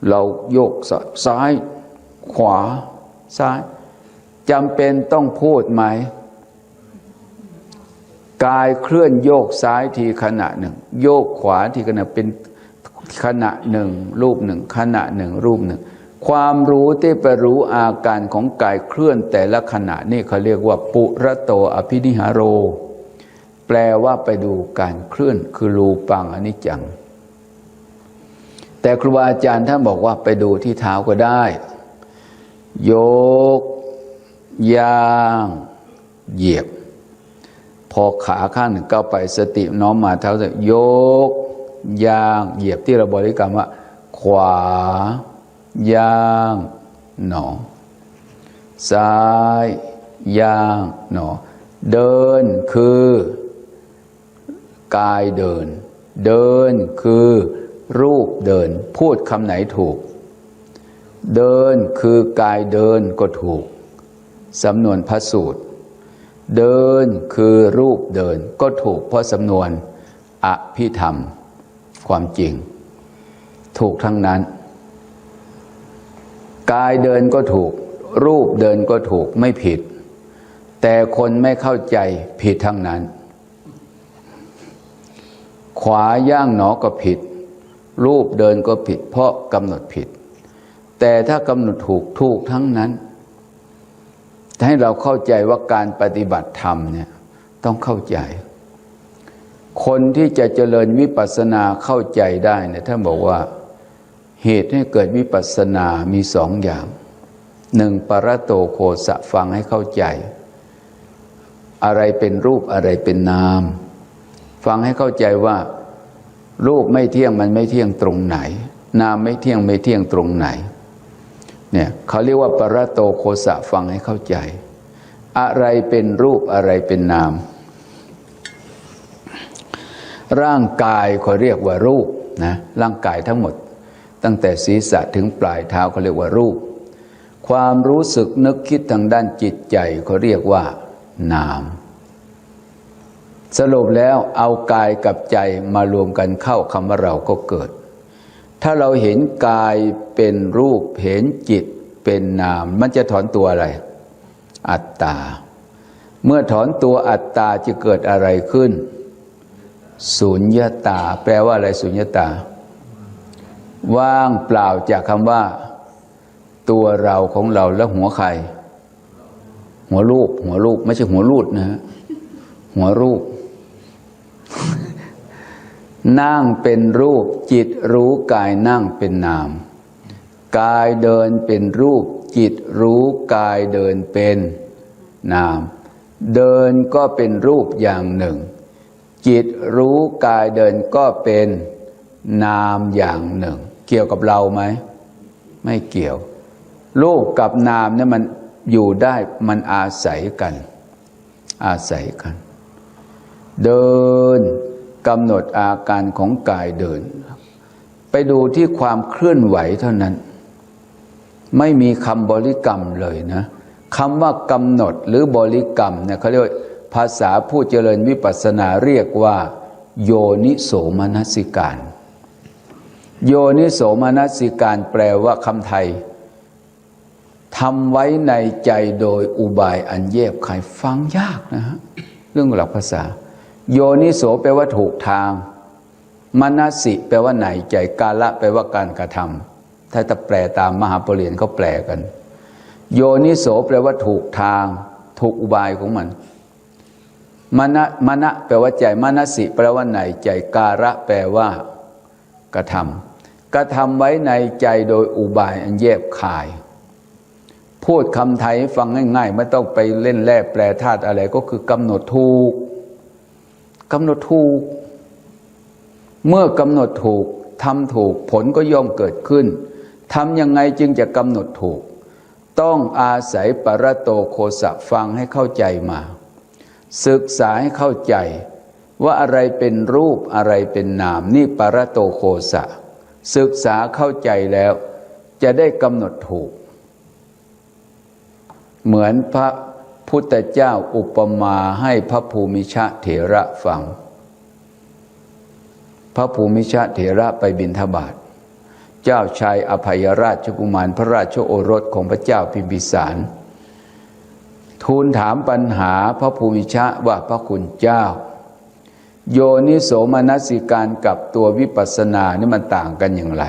[SPEAKER 6] เราโยกซ้ายขวาซ้ายจำเป็นต้องพูดไหมกายเคลื่อนโยกซ้ายทีขณะหนึ่งโยกขวาทีขณะเป็นขณะหนึ่งรูปหนึ่งขณะหนึ่งรูปหนึ่งความรู้ที่ไปรู้อาการของกายเคลื่อนแต่ละขณะนี่เขาเรียกว่าปุระโตอภินิหารโรแปลว่าไปดูการเคลื่อนคือรูปังอนิจจังแต่ครูบาอาจารย์ท่านบอกว่าไปดูที่เท้าก็ได้ยกย่างเหยียบพอขาข้างหนึ่งก้าวไปสติน้อมมาเท้าจะยกย่างเหยียบที่เราบริกรรมว่าขวาย่างหนอซ้ายย่างหนอเดินคือกายเดินเดินคือรูปเดินพูดคำไหนถูกเดินคือกายเดินก็ถูกสำนวนพระสูตรเดินคือรูปเดินก็ถูกเพราะสำนวนอภิธรรมความจริงถูกทั้งนั้นกายเดินก็ถูกรูปเดินก็ถูกไม่ผิดแต่คนไม่เข้าใจผิดทั้งนั้นขวาย่างหนอก็ผิดรูปเดินก็ผิดเพราะกำหนดผิดแต่ถ้ากำหนดถูกทั้งนั้นให้เราเข้าใจว่าการปฏิบัติธรรมเนี่ยต้องเข้าใจคนที่จะเจริญวิปัสสนาเข้าใจได้เนี่ยท่านบอกว่าเหตุให้เกิดวิปัสสนามีสองอย่างหนึ่งปรโตโคสะฟังให้เข้าใจอะไรเป็นรูปอะไรเป็นนามฟังให้เข้าใจว่ารูปไม่เที่ยงมันไม่เที่ยงตรงไหนนามไม่เที่ยงตรงไหนเนี่ยเขาเรียกว่าปรโตโคสะฟังให้เข้าใจอะไรเป็นรูปอะไรเป็นนามร่างกายเขาเรียกว่ารูปนะร่างกายทั้งหมดตั้งแต่ศีรษะถึงปลายเท้าเขาเรียกว่ารูปความรู้สึกนึกคิดทางด้านจิตใจเขาเรียกว่านามสรุปแล้วเอากายกับใจมารวมกันเข้าคำว่าเราก็เกิดถ้าเราเห็นกายเป็นรูปเห็นจิตเป็นนามมันจะถอนตัวอะไร อัตตาเมื่อถอนตัวอัตตาจะเกิดอะไรขึ้นสุญญตาแปลว่าอะไรสุญญตาว่างเปล่าจากคำว่าตัวเราของเราแล้วหัวใครหัวรูปไม่ใช่หัวรูดนะฮะหัวรูปนั่งเป็นรูปจิตรู้กายนั่งเป็นนามกายเดินเป็นรูปจิตรู้กายเดินเป็นนามเดินก็เป็นรูปอย่างหนึ่งจิตรู้กายเดินก็เป็นนามอย่างหนึ่งเกี่ยวกับเราไหมไม่เกี่ยวรูปกับนามเนี่ยมันอยู่ได้มันอาศัยกันเดินกำหนดอาการของกายเดินไปดูที่ความเคลื่อนไหวเท่านั้นไม่มีคำบริกรรมเลยนะคำว่ากำหนดหรือบริกรรมเนี่ยเขาเรียกภาษาผู้เจริญวิปัสสนาเรียกว่าโยนิโสมนสิการโยนิโสมนสิการแปลว่าคำไทยทำไว้ในใจโดยอุบายอันแยบคายฟังยากนะฮะเรื่องหลักภาษาโยนิโสแปลว่าถูกทางมนสิแปลว่าในใจกาละแปลว่าการกระทำถ้าจะแปลตามมหาปริญญาเขาแปลกันโยนิโสแปลว่าถูกทางถูกอุบายของมันมณะแปลว่าใจมนสิแปลว่าในใจการะแปลว่ากระทำไว้ในใจโดยอุบายอันแยบคายพูดคำไทยฟังง่ายๆไม่ต้องไปเล่นแร่แปลธาตุอะไรก็คือกำหนดถูกเมื่อกำหนดถูกทำถูกผลก็ย่อมเกิดขึ้นทำยังไงจึงจะกำหนดถูกต้องอาศัยปรโตโคสะฟังให้เข้าใจมาศึกษาให้เข้าใจว่าอะไรเป็นรูปอะไรเป็นนามนี่ปรโตโคสะศึกษาเข้าใจแล้วจะได้กำหนดถูกเหมือนพระพุทธเจ้าอุปมาให้พระภูมิชะเถระฟังพระภูมิชะเถระไปบิณฑบาตเจ้าชายอภัยราชกุมารพระราชโอรสของพระเจ้าพิมพิสารทูลถามปัญหาพระภูมิชะว่าพระคุณเจ้าโยนิโสมนสิการกับตัววิปัสสนานี่มันต่างกันอย่างไร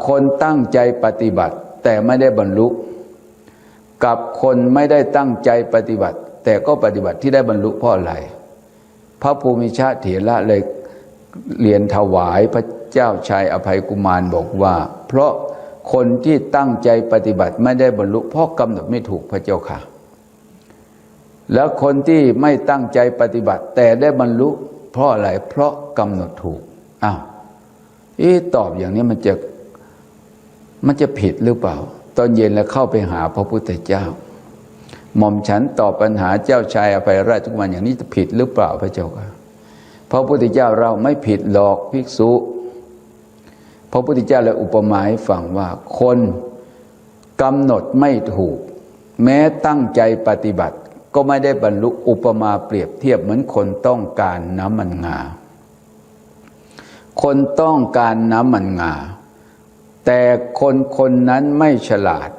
[SPEAKER 6] คนตั้งใจปฏิบัติแต่ไม่ได้บรรลุกับคนไม่ได้ตั้งใจปฏิบัติแต่ก็ปฏิบัติที่ได้บรรลุเพราะอะไรพระภูมิชะเถระเลยเรียนถวายพระเจ้าชายอภัยกุมารบอกว่าเพราะคนที่ตั้งใจปฏิบัติไม่ได้บรรลุเพราะกำหนดไม่ถูกพระเจ้าค่ะแล้วคนที่ไม่ตั้งใจปฏิบัติแต่ได้บรรลุเพราะอะไรเพราะกำหนดถูกตอบอย่างนี้มันจะผิดหรือเปล่าตอนเย็นแล้วเข้าไปหาพระพุทธเจ้าหม่อมฉันตอบปัญหาเจ้าชายอภัยราชกุมารอย่างนี้จะผิดหรือเปล่าพระเจ้าค่ะพระพุทธเจ้าเราไม่ผิดหรอกภิกษุพระพุทธเจ้าเลยอุปมาให้ฟังว่าคนกำหนดไม่ถูกแม้ตั้งใจปฏิบัติก็ไม่ได้บรรลุอุปมาเปรียบเทียบเหมือนคนต้องการน้ำมันงาคนต้องการน้ำมันงาแต่คนนั้นไม่ฉลาด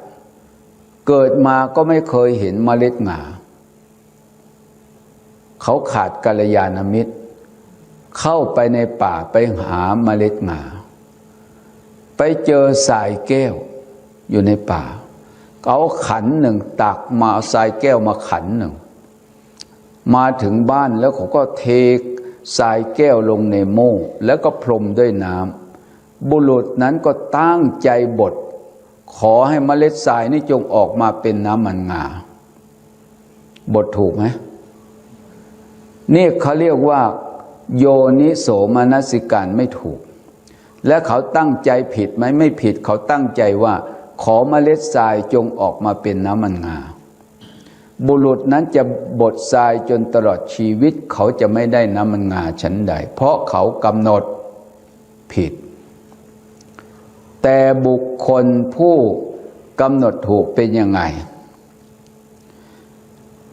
[SPEAKER 6] เกิดมาก็ไม่เคยเห็นเมล็ดงาเขาขาดกัลยาณมิตรเข้าไปในป่าไปหาเมล็ดงาไปเจอทรายแก้วอยู่ในป่าเอาขันหนึ่งตักมาทรายแก้วมาขันหนึ่งมาถึงบ้านแล้วเขาก็เททรายแก้วลงในโม่แล้วก็พรมด้วยน้ำบุรุษนั้นก็ตั้งใจบดขอให้เมล็ดทรายนี้จงออกมาเป็นน้ำมันงาบดถูกไหมนี่เขาเรียกว่าโยนิโสมนสิการไม่ถูกและเขาตั้งใจผิดไหมไม่ผิดเขาตั้งใจว่าขอเมล็ดทรายจงออกมาเป็นน้ำมันงาบุรุษนั้นจะบดทรายจนตลอดชีวิตเขาจะไม่ได้น้ำมันงาชั้นใดเพราะเขากำหนดผิดแต่บุคคลผู้กำหนดถูกเป็นยังไง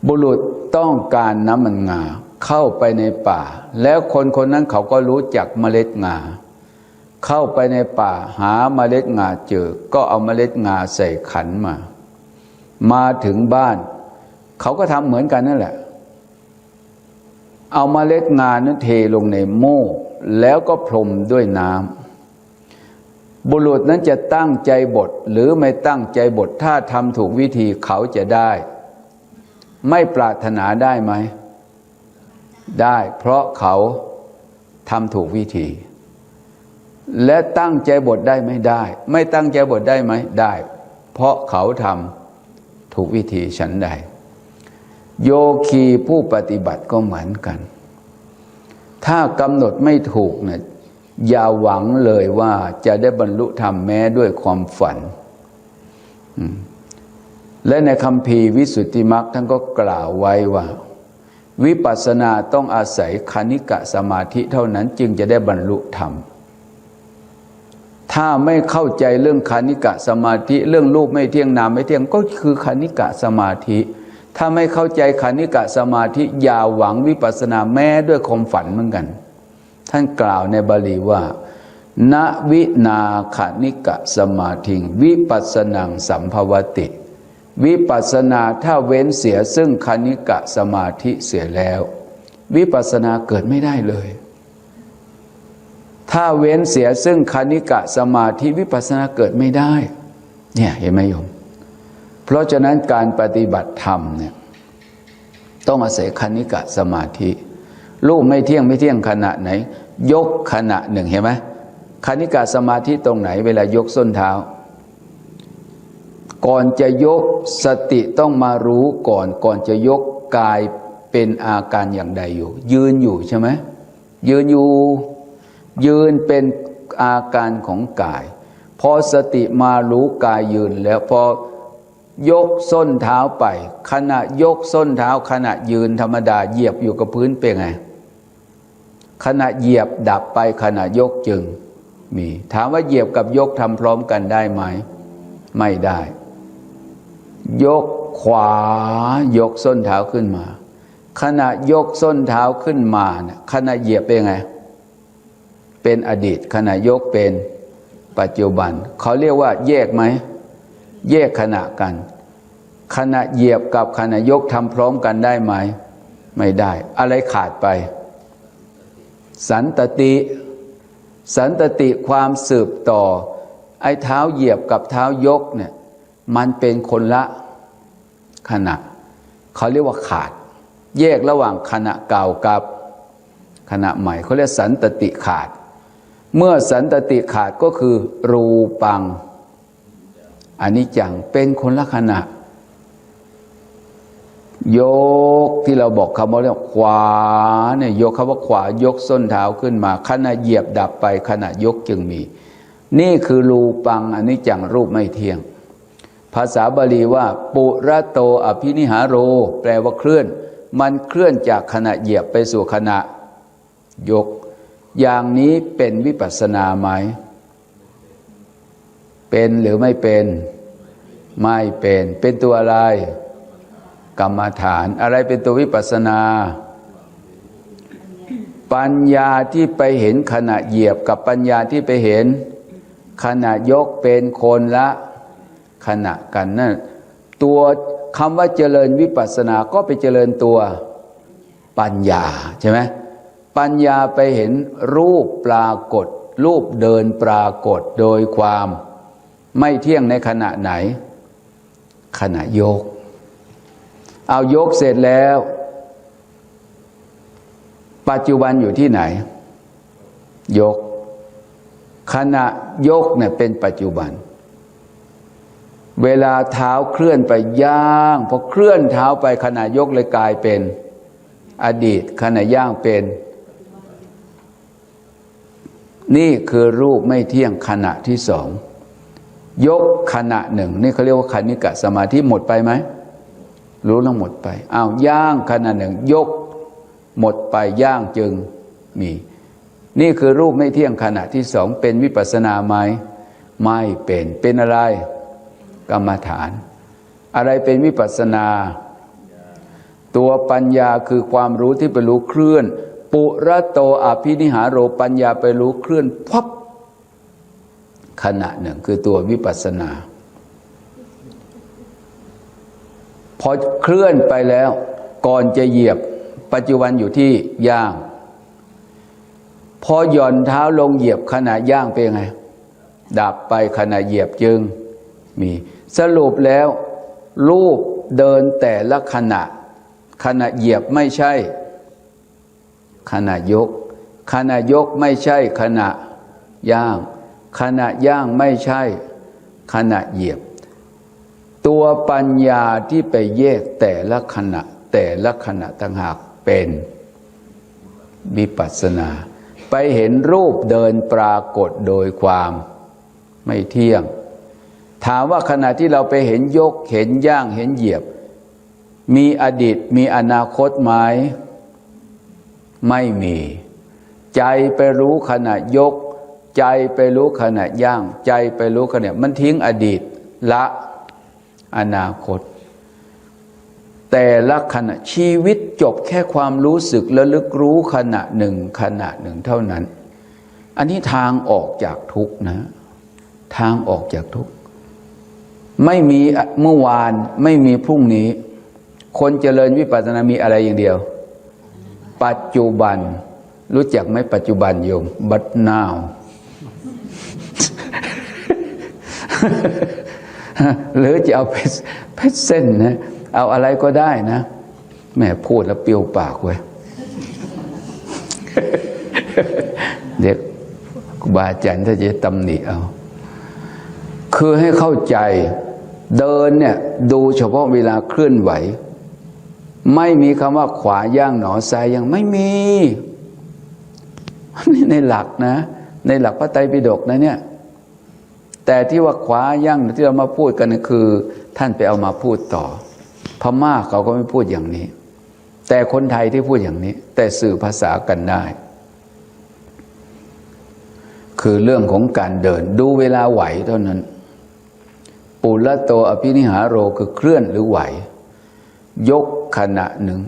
[SPEAKER 6] บุรุษต้องการน้ำมันงาเข้าไปในป่าแล้วคนนั้นเขาก็รู้จักเมล็ดงาเข้าไปในป่าหาเมล็ดงาเจอก็เอาเมล็ดงาใส่ขันมา มาถึงบ้านเขาก็ทำเหมือนกันนั่นแหละเอาเมล็ดงานั้นเทลงในโม่แล้วก็พรมด้วยน้ำบุรุษนั้นจะตั้งใจบดหรือไม่ตั้งใจบดถ้าทำถูกวิธีเขาจะได้ไม่ปรารถนาได้ไหมได้เพราะเขาทำถูกวิธีและตั้งใจบดได้ไม่ได้ไม่ตั้งใจบดได้ไหมได้เพราะเขาทำถูกวิธีฉันใดโยคีผู้ปฏิบัติก็เหมือนกันถ้ากำหนดไม่ถูกเนี่ยอย่าหวังเลยว่าจะได้บรรลุธรรมแม้ด้วยความฝันและในคัมภีร์วิสุทธิมรรคท่านก็กล่าวไว้ว่าวิปัสสนาต้องอาศัยคณิกะสมาธิเท่านั้นจึงจะได้บรรลุธรรมถ้าไม่เข้าใจเรื่องคณิกะสมาธิเรื่องรูปไม่เที่ยงนามไม่เที่ยงก็คือคณิกะสมาธิถ้าไม่เข้าใจคณิกะสมาธิอย่าหวังวิปัสสนาแม้ด้วยความฝันเหมือนกันท่านกล่าวในบาลีว่าณวินาคณิกะสมาธิวิปัสสนังสัมภวติวิปัสสนาถ้าเว้นเสียซึ่งคณิกะสมาธิเสียแล้ววิปัสสนาเกิดไม่ได้เลยถ้าเว้นเสียซึ่งคณิกะสมาธิวิปัสสนาเกิดไม่ได้เนี่ยเห็นไหมโยมเพราะฉะนั้นการปฏิบัติธรรมเนี่ยต้องอาศัยคณิกะสมาธิรูปไม่เที่ยงไม่เที่ยงขณะไหนยกขณะหนึ่งเห็นไหมคณิกะสมาธิตรงไหนเวลายกส้นเท้าก่อนจะยกสติต้องมารู้ก่อนจะยกกายเป็นอาการอย่างใดอยู่ยืนอยู่ใช่ไหมยืนอยู่ยืนเป็นอาการของกายพอสติมารู้กายยืนแล้วพอยกส้นเท้าไปขณะยกส้นเท้าขณะยืนธรรมดาเหยียบอยู่กับพื้นเป็นไงขณะเหยียบดับไปขณะยกจึงมีถามว่าเหยียบกับยกทำพร้อมกันได้ไหมไม่ได้ยกขวายกส้นเท้าขึ้นมาขณะยกส้นเท้าขึ้นมาเนี่ยขณะเหยียบเป็นไงเป็นอดีตขณะยกเป็นปัจจุบันเขาเรียกว่าแยกไหมแยกขณะกันขณะเหยียบกับขณะยกทำพร้อมกันได้ไหมไม่ได้อะไรขาดไปสันตติความสืบต่อไอ้เท้าเหยียบกับเท้ายกเนี่ยมันเป็นคนละขณะเขาเรียกว่าขาดแยกระหว่างขณะเก่ากับขณะใหม่เขาเรียกสันตติขาดเมื่อสันตติขาดก็คือรูปังอนิจจังเป็นคนละขณะยกที่เราบอกคำว่าเรียกขวาเนี่ยยกคำว่าขวายกส้นเท้าขึ้นมาขณะเหยียบดับไปขณะยกจึงมีนี่คือรูปังอนิจจังรูปไม่เที่ยงภาษาบาลีว่าปุระโตอภินิหารโรแปลว่าเคลื่อนมันเคลื่อนจากขณะเหยียบไปสู่ขณะยกอย่างนี้เป็นวิปัสสนาไหมเป็นหรือไม่เป็นไม่เป็นตัวอะไรกรรมฐานอะไรเป็นตัววิปัสสนาปัญญาที่ไปเห็นขณะเหยียบกับปัญญาที่ไปเห็นขณะยกเป็นคนละขณะกันนั่นตัวคำว่าเจริญวิปัสสนาก็ไปเจริญตัวปัญญาใช่ไหมปัญญาไปเห็นรูปปรากฏรูปเดินปรากฏโดยความไม่เที่ยงในขณะไหนขณะยกเอายกเสร็จแล้วปัจจุบันอยู่ที่ไหนยกขณะยกเนี่ยเป็นปัจจุบันเวลาเท้าเคลื่อนไปย่างพอเคลื่อนเท้าไปขณะยกเลยกลายเป็นอดีตขณะย่างเป็นนี่คือรูปไม่เที่ยงขณะที่สองยกขณะหนึ่งนี่เขาเรียกว่าคณิกะสมาธิหมดไปไหมรู้แล้วหมดไปอ้าวย่างขณะหนึ่งยกหมดไปย่างจึงมีนี่คือรูปไม่เที่ยงขณะที่สองเป็นวิปัสสนาไหมไม่เป็นอะไรกรรมฐานอะไรเป็นวิปัสสนาตัวปัญญาคือความรู้ที่ไปรู้เคลื่อนปุระโตอภินิหารโรปัญญาไปรู้เคลื่อนพับขณะหนึ่งคือตัววิปัสสนา พอเคลื่อนไปแล้วก่อนจะเหยียบปัจจุบันอยู่ที่ย่างพอหย่อนเท้าลงเหยียบขณะย่างเป็นไงดับไปขณะเหยียบจึงมีสรุปแล้วรูปเดินแต่ละขณะเหยียบไม่ใช่ขณะยกขณะยกไม่ใช่ขณะย่างขณะย่างไม่ใช่ขณะเหยียบตัวปัญญาที่ไปแยกแต่ละขณะต่างหากเป็นวิปัสสนาไปเห็นรูปเดินปรากฏโดยความไม่เที่ยงถามว่าขณะที่เราไปเห็นยกเห็นย่างเห็นเหยียบมีอดีตมีอนาคตไหมไม่มีใจไปรู้ขณะยกใจไปรู้ขณะย่างใจไปรู้ขณะมันทิ้งอดีตละอนาคตแต่ละขณะชีวิตจบแค่ความรู้สึกระลึกรู้ขณะหนึ่งเท่านั้นอันนี้ทางออกจากทุกข์นะทางออกจากทุกข์ไม่มีเมื่อวานไม่มีพรุ่งนี้คนเจริญวิปัสสนามีอะไรอย่างเดียวปัจจุบันรู้จักไหมปัจจุบันโยมบัดนาว หรือจะเอาเพชรเส้นนะเอาอะไรก็ได้นะแม่พูดแล้วเปรี้ยวปากเว้ย เด็กครูบาอาจารย์ถ้าจะตำหนิเอาคือให้เข้าใจเดินเนี่ยดูเฉพาะเวลาเคลื่อนไหวไม่มีคำว่าขวาย่างหนอซ้ายย่างไม่มีนี่ในหลักนะในหลักพระไตรปิฎกนะเนี่ยแต่ที่ว่าขวาย่างที่เรามาพูดกันคือท่านไปเอามาพูดต่อพม่าเขาก็ไม่พูดอย่างนี้แต่คนไทยที่พูดอย่างนี้แต่สื่อภาษากันได้คือเรื่องของการเดินดูเวลาไหวเท่านั้นปุระโตอภินิหารโรคือเคลื่อนหรือไหวยกขณะหนึ่ง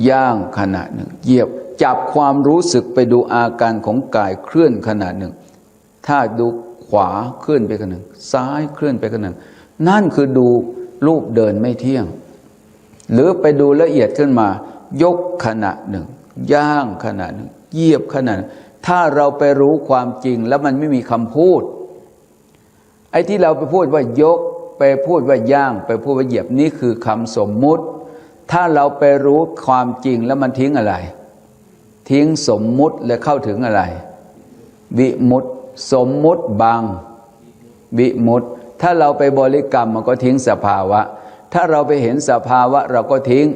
[SPEAKER 6] ย่างขณะหนึ่งเหยียบจับความรู้สึกไปดูอาการของกายเคลื่อนขณะหนึ่งถ้าดูขวาเคลื่อนไปขณะหนึ่งซ้ายเคลื่อนไปขณะหนึ่งนั่นคือดูรูปเดินไม่เที่ยงหรือไปดูละเอียดขึ้นมายกขณะหนึ่งย่างขณะหนึ่งเหยียบขณะหนึ่งถ้าเราไปรู้ความจริงแล้วมันไม่มีคำพูดไอ้ที่เราไปพูดว่ายกไปพูดว่าย่างไปพูดว่าเหยียบนี่คือคำสมมุติถ้าเราไปรู้ความจริงแล้วมันทิ้งอะไรทิ้งสมมุติและเข้าถึงอะไรวิมุตติสมมุติบังวิมุตติถ้าเราไปบริกรรมมันก็ทิ้งสภาวะถ้าเราไปเห็นสภาวะเราก็ทิ้ง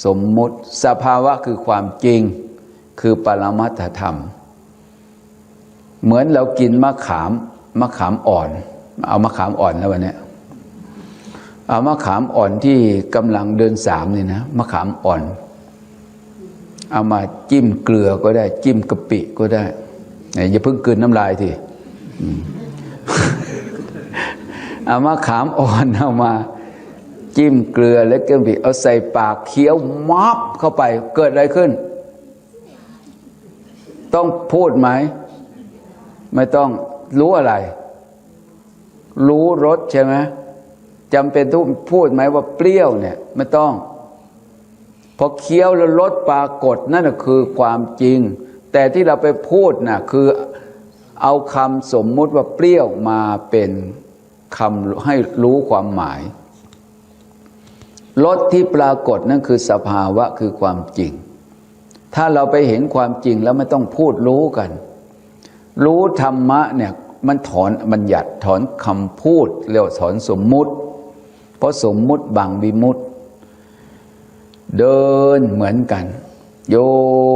[SPEAKER 6] สมมุติสภาวะคือความจริงคือปรมัตถธรรมเหมือนเรากินมะขามอ่อนเอามะขามอ่อนแล้ววันนี้เอามะขามอ่อนที่กำลังเดินสามนี่นะมะขามอ่อนเอามาจิ้มเกลือก็ได้จิ้มกะปิก็ได้อย่าเพิ่งกลืนน้ำลายทีเอามะขามอ่อนเอามาจิ้มเกลือและกะปิเอาใส่ปากเคี้ยวมับเข้าไปเกิดอะไรขึ้นต้องพูดไหมไม่ต้องรู้อะไรรู้รสใช่ไหมจำเป็นต้องพูดไหมว่าเปรี้ยวเนี่ยไม่ต้องพอเคี้ยวแล้วรสปรากฏนั่นคือความจริงแต่ที่เราไปพูดน่ะคือเอาคำสมมุติว่าเปรี้ยวมาเป็นคำให้รู้ความหมายรสที่ปรากฏนั่นคือสภาวะคือความจริงถ้าเราไปเห็นความจริงแล้วไม่ต้องพูดรู้กันรู้ธรรมะเนี่ยมันถอนบัญญัติถอนคำพูดเรียกว่าถอนสมมุติเพราะสมมุติบังวิมุตติเดินเหมือนกันโย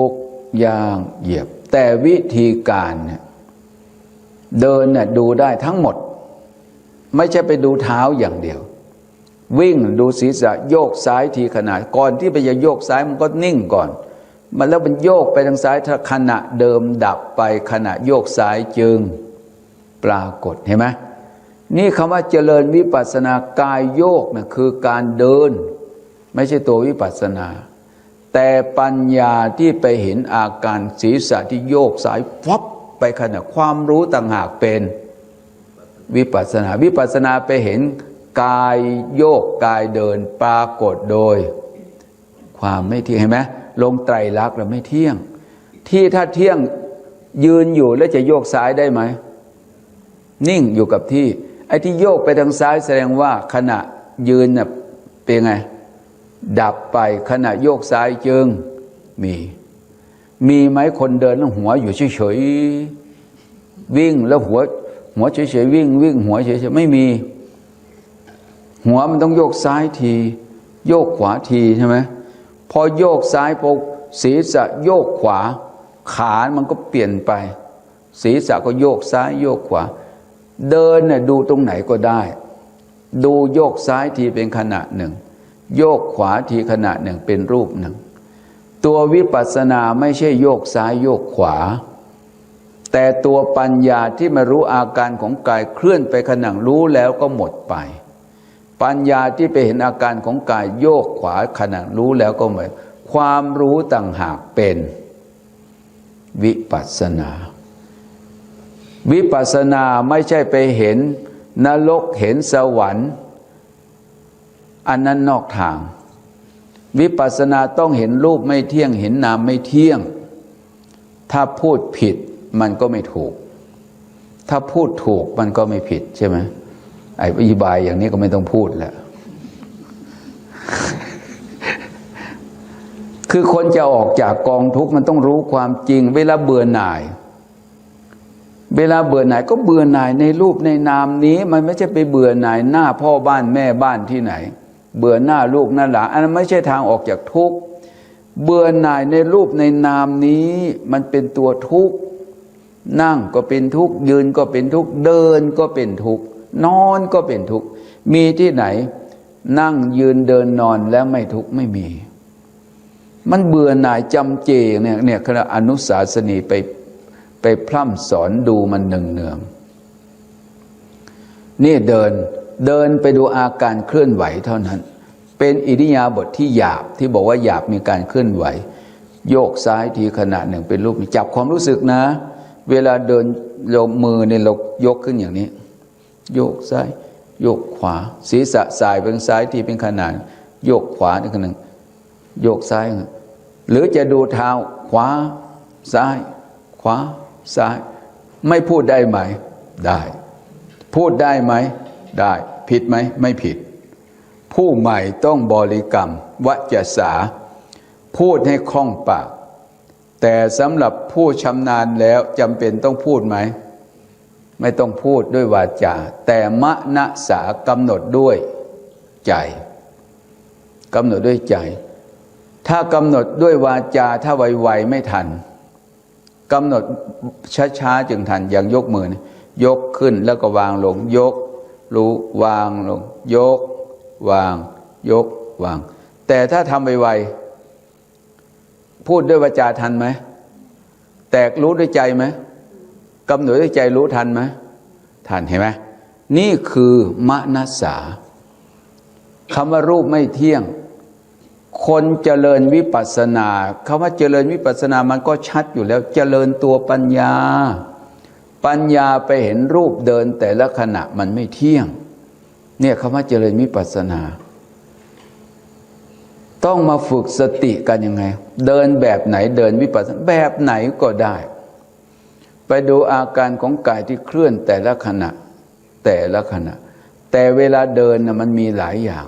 [SPEAKER 6] กย่างเหยียบแต่วิธีการเนี่ยเดินเนี่ยดูได้ทั้งหมดไม่ใช่ไปดูเท้าอย่างเดียววิ่งดูศีรษะโยกซ้ายทีขณะก่อนที่ไปจะโยกซ้ายมันก็นิ่งก่อนมันแล้วมันโยกไปทางซ้ายถ้าขณะเดิมดับไปขณะโยกซ้ายจึงปรากฏเห็นไหมนี่คำว่าเจริญวิปัสสนากายโยกนะคือการเดินไม่ใช่ตัววิปัสสนาแต่ปัญญาที่ไปเห็นอาการศีรษะที่โยกซ้ายฟับไปขณะความรู้ต่างหากเป็นวิปัสสนาวิปัสสนาไปเห็น กายโยกกายเดินปรากฏโดยความไม่เที่ยงเห็นไหมลงไตรลักษณ์แล้วไม่เที่ยงที่ถ้าเที่ยงยืนอยู่แล้วจะโยกซ้ายได้ไหมนิ่งอยู่กับที่ไอ้ที่โยกไปทางซ้ายแสดงว่าขณะยืนน่ะเป็นไงดับไปขณะโยกซ้ายจึงมีไหมคนเดินแล้วหัวอยู่เฉยๆวิ่งแล้วหัวเฉยๆวิ่งหัวเฉยๆไม่มีหัวมันต้องโยกซ้ายทีโยกขวาทีใช่ไหมพอโยกซ้ายพอศีรษะโยกขวาขามันก็เปลี่ยนไปศีรษะก็โยกซ้ายโยกขวาเดินเนี่ยดูตรงไหนก็ได้ดูโยกซ้ายทีเป็นขณะหนึ่งโยกขวาทีขณะหนึ่งเป็นรูปหนึ่งตัววิปัสสนาไม่ใช่โยกซ้ายโยกขวาแต่ตัวปัญญาที่มารู้อาการของกายเคลื่อนไปขณะรู้แล้วก็หมดไปปัญญาที่ไปเห็นอาการของกายโยกขวาขณะรู้แล้วก็หมดความรู้ต่างหากเป็นวิปัสสนาวิปัสสนาไม่ใช่ไปเห็นนรกเห็นสวรรค์อันนั้นนอกทางวิปัสสนาต้องเห็นรูปไม่เที่ยงเห็นนามไม่เที่ยงถ้าพูดผิดมันก็ไม่ถูกถ้าพูดถูกมันก็ไม่ผิดใช่ไหมไอ้อธิบายอย่างนี้ก็ไม่ต้องพูดแล้ว คือคนจะออกจากกองทุกข์มันต้องรู้ความจริงเวลาเบื่อหน่ายก็เบื่อหน่ายในรูปในนามนี้มันไม่ใช่ไปเบื่อหน่ายหน้าพ่อบ้านแม่บ้านที่ไหนเบื่อหน้าลูกหน้าหลานอันนั้นไม่ใช่ทางออกจากทุกข์เบื่อหน่ายในรูปในนามนี้มันเป็นตัวทุกข์นั่งก็เป็นทุกข์ยืนก็เป็นทุกข์เดินก็เป็นทุกข์นอนก็เป็นทุกข์มีที่ไหนนั่งยืนเดินนอนแล้วไม่ทุกข์ไม่มีมันเบื่อหน่ายจำเจเนี่ยคณะอนุสาสนีไปพร่ำสอนดูมันเนืองๆนี่เดินไปดูอาการเคลื่อนไหวเท่านั้นเป็นอิริยาบถที่หยาบที่บอกว่าหยาบมีการเคลื่อนไหวโยกซ้ายทีขณะหนึ่งเป็นรูปจับความรู้สึกนะเวลาเดินเรามือเนี่ยเรายกขึ้นอย่างนี้โยกซ้ายโยกขวาศีรษะสายไปทางซ้ายทีเป็นขนาดโยกขวาอีกขณะหนึ่งโยกซ้ายหรือจะดูเท้าขวาซ้ายขวาซ้ายไม่พูดได้ไหมได้พูดได้ไหมได้ผิดไหมไม่ผิดผู้ใหม่ต้องบริกรรมวจสาพูดให้คล่องปากแต่สำหรับผู้ชำนาญแล้วจำเป็นต้องพูดไหมไม่ต้องพูดด้วยวาจาแต่มนสากำหนดด้วยใจกำหนดด้วยใจถ้ากำหนดด้วยวาจาถ้าไวๆไม่ทันกำหนดช้าๆจึงทันอย่างยกมือยกขึ้นแล้วก็วางลงยกรู้วางลงยกวางยกวางแต่ถ้าทำไวๆพูดด้วยวาจาทันไหมแตกรู้ด้วยใจไหมกำหนดด้วยใจรู้ทันไหมทันเห็นไหมนี่คือมนสาคำว่ารูปไม่เที่ยงคนเจริญวิปัสสนาคำว่าเจริญวิปัสสนามันก็ชัดอยู่แล้วเจริญตัวปัญญาไปเห็นรูปเดินแต่ละขณะมันไม่เที่ยงเนี่ยคำว่าเจริญวิปัสสนาต้องมาฝึกสติกันยังไงเดินแบบไหนเดินวิปัสสนาแบบไหนก็ได้ไปดูอาการของกายที่เคลื่อนแต่ละขณะแต่เวลาเดินนะมันมีหลายอย่าง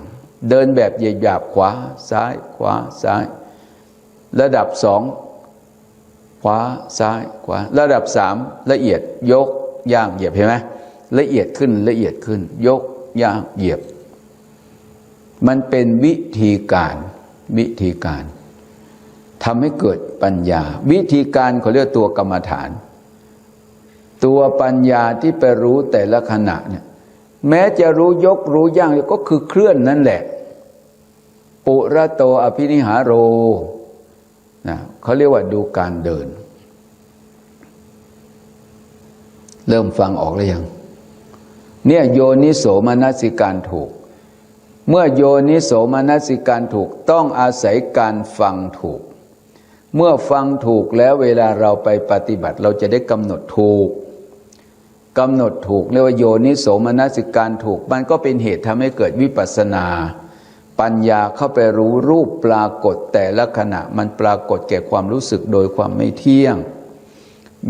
[SPEAKER 6] เดินแบบหยาบๆขวาซ้ายขวาซ้ายระดับสองขวาซ้ายขวาระดับสามละเอียดยกย่างเหยียบเห็นไหมละเอียดขึ้นยกย่างเหยียบมันเป็นวิธีการทำให้เกิดปัญญาวิธีการเขาเรียกตัวกรรมฐานตัวปัญญาที่ไปรู้แต่ละขณะเนี่ยแม้จะรู้ยกรู้ย่างก็คือเคลื่อนนั่นแหละปุระโตอภินิหารโรนะเขาเรียกว่าดูการเดินเริ่มฟังออกแล้วยังเนี่ยโยนิโสมนสิการถูกเมื่อโยนิโสมนสิการถูกต้องอาศัยการฟังถูกเมื่อฟังถูกแล้วเวลาเราไปปฏิบัติเราจะได้กำหนดถูก กำหนดถูกเรียกว่าโยนิโสมนสิการถูกมันก็เป็นเหตุทำให้เกิดวิปัสสนาปัญญาเข้าไปรู้รูปปรากฏแต่ละขณะมันปรากฏแก่ความรู้สึกโดยความไม่เที่ยง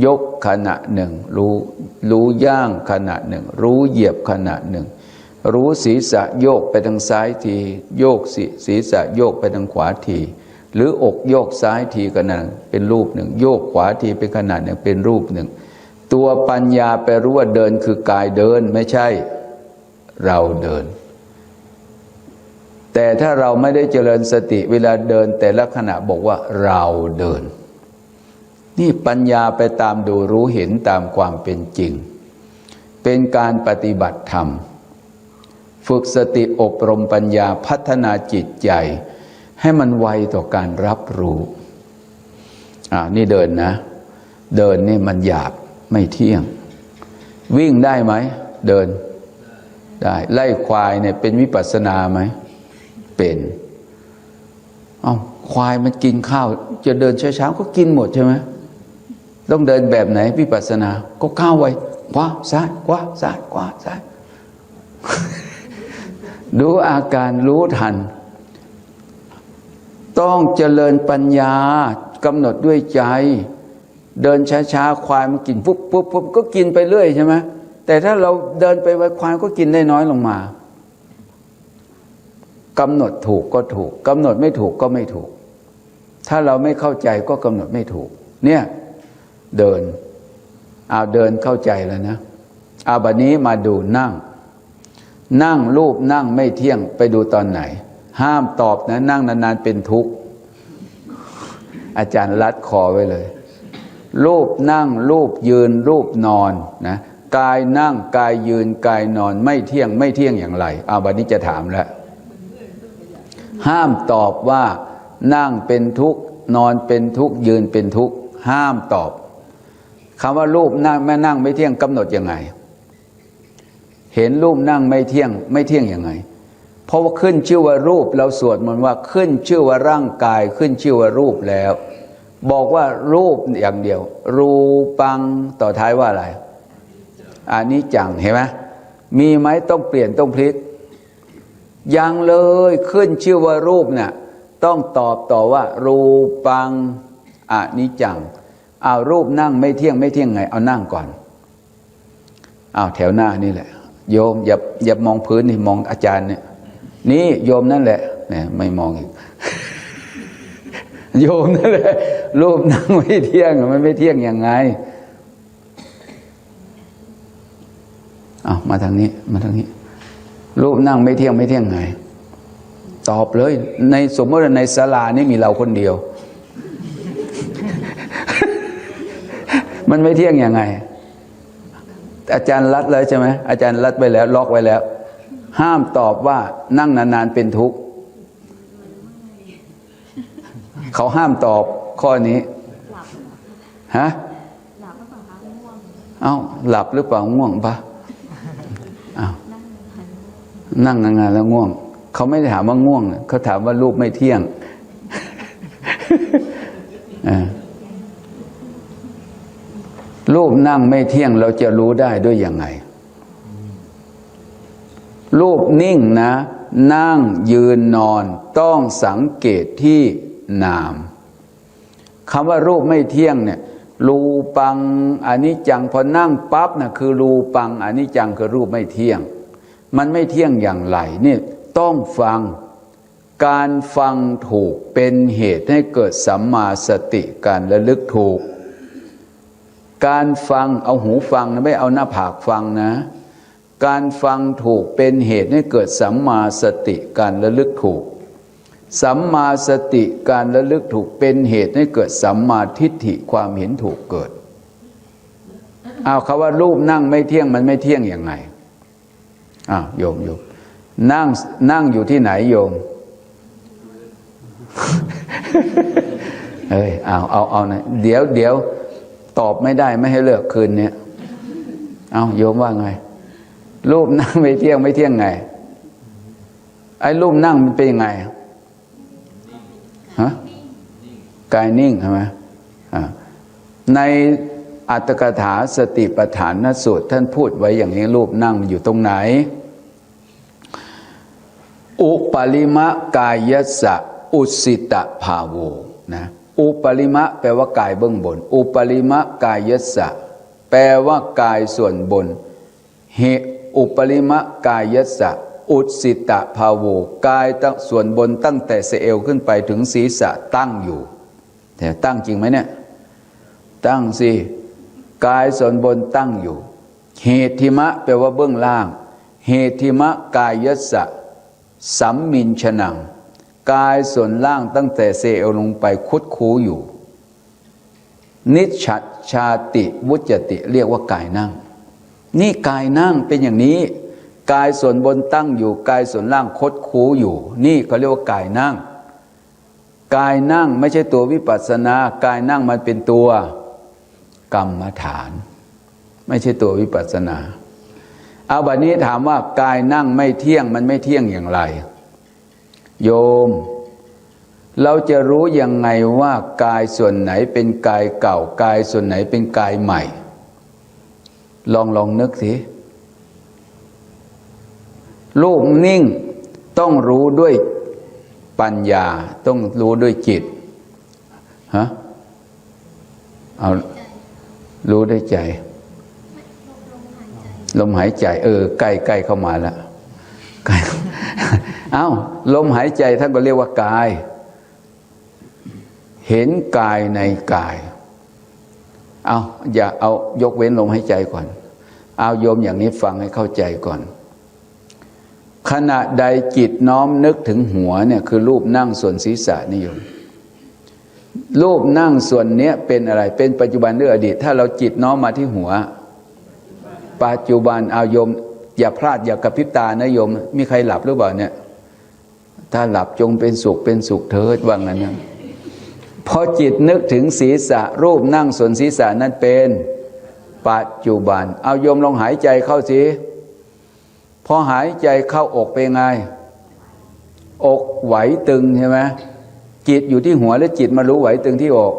[SPEAKER 6] ยกขณะหนึ่งรู้ย่างขณะหนึ่งรู้เหยียบขณะหนึ่งรู้ศีรษะโยกไปทางซ้ายทีโยกศีรษะโยกไปทางขวาทีหรืออกโยกซ้ายทีขณะเป็นรูปหนึ่งโยกขวาทีเป็นขณะหนึ่งเป็นรูปหนึ่งตัวปัญญาไปรู้ว่าเดินคือกายเดินไม่ใช่เราเดินแต่ถ้าเราไม่ได้เจริญสติเวลาเดินแต่ละขณะบอกว่าเราเดินนี่ปัญญาไปตามดูรู้เห็นตามความเป็นจริงเป็นการปฏิบัติธรรมฝึกสติอบรมปัญญาพัฒนาจิตใจให้มันไวต่อการรับรู้นี่เดินนะเดินนี่มันหยาบไม่เที่ยงวิ่งได้ไหมเดินได้ไล่ควายเนี่ยเป็นวิปัสสนาไหมเป็นควายมันกินข้าวจะเดินช้าๆก็กินหมดใช่ไหมต้องเดินแบบไหนวิปัสสนาก็ก้าวไว้ขวาซ้ายขวาซ้ายขวาซ้ายดูอาการรู้ทันต้องเจริญปัญญากำหนดด้วยใจเดินช้าๆควายมันกินปุ๊บปุ๊บปุ๊บก็กินไปเรื่อยใช่ไหมแต่ถ้าเราเดินไปไวควายก็กินได้น้อยลงมากำหนดถูกก็ถูกกำหนดไม่ถูกก็ไม่ถูกถ้าเราไม่เข้าใจก็กำหนดไม่ถูกเนี่ยเดินเดินเข้าใจแล้วนะบัดนี้มาดูนั่งรูปนั่งไม่เที่ยงไปดูตอนไหนห้ามตอบนะนั่งนานๆเป็นทุกข์อาจารย์รัดคอไว้เลยรูปนั่งรูปยืนรูปนอนนะกายนั่งกายยืนกายนอนไม่เที่ยงไม่เที่ยงอย่างไรบัดนี้จะถามแล้วห้ามตอบว่านั่งเป็นทุกข์นอนเป็นทุกข์ยืนเป็นทุกข์ห้ามตอบคำว่ารูปนั่งไม่นั่งไม่เที่ยงกำหนดยังไงเห็นรูปนั่งไม่เที่ยงไม่เที่ยงยังไงเพราะว่าขึ้นชื่อว่ารูปเราสวดมนต์ว่าขึ้นชื่อว่าร่างกายขึ้นชื่อว่ารูปแล้วบอกว่ารูปอย่างเดียวรูปังต่อท้ายว่าอะไรอานิจจังเห็นไหมมีไหมต้องเปลี่ยนต้องพลิกยังเลยขึ้นชื่อว่ารูปเนี่ยต้องตอบต่อว่ารูปังอานิจจังรูปนั่งไม่เที่ยงไม่เที่ยงไงเอานั่งก่อนแถวหน้านี่แหละโยมอย่ามองพื้นนี่มองอาจารย์เนี่ยนี่โยมนั่นแหละเนี่ยไม่มองอีก โยมนั่นแหละรูปนั่งไม่เที่ยงมันไม่เที่ยงยังไงมาทางนี้มาทางนี้รูปนั่งไม่เที่ยงไม่เที่ยงไงตอบเลยในสมมติในศาลานี่มีเราคนเดียว มันไม่เที่ยงยังไงอาจารย์รัดเลยใช่ไหมอาจารย์รัดไว้แล้วล็อกไว้แล้วห้ามตอบว่านั่งนานๆเป็นทุกข์เขาห้ามตอบข้อนี้ฮะหลับหรือเปล่าง่วงปะนั่งนานๆแล้วง่วงเขาไม่ได้ถามว่าง่วงเขาถามว่ารูปไม่เที่ยงรูปนั่งไม่เที่ยงเราจะรู้ได้ด้วยยังไงรูปนิ่งนะนั่งยืนนอนต้องสังเกตที่นามคำว่ารูปไม่เที่ยงเนี่ยรูปังอนิจจังพอนั่งปั๊บนะคือรูปังอนิจจังคือรูปไม่เที่ยงมันไม่เที่ยงอย่างไรนี่ต้องฟังการฟังถูกเป็นเหตุให้เกิดสัมมาสติการระลึกถูกการฟังเอาหูฟังนะไม่เอาหน้าผากฟังนะการฟังถูกเป็นเหตุให้เกิดสัมมาสติการระลึกถูกสัมมาสติการระลึกถูกเป็นเหตุให้เกิดสัมมาทิฏฐิความเห็นถูกเกิดคำว่ารูปนั่งไม่เที่ยงมันไม่เที่ยงอย่างไงโยมนั่งอยู่ที่ไหนโยม เอานะเดี๋ยวตอบไม่ได้ไม่ให้เลิกคืนนี้โยมว่าไงรูปนั่งไม่เที่ยงไม่เที่ยงไงไอ้รูปนั่งมันเป็นยังไงกายนิ่งใช่ไหมใน อัตถกถาสติปัฏฐานสูตรท่านพูดไว้อย่างนี้รูปนั่งอยู่ตรงไหนอุปริมะกายสะอุสิตะภาโวนะอุปริมะแปลว่ากายเบื้องบนอุปริมะกายสะแปลว่ากายส่วนบนเหอุปริมะกายสะอุสิตะภาโวกายตั้งส่วนบนตั้งแต่เอวขึ้นไปถึงศีรษะตั้งอยู่แต่ตั้งจริงไหมเนี่ยตั้งสิกายส่วนบนตั้งอยู่เหติมะแปลว่าเบื้องล่างเหติมะกายสะสัมมินชนังกายส่วนล่างตั้งแต่เอวลงไปคุดคูอยู่นิชชัดชาติวุจติเรียกว่ากายนั่งนี่กายนั่งเป็นอย่างนี้กายส่วนบนตั้งอยู่กายส่วนล่างคดคูอยู่นี่เขาเรียกว่ากายนั่งกายนั่งไม่ใช่ตัววิปัสสนากายนั่งมันเป็นตัวกรรมฐานไม่ใช่ตัววิปัสสนาเอาบัดนี้ถามว่ากายนั่งไม่เที่ยงมันไม่เที่ยงอย่างไรโยมเราจะรู้ยังไงว่ากายส่วนไหนเป็นกายเก่ากายส่วนไหนเป็นกายใหม่ลองนึกสิรูปนิ่งต้องรู้ด้วยปัญญาต้องรู้ด้วยจิตฮะเอารู้ด้วยใจลมหายใจใกล้เข้ามาแล้วใกล้ลมหายใจท่านก็เรียกว่ากายเห็นกายในกายอย่าเอายกเว้นลมหายใจก่อนเอาโยมอย่างนี้ฟังให้เข้าใจก่อนขณะใดจิตน้อมนึกถึงหัวเนี่ยคือรูปนั่งส่วนศีรษะนี่โยมรูปนั่งส่วนเนี้ยเป็นอะไรเป็นปัจจุบันหรืออดีตถ้าเราจิตน้อมมาที่หัวปัจจุบันเอาโยมอย่าพลาดอย่ากระพริบตานะโยมมีใครหลับหรือเปล่าเนี่ยถ้าหลับจงเป็นสุขเถิดว่างั้นนะพอจิตนึกถึงศีรษะรูปนั่งส่วนศีรษะนั้นเป็นปัจจุบันเอาโยมลองหายใจเข้าสิพอหายใจเข้าอกเป็นไงอกไหวตึงใช่ไหมจิตอยู่ที่หัวแล้วจิตมารู้ไหวตึงที่อก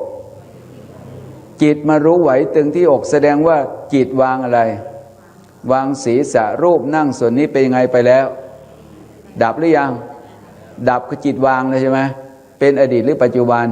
[SPEAKER 6] จิตมารู้ไหวตึงที่อกแสดงว่าจิตวางอะไรวางศีรษะรูปนั่งส่วนนี้เป็นยังไงไปแล้วดับหรือยังดับคือจิตวางเลยใช่ไหมเป็นอดีตหรือปัจจุบัน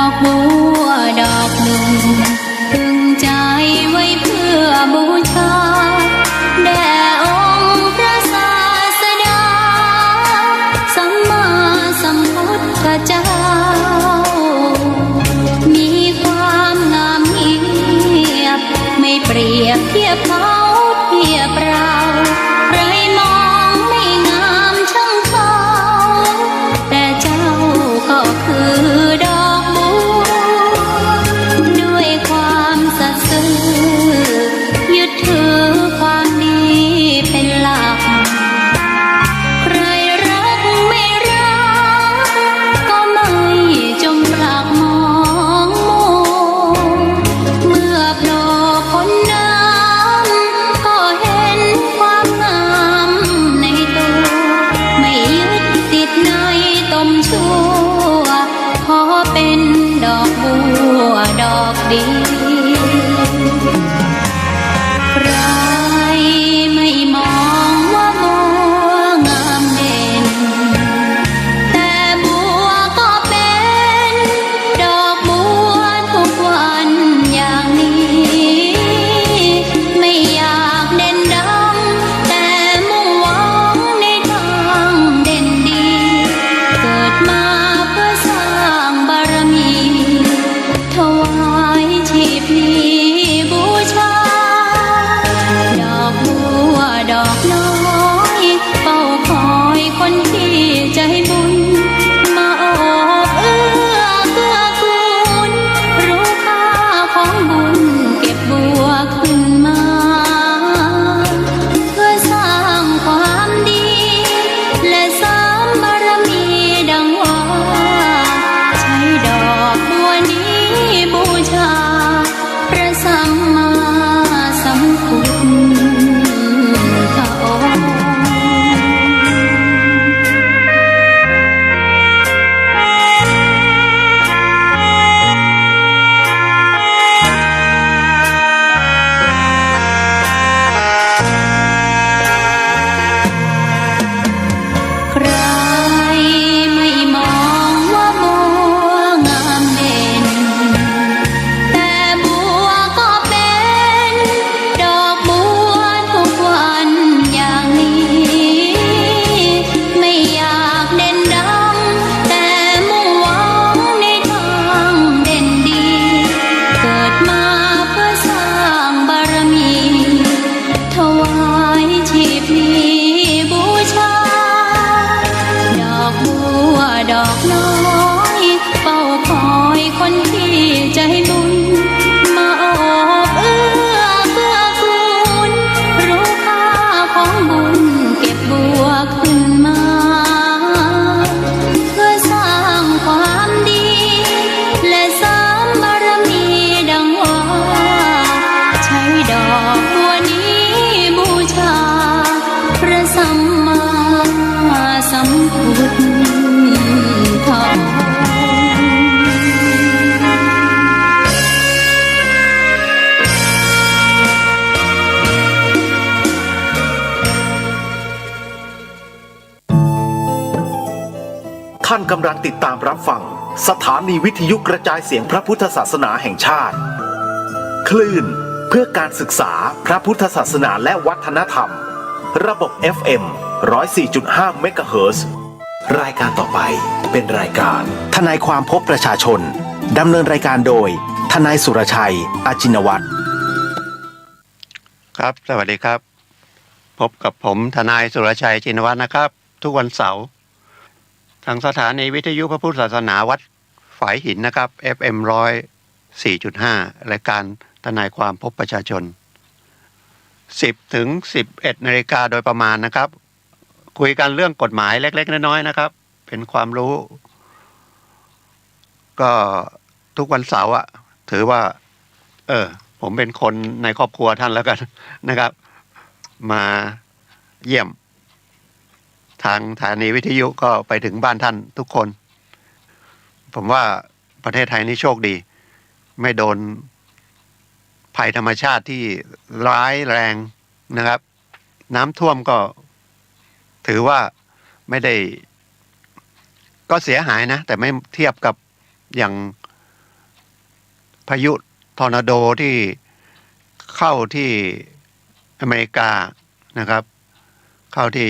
[SPEAKER 7] อกบัวดอกหนึ่งพึงใจไว้เพื่อบูชาแด่องค์พระศาสดาสัมมาสัมพุทธเจ้ามีความงามเงียบไม่เปรียบเทียบเขาเทียบเราใครมองไม่งามช่างเขาแต่เจ้าก็คือดอกบัวด้วยความสัตย์ซื่อยึดถือความดีเป็นหลักใครรักไม่รักก็ไม่จงปรักมองมัวเมื่อโผล่พ้นน้ำก็เห็นความงามในตัวไม่ยึดติดในตมชั่วขอเป็นดอกบัวดอกดีใครไม่มองว่าบัวงามเด่นแต่บัวก็เป็นดอกบัวทุกวันอย่างนี้ไม่อยากเด่นดังแต่มุ่งหวังในทางเด่นดีเกิดมาเพื่อสร้างบารมีถวายชีพนี้บูชาดอกบัวดอกน้อยเฝ้าคอยคนที่ใจบุญมาโอบเอื้อเกื้อกูลรู้ค่าของบุญเก็บบัวขึ้นมาเพื่อสร้างความดีและสร้างบารมีดังว่าใช้ดอกบัวนี้บูชาพระสัมมาสัมพุทธองค์ ใครไม่มองว่าบัวงามเด่นแต่บัวก็เป็นดอกบัวทุกวันอย่างนี้ไม่อยากเด่นดังแต่มุ่งหวังในทางเด่นดีเกิดมาเพื่อสร้างบารมีถวายชีพนี้บูชาดอกบัวดอกน้อยเฝ้าคอยคนที่ใจบุญมาโอบเอื้อเกื้อกูลรู้ค่าของบุญเก็บบัวขึ้นมาเพื่อสร้างความดีและสร้างบารมีดังว่าใช้ดอกบัวนี้บูชาพระสัมมาสัมพุทธองค์
[SPEAKER 8] ท่านกำลังติดตามรับฟังสถานีวิทยุกระจายเสียงพระพุทธศาสนาแห่งชาติ คลื่นเพื่อการศึกษาพระพุทธศาสนาและวัฒนธรรม ระบบ FM 104.5 เมกะเฮิรตซ์ รายการต่อไปเป็นรายการทนายความพบประชาชนดำเนินรายการโดยทนายสุรชัยอาจินวัตร
[SPEAKER 9] ครับสวัสดีครับ พบกับผมทนายสุรชัยจินวัฒน์นะครับ ทุกวันเสาร์ทางสถานีวิทยุพระพุทธศาสนาวัดฝายหินนะครับ FM 104.5 รายการทนายความพบประชาชน 10 ถึง 11 นาฬิกาโดยประมาณนะครับ คุยกันเรื่องกฎหมายเล็กๆน้อยๆนะครับ เป็นความรู้ ก็ทุกวันเสาร์อะถือว่าผมเป็นคนในครอบครัวท่านแล้วกันนะครับ มาเยี่ยมทางสถานีวิทยุก็ไปถึงบ้านท่านทุกคน ผมว่าประเทศไทยนี่โชคดี ไม่โดนภัยธรรมชาติที่ร้ายแรงนะครับ น้ำท่วมก็ถือว่าไม่ได้ก็เสียหายนะ แต่ไม่เทียบกับอย่าง พายุทอร์นาโดที่เข้าที่อเมริกานะครับเข้าที่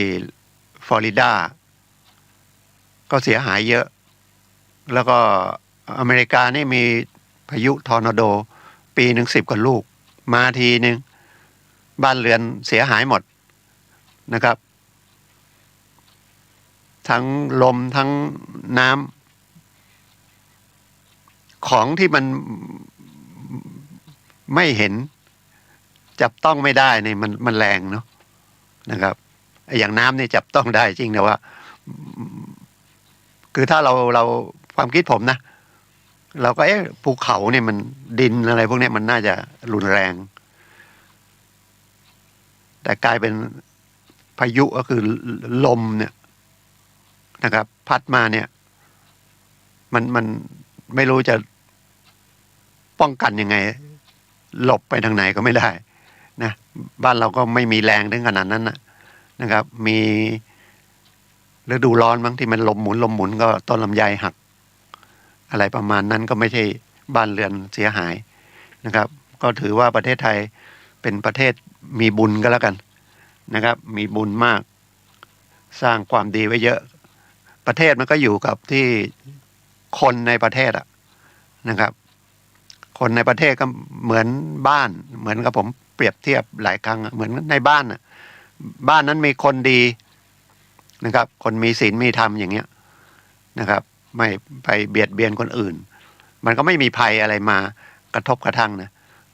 [SPEAKER 9] ฟลอริดาก็เสียหายเยอะ แล้วก็อเมริกานี่มีพายุทอร์นาโดปีหนึ่ง10 กว่าลูกมาทีหนึ่งบ้านเรือนเสียหายหมดนะครับทั้งลมทั้งน้ำของที่มันไม่เห็นจับต้องไม่ได้เนี่ยมันแรงเนาะนะครับอย่างน้ำนี่จับต้องได้จริงแต่ว่าคือถ้าเราความคิดผมนะเราก็ภูเขาเนี่ยมันดินอะไรพวกนี้มันน่าจะรุนแรงแต่กลายเป็นพายุก็คือลมเนี่ยนะครับพัดมาเนี่ยมันไม่รู้จะป้องกันยังไงหลบไปทางไหนก็ไม่ได้นะบ้านเราก็ไม่มีแรงถึงขนาดนั้นนะครับมีฤดูร้อนบางที่มันลมหมุนก็ต้นลำไยหักอะไรประมาณนั้นก็ไม่ใช่บ้านเรือนเสียหายนะครับก็ถือว่าประเทศไทยเป็นประเทศมีบุญก็แล้วกันนะครับมีบุญมากสร้างความดีไว้เยอะประเทศมันก็อยู่กับที่คนในประเทศนะครับคนในประเทศก็เหมือนบ้านเหมือนกับผมเปรียบเทียบหลายครั้งเหมือนในบ้านบ้านนั้นมีคนดีนะครับคนมีศีลมีธรรมอย่างเงี้ยนะครับไม่ไปเบียดเบียนคนอื่นมันก็ไม่มีภัยอะไรมากระทบกระทั่งนะ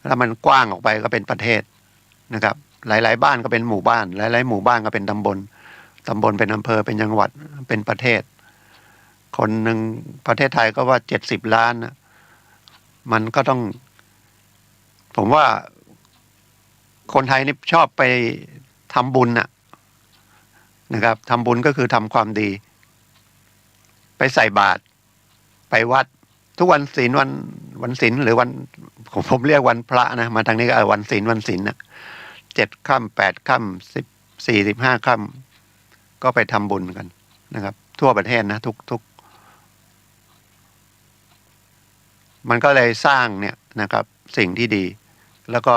[SPEAKER 9] แล้วมันกว้างออกไปก็เป็นประเทศนะครับหลายๆบ้านก็เป็นหมู่บ้านหลายๆหมู่บ้านก็เป็นตำบลเป็นอำเภอเป็นจังหวัดเป็นประเทศคนหนึ่งประเทศไทยก็ว่า70 ล้านนะมันก็ต้องผมว่าคนไทยนี่ชอบไปทำบุญนะครับทำบุญก็คือทำความดีไปใส่บาตรไปวัดทุกวันศีลวันศีลหรือวันผมเรียกวันพระนะมาทางนี้ก็วันศีลนะ7 ค่ำ 8 ค่ำ 14 15 ค่ำก็ไปทำบุญกันนะครับทั่วประเทศนะทุกมันก็เลยสร้างเนี่ยนะครับสิ่งที่ดีแล้วก็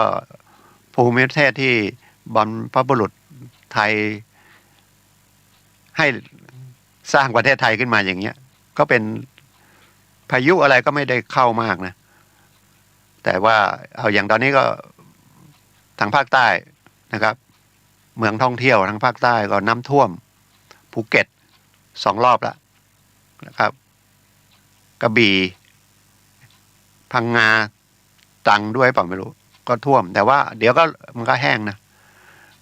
[SPEAKER 9] ภูมิประเทศที่บรรพบุรุษไทยให้สร้างประเทศไทยขึ้นมาอย่างเงี้ยก็เป็นพายุอะไรก็ไม่ได้เข้ามากนะแต่ว่าเอาอย่างตอนนี้ก็ทางภาคใต้นะครับเมืองท่องเที่ยวทางภาคใต้ก็น้ำท่วมภูเก็ต2 รอบแล้วนะครับกระบี่พังงาตรังด้วยเปล่าไม่รู้ก็ท่วมแต่ว่าเดี๋ยวก็มันก็แห้งนะ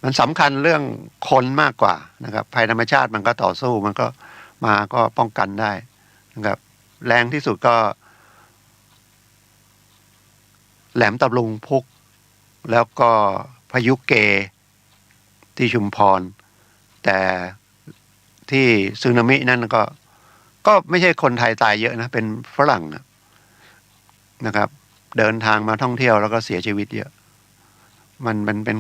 [SPEAKER 9] มันสำคัญเรื่องคนมากกว่านะครับภัยธรรมชาติมันก็ต่อสู้มันก็มาก็ป้องกันได้นะครับแรงที่สุดก็แหลมตะลุงพุกแล้วก็พายุเกที่ชุมพรแต่ที่สึนามินั่นก็ไม่ใช่คนไทยตายเยอะนะเป็นฝรั่งนะครับเดินทางมาท่องเที่ยวแล้วก็เสียชีวิตเยอะมันเป็น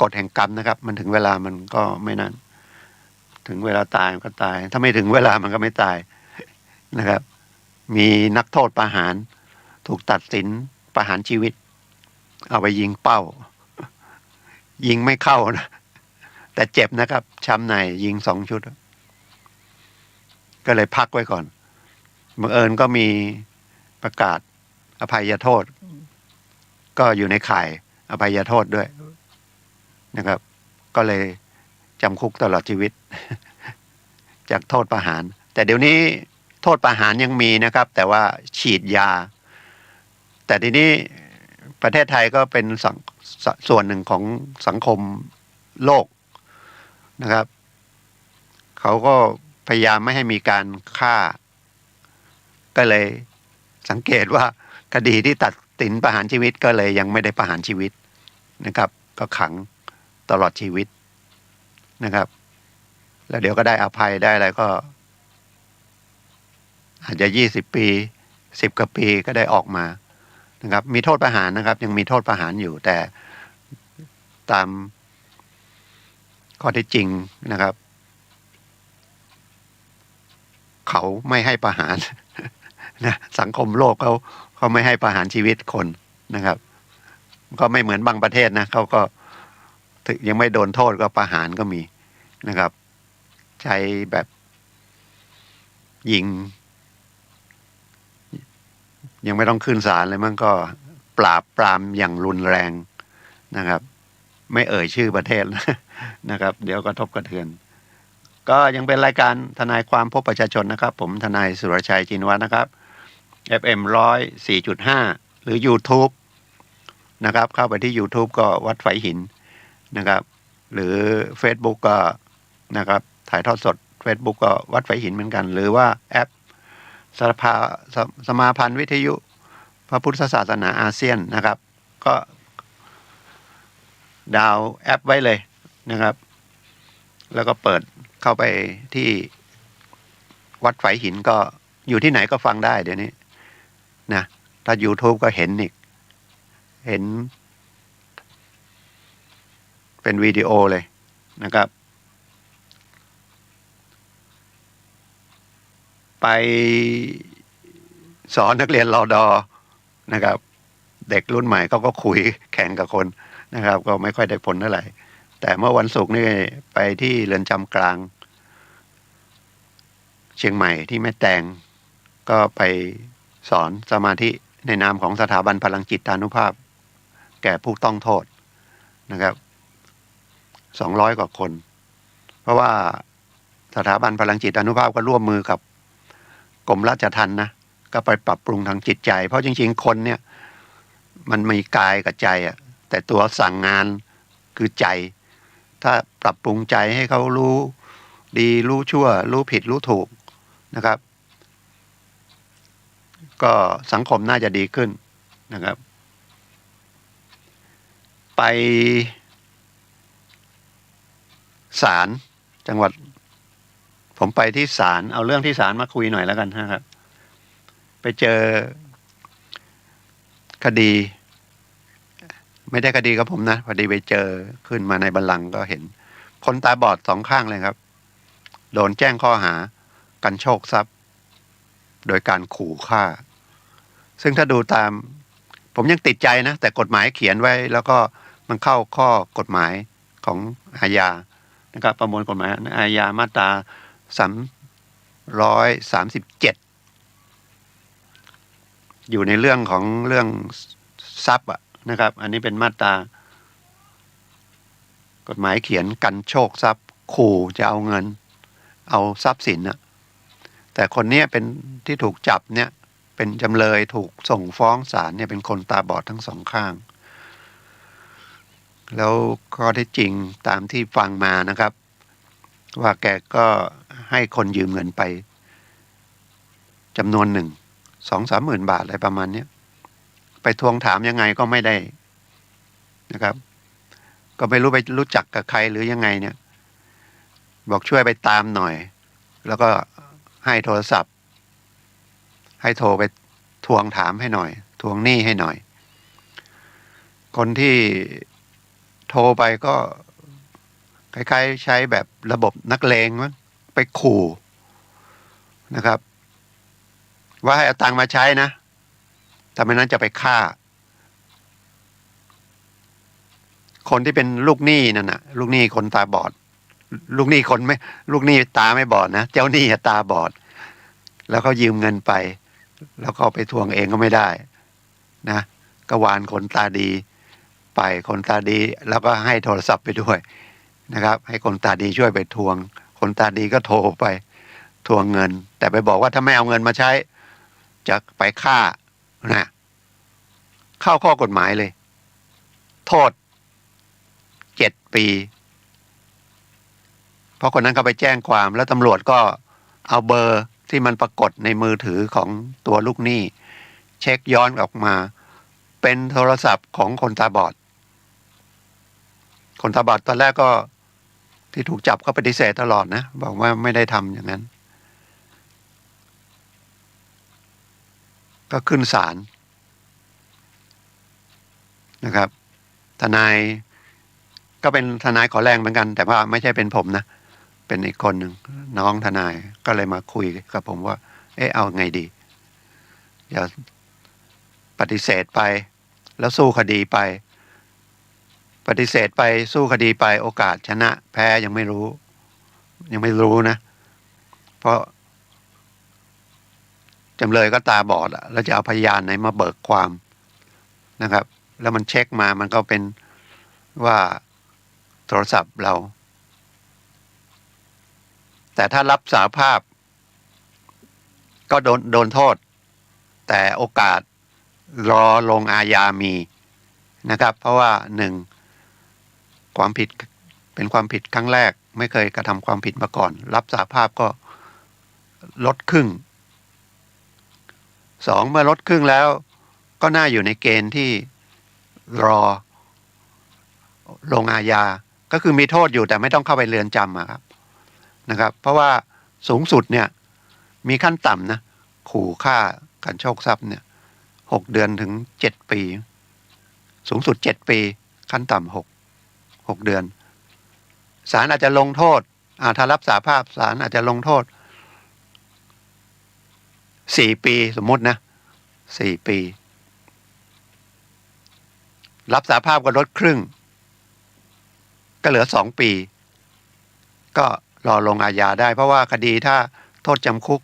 [SPEAKER 9] กฎแห่งกรรมนะครับมันถึงเวลามันก็ไม่นั้นถึงเวลาตายมันก็ตายถ้าไม่ถึงเวลามันก็ไม่ตายนะครับมีนักโทษประหารถูกตัดสินประหารชีวิตเอาไปยิงเป้ายิงไม่เข้านะแต่เจ็บนะครับช้ำในยิง2 ชุดก็เลยพักไว้ก่อนบังเอิญก็มีประกาศอภัยโทษก็อยู่ในข่ายอภัยโทษด้วยนะครับก็เลยจำคุกตลอดชีวิตจากโทษประหารแต่เดี๋ยวนี้โทษประหารยังมีนะครับแต่ว่าฉีดยาแต่ทีนี้ประเทศไทยก็เป็นส่วนหนึ่งของสังคมโลกนะครับเขาก็พยายามไม่ให้มีการฆ่าก็เลยสังเกตว่าคดีที่ตัดสินประหารชีวิตก็เลยยังไม่ได้ประหารชีวิตนะครับก็ขังตลอดชีวิตนะครับแล้วเดี๋ยวก็ได้อภัยได้อะไรก็อาจจะ20 ปี10 กว่าปีก็ได้ออกมานะครับมีโทษประหารนะครับยังมีโทษประหารอยู่แต่ตามข้อเท็จจริงนะครับเขาไม่ให้ประหาร นะสังคมโลกเขาไม่ให้ประหารชีวิตคนนะครับก็ไม่เหมือนบางประเทศนะเขาก็ถึงยังไม่โดนโทษก็ประหารก็มีนะครับใช้แบบยิงยังไม่ต้องขึ้นศาลเลยมันก็ปราบปรามอย่างรุนแรงนะครับไม่เอ่ยชื่อประเทศนะครับเดี๋ยวกระทบกระเทือนก็ยังเป็นรายการทนายความพบประชาชนนะครับผมทนายสุรชัยจินวัฒน์นะครับ FM 104.5 หรือ YouTube นะครับเข้าไปที่ YouTube ก็วัดไฝหินนะครับหรือ Facebook ก็นะครับถ่ายทอดสด Facebook ก็วัดไฝหินเหมือนกันหรือว่าแอปสมาพันธ์วิทยุพระพุทธศาสนาอาเซียนนะครับก็ดาวน์แอปไว้เลยนะครับแล้วก็เปิดเข้าไปที่วัดไฝหินก็อยู่ที่ไหนก็ฟังได้เดี๋ยวนี้นะถ้า YouTube ก็เห็นอีกเห็นเป็นวิดีโอเลยนะครับไปสอนนักเรียนรอดอนะครับเด็กรุ่นใหม่เขาก็คุยแข่งกับคนนะครับก็ไม่ค่อยได้ผลเท่าไหร่แต่เมื่อวันศุกร์นี่ไปที่เรือนจำกลางเชียงใหม่ที่แม่แตงก็ไปสอนสมาธิในนามของสถาบันพลังจิตานุภาพแก่ผู้ต้องโทษนะครับ200 กว่าคนเพราะว่าสถาบันพลังจิตานุภาพก็ร่วมมือกับกรมราชทัณฑ์นะก็ไปปรับปรุงทางจิตใจเพราะจริงๆคนเนี่ยมันมีกายกับใจอ่ะแต่ตัวสั่งงานคือใจถ้าปรับปรุงใจให้เขารู้ดีรู้ชั่วรู้ผิดรู้ถูกนะครับก็สังคมน่าจะดีขึ้นนะครับไปศาลจังหวัดผมไปที่ศาลเอาเรื่องที่ศาลมาคุยหน่อยแล้วกันนะครับไปเจอคดีไม่ได้คดีกับผมนะพอดีไปเจอขึ้นมาในบัลลังก์ก็เห็นคนตาบอด2 ข้างเลยครับโดนแจ้งข้อหากันโชคทรัพย์โดยการขู่ฆ่าซึ่งถ้าดูตามผมยังติดใจนะแต่กฎหมายเขียนไว้แล้วก็มันเข้าข้อกฎหมายของอาญานะครับประมวลกฎหมายอาญามาตรา337อยู่ในเรื่องของเรื่องทรัพย์นะครับอันนี้เป็นมาตรากฎหมายเขียนกันโชคทรัพย์ขู่จะเอาเงินเอาทรัพย์สินนะแต่คนนี้เป็นที่ถูกจับเนี่ยเป็นจำเลยถูกส่งฟ้องศาลเนี่ยเป็นคนตาบอดทั้ง2 ข้างแล้วข้อเท็จจริงตามที่ฟังมานะครับว่าแกก็ให้คนยืมเงินไปจำนวนหนึ่ง 2-3 หมื่นบาทอะไรประมาณนี้ไปทวงถามยังไงก็ไม่ได้นะครับก็ไม่รู้ไปรู้จักกับใครหรือยังไงเนี่ยบอกช่วยไปตามหน่อยแล้วก็ให้โทรศัพท์ให้โทรไปทวงถามให้หน่อยทวงหนี้ให้หน่อยคนที่โทรไปก็คล้ายๆใช้แบบระบบนักเลงมั้งไปขู่นะครับว่าให้เอาตังค์มาใช้นะถ้าไม่นั้นจะไปฆ่าคนที่เป็นลูกหนี้นั่นน่ะลูกหนี้คนตาบอดลูกหนี้คนไม่ลูกหนี้ตาไม่บอดนะเจ้าหนี้ตาบอดแล้วเขายืมเงินไปแล้วก็ไปทวงเองก็ไม่ได้นะก็วานคนตาดีไปคนตาดีแล้วก็ให้โทรศัพท์ไปด้วยนะครับให้คนตาดีช่วยไปทวงคนตาดีก็โทรไปทวงเงินแต่ไปบอกว่าถ้าไม่เอาเงินมาใช้จะไปฆ่านะเข้าข้อกฎหมายเลยโทษ7 ปีเพราะคนนั้นเขาไปแจ้งความแล้วตำรวจก็เอาเบอร์ที่มันปรากฏในมือถือของตัวลูกหนี้เช็คย้อนออกมาเป็นโทรศัพท์ของคนตาบอดคนตาบอดตอนแรกก็ที่ถูกจับก็ปฏิเสธตลอดนะบอกว่าไม่ได้ทำอย่างนั้นก็ขึ้นศาลนะครับทนายก็เป็นทนายขอแรงเหมือนกันแต่ว่าไม่ใช่เป็นผมนะเป็นอีกคนหนึ่งน้องทนายก็เลยมาคุยกับผมว่าเอาไงดี อย่าปฏิเสธไปแล้วสู้คดีไป ปฏิเสธไปสู้คดีไปโอกาสชนะแพ้ยังไม่รู้นะ เพราะจำเลยก็ตาบอดแล้วจะเอาพยานไหนมาเบิกความนะครับแล้วมันเช็คมามันก็เป็นว่าโทรศัพท์เรา แต่ถ้ารับสารภาพก็โดนโทษแต่โอกาสรอลงอาญามีนะครับเพราะว่าหนึ่งความผิดเป็นความผิดครั้งแรกไม่เคยกระทำความผิดมาก่อนรับสารภาพก็ลดครึ่งสองเมื่อลดครึ่งแล้วก็น่าอยู่ในเกณฑ์ที่รอลงอาญาก็คือมีโทษอยู่แต่ไม่ต้องเข้าไปเรือนจำครับนะครับเพราะว่าสูงสุดเนี่ยมีขั้นต่ำนะขู่ฆ่ากันโชคทรัพย์เนี่ย6 เดือนถึง7 ปีสูงสุด7 ปีขั้นต่ำ6 เดือนศาลอาจจะลงโทษถ้ารับสารภาพศาลอาจจะลงโทษ4 ปีสมมุตินะ4 ปีรับสารภาพก็ลดครึ่งก็เหลือ2 ปีก็รอลงอาญาได้เพราะว่าคดีถ้าโทษจำคุก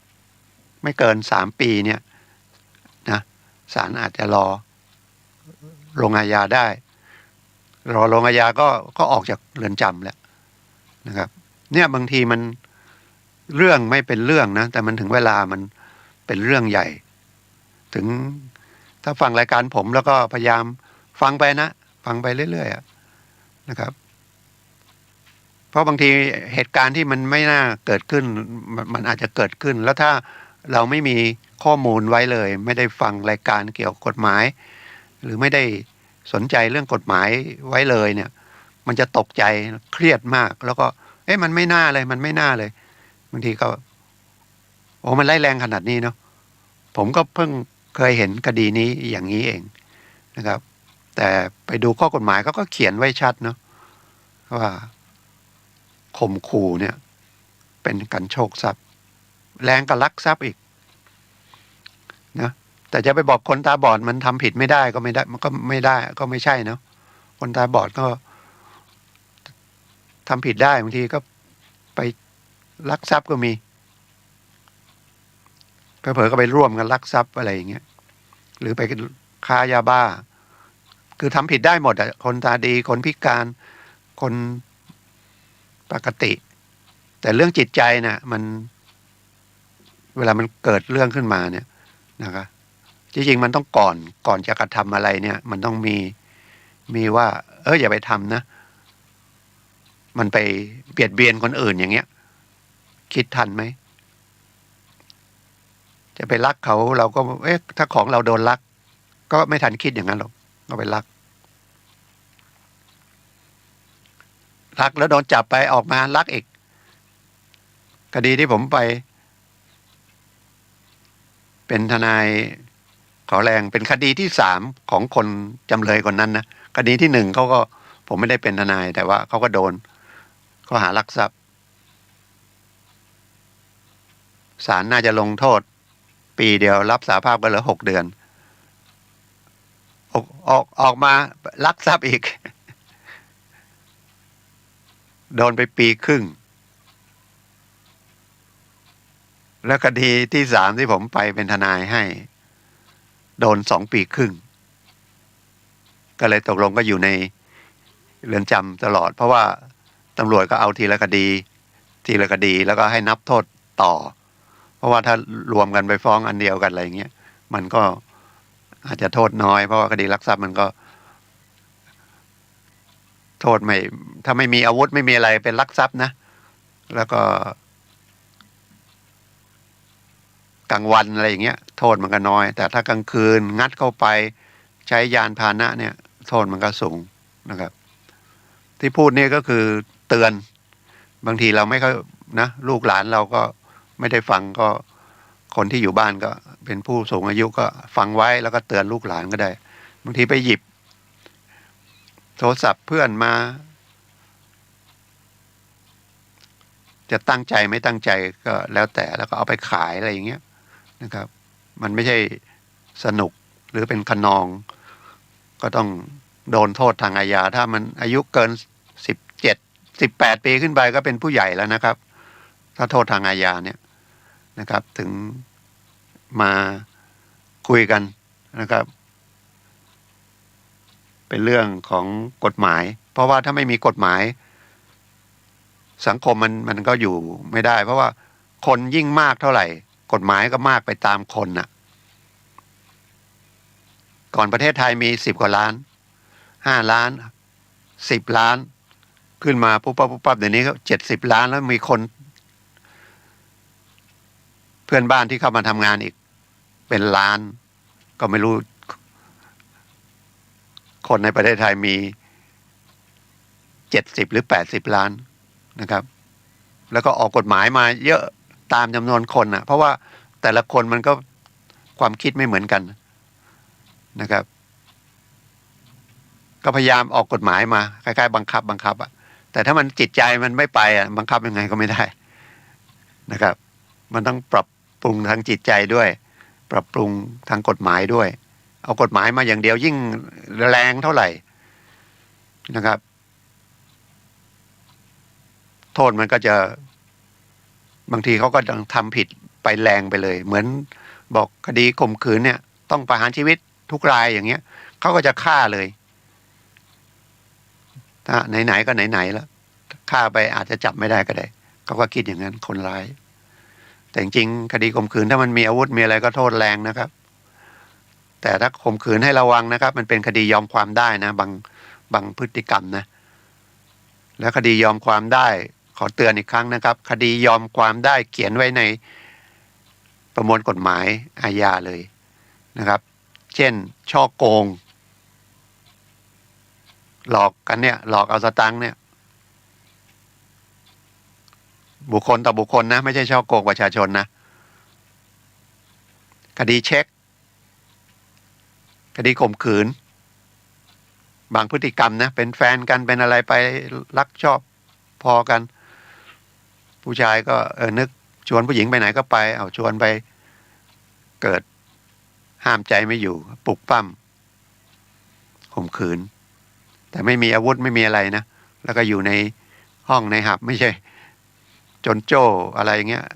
[SPEAKER 9] ไม่เกิน3 ปีเนี่ยนะศาลอาจจะรอลงอาญาได้รอลงอาญาก็ออกจากเรือนจำแล้วนะครับเนี่ยบางทีมันเรื่องไม่เป็นเรื่องนะแต่มันถึงเวลามันเป็นเรื่องใหญ่ถึงถ้าฟังรายการผมแล้วก็พยายามฟังไปเรื่อยๆนะครับเพราะบางทีเหตุการณ์ที่มันไม่น่าเกิดขึ้นมันอาจจะเกิดขึ้นแล้วถ้าเราไม่มีข้อมูลไว้เลยไม่ได้ฟังรายการเกี่ยวกับกฎหมายหรือไม่ได้สนใจเรื่องกฎหมายไว้เลยเนี่ยมันจะตกใจเครียดมากแล้วก็มันไม่น่าเลยบางทีก็มันไล่แรงขนาดนี้เนาะผมก็เพิ่งเคยเห็นคดีนี้อย่างนี้เองนะครับแต่ไปดูข้อกฎหมายก็เขียนไว้ชัดเนาะว่าข่มขู่เนี่ยเป็นการโชคทรัพย์แรงกับลักทรัพย์อีกนะแต่จะไปบอกคนตาบอดมันทำผิดไม่ได้ก็ไม่ได้มันก็ไม่ได้ก็ไม่ใช่เนาะคนตาบอดก็ทำผิดได้บางทีก็ไปลักทรัพย์ก็มีเผลอๆก็ไปร่วมกันลักทรัพย์อะไรอย่างเงี้ยหรือไปค้ายาบ้าคือทำผิดได้หมดอ่ะคนตาดีคนพิการคนปกติแต่เรื่องจิตใจน่ะมันเวลามันเกิดเรื่องขึ้นมาเนี่ยนะครับจริงๆมันต้องก่อนจะกระทำอะไรเนี่ยมันต้องมีว่าอย่าไปทำนะมันไปเบียดเบียนคนอื่นอย่างเงี้ยคิดทันไหมจะไปลักเขาเราก็ถ้าของเราโดนลักก็ไม่ทันคิดอย่างนั้นหรอกก็ไปลักแล้วโดนจับไปออกมาลักอีกคดีที่ผมไปเป็นทนายขอแรงเป็นคดีที่3ของคนจำเลยคนนั้นนะคดีที่1เขาก็ผมไม่ได้เป็นทนายแต่ว่าเขาก็โดนข้อหาลักทรัพย์ศาลน่าจะลงโทษปีเดียวรับสารภาพก็เหลือ6 เดือนออกมาลักทรัพย์อีกโดนไปปีครึ่งแล้วคดีที่3ที่ผมไปเป็นทนายให้โดน2 ปีครึ่งก็เลยตกลงก็อยู่ในเรือนจำตลอดเพราะว่าตำรวจก็เอาทีละคดีแล้วก็ให้นับโทษต่อเพราะว่าถ้ารวมกันไปฟ้องอันเดียวกันอะไรอย่างเงี้ยมันก็อาจจะโทษน้อยเพราะว่าคดีลักทรัพย์มันก็โทษไม่ถ้าไม่มีอาวุธไม่มีอะไรเป็นลักทรัพย์นะแล้วก็กลางวันอะไรอย่างเงี้ยโทษมันก็น้อยแต่ถ้ากลางคืนงัดเข้าไปใช้ยานพาหนะเนี่ยโทษมันก็สูงนะครับที่พูดนี่ก็คือเตือนบางทีเราไม่ค่อยนะลูกหลานเราก็ไม่ได้ฟังก็คนที่อยู่บ้านก็เป็นผู้สูงอายุก็ฟังไว้แล้วก็เตือนลูกหลานก็ได้บางทีไปหยิบโทรศัพท์เพื่อนมาจะตั้งใจไม่ตั้งใจก็แล้วแต่แล้วก็เอาไปขายอะไรอย่างเงี้ยนะครับมันไม่ใช่ สนุกหรือเป็นขนองก็ต้องโดนโทษทางอาญาถ้ามันอายุเกิน18 ปีขึ้นไปก็เป็นผู้ใหญ่แล้วนะครับถ้าโทษทางอาญาเนี่ยนะครับถึงมาคุยกันนะครับเป็นเรื่องของกฎหมายเพราะว่าถ้าไม่มีกฎหมายสังคมมันก็อยู่ไม่ได้เพราะว่าคนยิ่งมากเท่าไหร่กฎหมายก็มากไปตามคนน่ะก่อนประเทศไทยมี10 กว่าล้าน5 ล้าน10 ล้านขึ้นมาปุ๊บปั๊บเดี๋ยวนี้ก็70 ล้านแล้วมีคนเพื่อนบ้านที่เข้ามาทำงานอีกเป็นล้านก็ไม่รู้คนในประเทศไทยมี70 หรือ80 ล้านนะครับแล้วก็ออกกฎหมายมาเยอะตามจำนวนคนน่ะเพราะว่าแต่ละคนมันก็ความคิดไม่เหมือนกันนะครับก็พยายามออกกฎหมายมาคล้ายๆบังคับอ่ะแต่ถ้ามันจิตใจมันไม่ไปอ่ะบังคับยังไงก็ไม่ได้นะครับมันต้องปรับปรุงทางจิตใจด้วยปรับปรุงทางกฎหมายด้วยเอากฎหมายมาอย่างเดียวยิ่งแรงเท่าไหร่นะครับโทษมันก็จะบางทีเขาก็ทำผิดไปแรงไปเลยเหมือนบอกคดีข่มขืนเนี่ยต้องประหารชีวิตทุกรายอย่างเงี้ยเขาก็จะฆ่าเลยถ้าไหนๆก็ไหนๆแล้วฆ่าไปอาจจะจับไม่ได้ก็ได้เขาก็คิดอย่างนั้นคนร้ายแต่จริงๆคดีข่มขืนถ้ามันมีอาวุธมีอะไรก็โทษแรงนะครับแต่ถ้าข่มขืนให้ระวังนะครับมันเป็นคดียอมความได้นะบางพฤติกรรมนะแล้วคดียอมความได้ขอเตือนอีกครั้งนะครับคดียอมความได้เขียนไว้ในประมวลกฎหมายอาญาเลยนะครับเช่นช่อโกงหลอกกันเนี่ยหลอกเอาสตังค์เนี่ยบุคคลต่อบุคคลนะไม่ใช่ช่อโกงประชาชนนะคดีเช็คคดีข่มขืนบางพฤติกรรมนะเป็นแฟนกันเป็นอะไรไปรักชอบพอกันผู้ชายก็นึกชวนผู้หญิงไปไหนก็ไปเอาชวนไปเกิดห้ามใจไม่อยู่ปลุกปั้มข่มขืนแต่ไม่มีอาวุธไม่มีอะไรนะแล้วก็อยู่ในห้องในหับไม่ใช่จนโจ้อะไรอย่างเงี้ย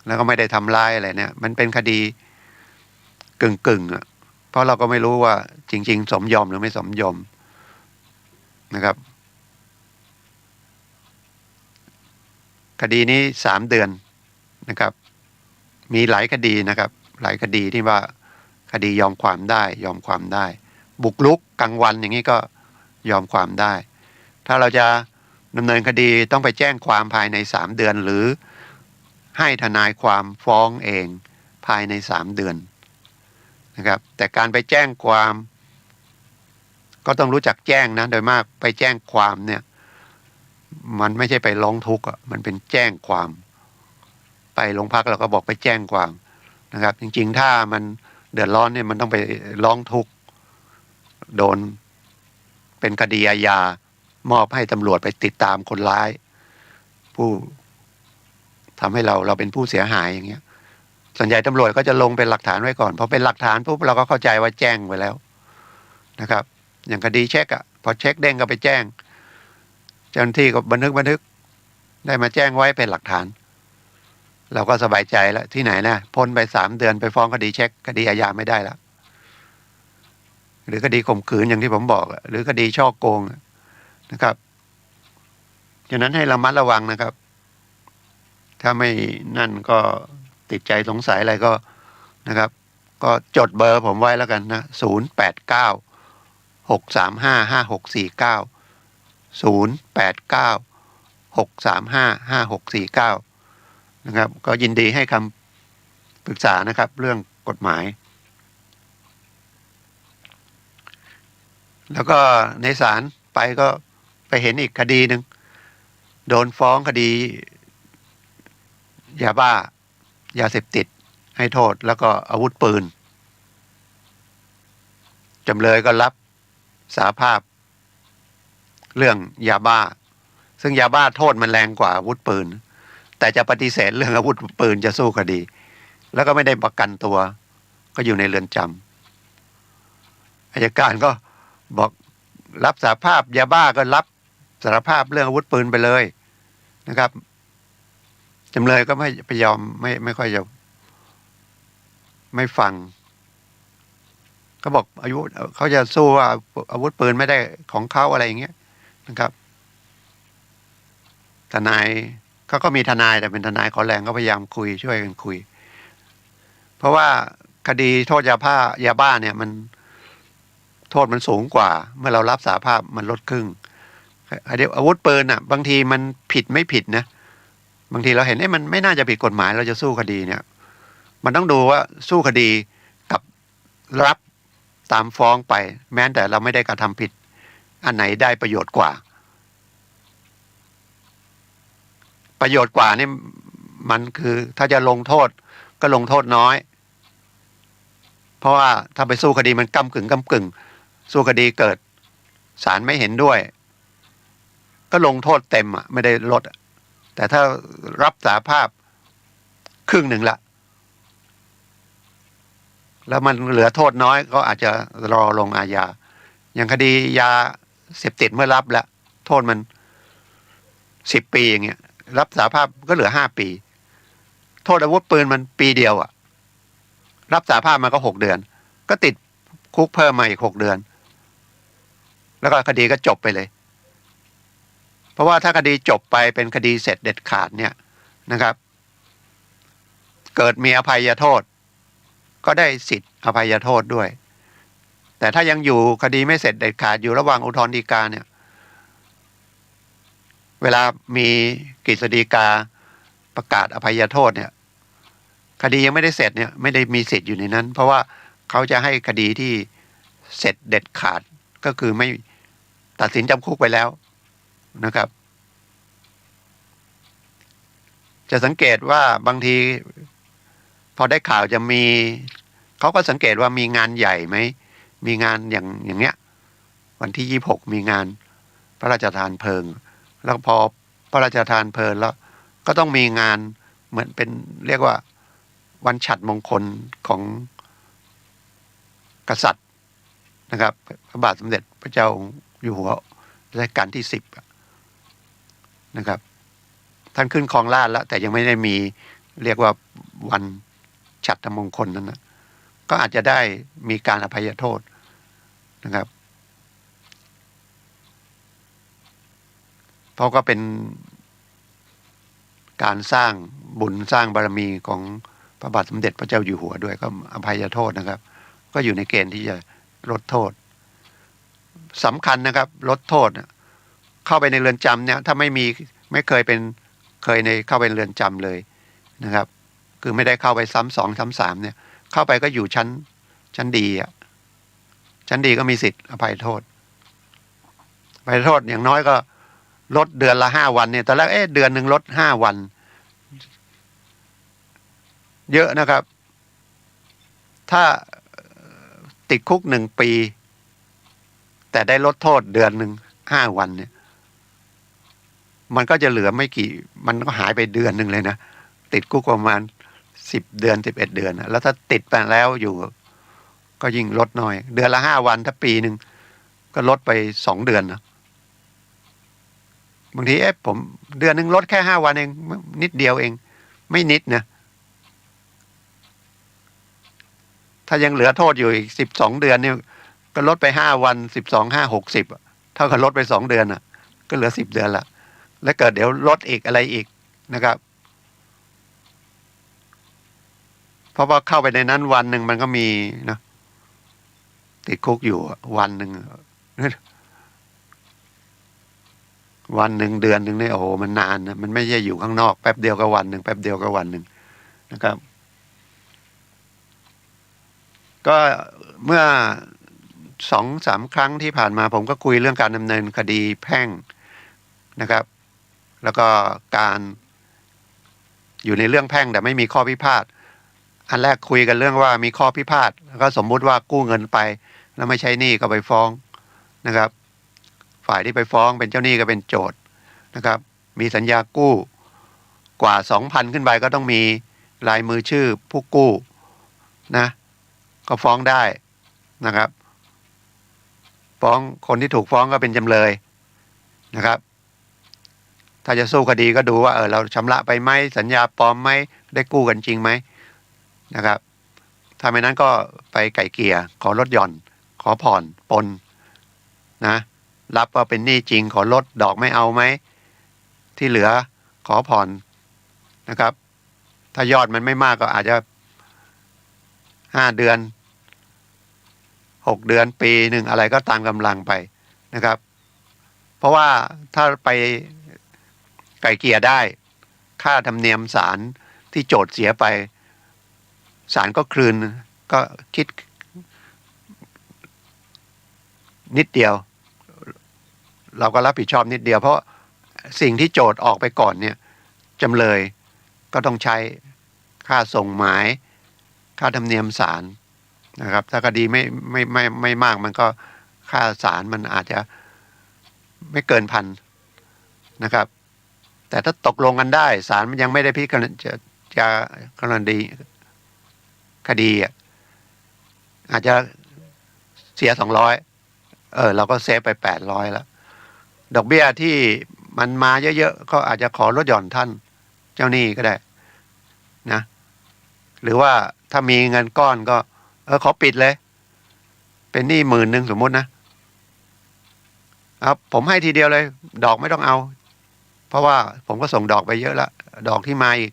[SPEAKER 9] แล้วก็ไม่ได้ทำร้ายอะไรเนี่ยมันเป็นคดีกึ่งอ่ะเพราะเราก็ไม่รู้ว่าจริงๆสมยอมหรือไม่สมยอมนะครับคดีนี้3 เดือนนะครับมีหลายคดีนะครับหลายคดีที่ว่าคดียอมความได้บุกรุกกลางวันอย่างนี้ก็ยอมความได้ถ้าเราจะดำเนินคดีต้องไปแจ้งความภายใน3 เดือนหรือให้ทนายความฟ้องเองภายใน3 เดือนนะครับแต่การไปแจ้งความก็ต้องรู้จักแจ้งนะโดยมากไปแจ้งความเนี่ยมันไม่ใช่ไปร้องทุกข์มันเป็นแจ้งความไปโรงพักเราก็บอกไปแจ้งความนะครับจริงๆถ้ามันเดือดร้อนเนี่ยมันต้องไปร้องทุกข์โดนเป็นคดีอาญามอบให้ตำรวจไปติดตามคนร้ายผู้ทำให้เราเป็นผู้เสียหายอย่างเงี้ยส่วนใหญ่ตำรวจก็จะลงเป็นหลักฐานไว้ก่อนพอเป็นหลักฐานปุ๊บเราก็เข้าใจว่าแจ้งไว้แล้วนะครับอย่างคดีเช็คพอเช็คเด้งก็ไปแจ้งเจ้าหน้าที่ก็บันทึกได้มาแจ้งไว้เป็นหลักฐานเราก็สบายใจแล้วที่ไหนนะพ้นไป3 เดือนไปฟ้องคดีเช็คคดีอาญาไม่ได้แล้วหรือคดีข่มขืนอย่างที่ผมบอกหรือคดีฉ้อโกงนะครับฉะนั้นให้ระมัดระวังนะครับถ้าไม่นั่นก็ติดใจสงสัยอะไรก็นะครับก็จดเบอร์ผมไว้แล้วกันนะ089-635-5649 089-635-5649นะครับก็ยินดีให้คำปรึกษานะครับเรื่องกฎหมายแล้วก็ในศาลไปก็ไปเห็นอีกคดีหนึ่งโดนฟ้องคดียาบ้ายาเสพติดให้โทษแล้วก็อาวุธปืนจำเลยก็รับสารภาพเรื่องยาบ้าซึ่งยาบ้าโทษมันแรงกว่าอาวุธปืนแต่จะปฏิเสธเรื่องอาวุธปืนจะสู้คดีแล้วก็ไม่ได้ประกันตัวก็อยู่ในเรือนจ อัยการก็บอกรับสารภาพยาบ้าก็รับสารภาพเรื่องอาวุธปืนไปเลยนะครับจำเลยก็ไม่ยอมไม่ค่อยจะไม่ฟังเขาบอกอายุเขาจะสู้ว่าอาวุธปืนไม่ได้ของเขาอะไรอย่างเงี้ยนะครับทนายเขาก็มีทนายแต่เป็นทนายขอแรงก็พยายามคุยช่วยกันคุยเพราะว่าคดีโทษยาบ้าเนี่ยมันโทษมันสูงกว่าเมื่อเรารับสารภาพมันลดครึ่งอาวุธปืนอ่ะบางทีมันผิดไม่ผิดนะบางทีเราเห็นมันไม่น่าจะผิดกฎหมายเราจะสู้คดีเนี่ยมันต้องดูว่าสู้คดีกับรับตามฟ้องไปแม้แต่เราไม่ได้กระทำผิดอันไหนได้ประโยชน์กว่านี่มันคือถ้าจะลงโทษก็ลงโทษน้อยเพราะว่าถ้าไปสู้คดีมันก้ำกึ่งสู้คดีเกิดศาลไม่เห็นด้วยก็ลงโทษเต็มไม่ได้ลดแต่ถ้ารับสารภาพครึ่งหนึ่งละแล้วมันเหลือโทษน้อยก็อาจจะรอลงอาญาอย่างคดียาเสพติดเมื่อรับแล้วโทษมัน10 ปีอย่างเงี้ยรับสารภาพก็เหลือ5 ปีโทษอาวุธปืนมันปีเดียวรับสารภาพมันก็6 เดือนก็ติดคุกเพิ่มมาอีก6 เดือนแล้วก็คดีก็จบไปเลยเพราะว่าถ้าคดีจบไปเป็นคดีเสร็จเด็ดขาดเนี่ยนะครับเกิดมีอภัยโทษก็ได้สิทธิ์อภัยโทษด้วยแต่ถ้ายังอยู่คดีไม่เสร็จเด็ดขาดอยู่ระหว่างอุทธรณ์ฎีกาเนี่ยเวลามีกฤษฎีกาประกาศอภัยโทษเนี่ยคดียังไม่ได้เสร็จเนี่ยไม่ได้มีสิทธิ์อยู่ในนั้นเพราะว่าเขาจะให้คดีที่เสร็จเด็ดขาดก็คือไม่ตัดสินจำคุกไปแล้วนะครับจะสังเกตว่าบางทีพอได้ข่าวจะมีเขาก็สังเกตว่ามีงานใหญ่ไหมมีงานอย่างเนี้ยวันที่26มีงานพระราชทานเพลิงแล้วพอพระราชทานเพลิงแล้วก็ต้องมีงานเหมือนเป็นเรียกว่าวันฉัตรมงคลของกษัตริย์นะครับพระบาทสมเด็จพระเจ้าอยู่หัวรัชกาลที่10นะครับท่านขึ้นครองราชย์แล้วแต่ยังไม่ได้มีเรียกว่าวันฉัตรมงคลนั้นนะก็อาจจะได้มีการอภัยโทษนะครับเพราะก็เป็นการสร้างบุญสร้างบารมีของพระบาทสมเด็จพระเจ้าอยู่หัวด้วยก็อภัยโทษนะครับก็อยู่ในเกณฑ์ที่จะลดโทษสำคัญนะครับลดโทษเข้าไปในเรือนจำเนี่ยถ้าไม่เคยเข้าไปเรือนจำเลยนะครับคือไม่ได้เข้าไปซ้ำ2ซ้ำ3เนี่ยเข้าไปก็อยู่ชั้นดีชั้นดีก็มีสิทธิ์อภัยโทษอภัยโทษอย่างน้อยก็ลดเดือนละ5 วันเนี่ยตอนแรกเดือนหนึ่งลด5 วันเยอะนะครับถ้าติดคุก1 ปีแต่ได้ลดโทษเดือนหนึ่ง5 วันเนี่ยมันก็จะเหลือไม่กี่มันก็หายไปเดือนหนึ่งเลยนะติดคุกประมาณ10 เดือน11 เดือนแล้วถ้าติดไปแล้วอยู่ก็ยิ่งลดน้อยเดือนละ5 วันถ้าปีหนึ่งก็ลดไป2 เดือนนะบางทีผมเดือนหนึ่งลดแค่5 วันเองนิดเดียวเองไม่นิดนะถ้ายังเหลือโทษอยู่อีก12 เดือนเนี่ยก็ลดไป5 วัน12 5 60เท่ากับลดไป2 เดือนก็เหลือ10 เดือนละแล้วเกิดเดี๋ยวลดอีกอะไรอีกนะครับเพราะว่าเข้าไปในนั้นวันหนึ่งมันก็มีนะติดคุกอยู่วันหนึ่งวันหนึ่งเดือนหนึ่งเนี่ยโอ้โหมันนานนะมันไม่ใช่อยู่ข้างนอกแป๊บเดียวก็วันหนึ่งแป๊บเดียวก็วันหนึ่งนะครับก็เมื่อ 2-3 ครั้งที่ผ่านมาผมก็คุยเรื่องการดำเนินคดีแพ่งนะครับแล้วก็การอยู่ในเรื่องแพ่งแต่ไม่มีข้อพิพาทอันแรกคุยกันเรื่องว่ามีข้อพิพาทแล้วก็สมมุติว่ากู้เงินไปแล้วไม่ใช้หนี้ก็ไปฟ้องนะครับฝ่ายที่ไปฟ้องเป็นเจ้าหนี้ก็เป็นโจทก์นะครับมีสัญญากู้กว่า 2,000 ขึ้นไปก็ต้องมีลายมือชื่อผู้กู้นะก็ฟ้องได้นะครับ ฟ้องคนที่ถูกฟ้องก็เป็นจำเลยนะครับถ้าจะสู้คดีก็ดูว่าเราชำระไปไหมสัญญาปลอมไหมได้กู้กันจริงไหมนะครับถ้าไม่นั้นก็ไปไก่เกลี่ยขอลดหย่อนขอผ่อนปลนนะรับว่าเป็นหนี้จริงขอลดดอกไม่เอาไหมที่เหลือขอผ่อนนะครับถ้ายอดมันไม่มากก็อาจจะ5 เดือน6 เดือนปีหนึ่งอะไรก็ตามกำลังไปนะครับเพราะว่าถ้าไปไกล่เกลี่ยได้ค่าธรรมเนียมศาลที่โจทก์เสียไปศาลก็คืนก็คิดนิดเดียวเราก็รับผิดชอบนิดเดียวเพราะสิ่งที่โจทก์ออกไปก่อนเนี่ยจำเลยก็ต้องใช้ค่าส่งหมายค่าธรรมเนียมศาลนะครับถ้าคดีไม่มากมันก็ค่าศาลมันอาจจะไม่เกิน1,000นะครับแต่ถ้าตกลงกันได้ศาลมันยังไม่ได้พิจารณาจะกรณีคดีอาจจะเสีย200เราก็เซฟไป800แล้วดอกเบี้ยที่มันมาเยอะๆก็อาจจะขอลดหย่อนท่านเจ้าหนี้ก็ได้นะหรือว่าถ้ามีเงินก้อนก็ขอปิดเลยเป็นหนี้10,000สมมุตินะครับผมให้ทีเดียวเลยดอกไม่ต้องเอาเพราะว่าผมก็ส่งดอกไปเยอะละดอกที่มาอีก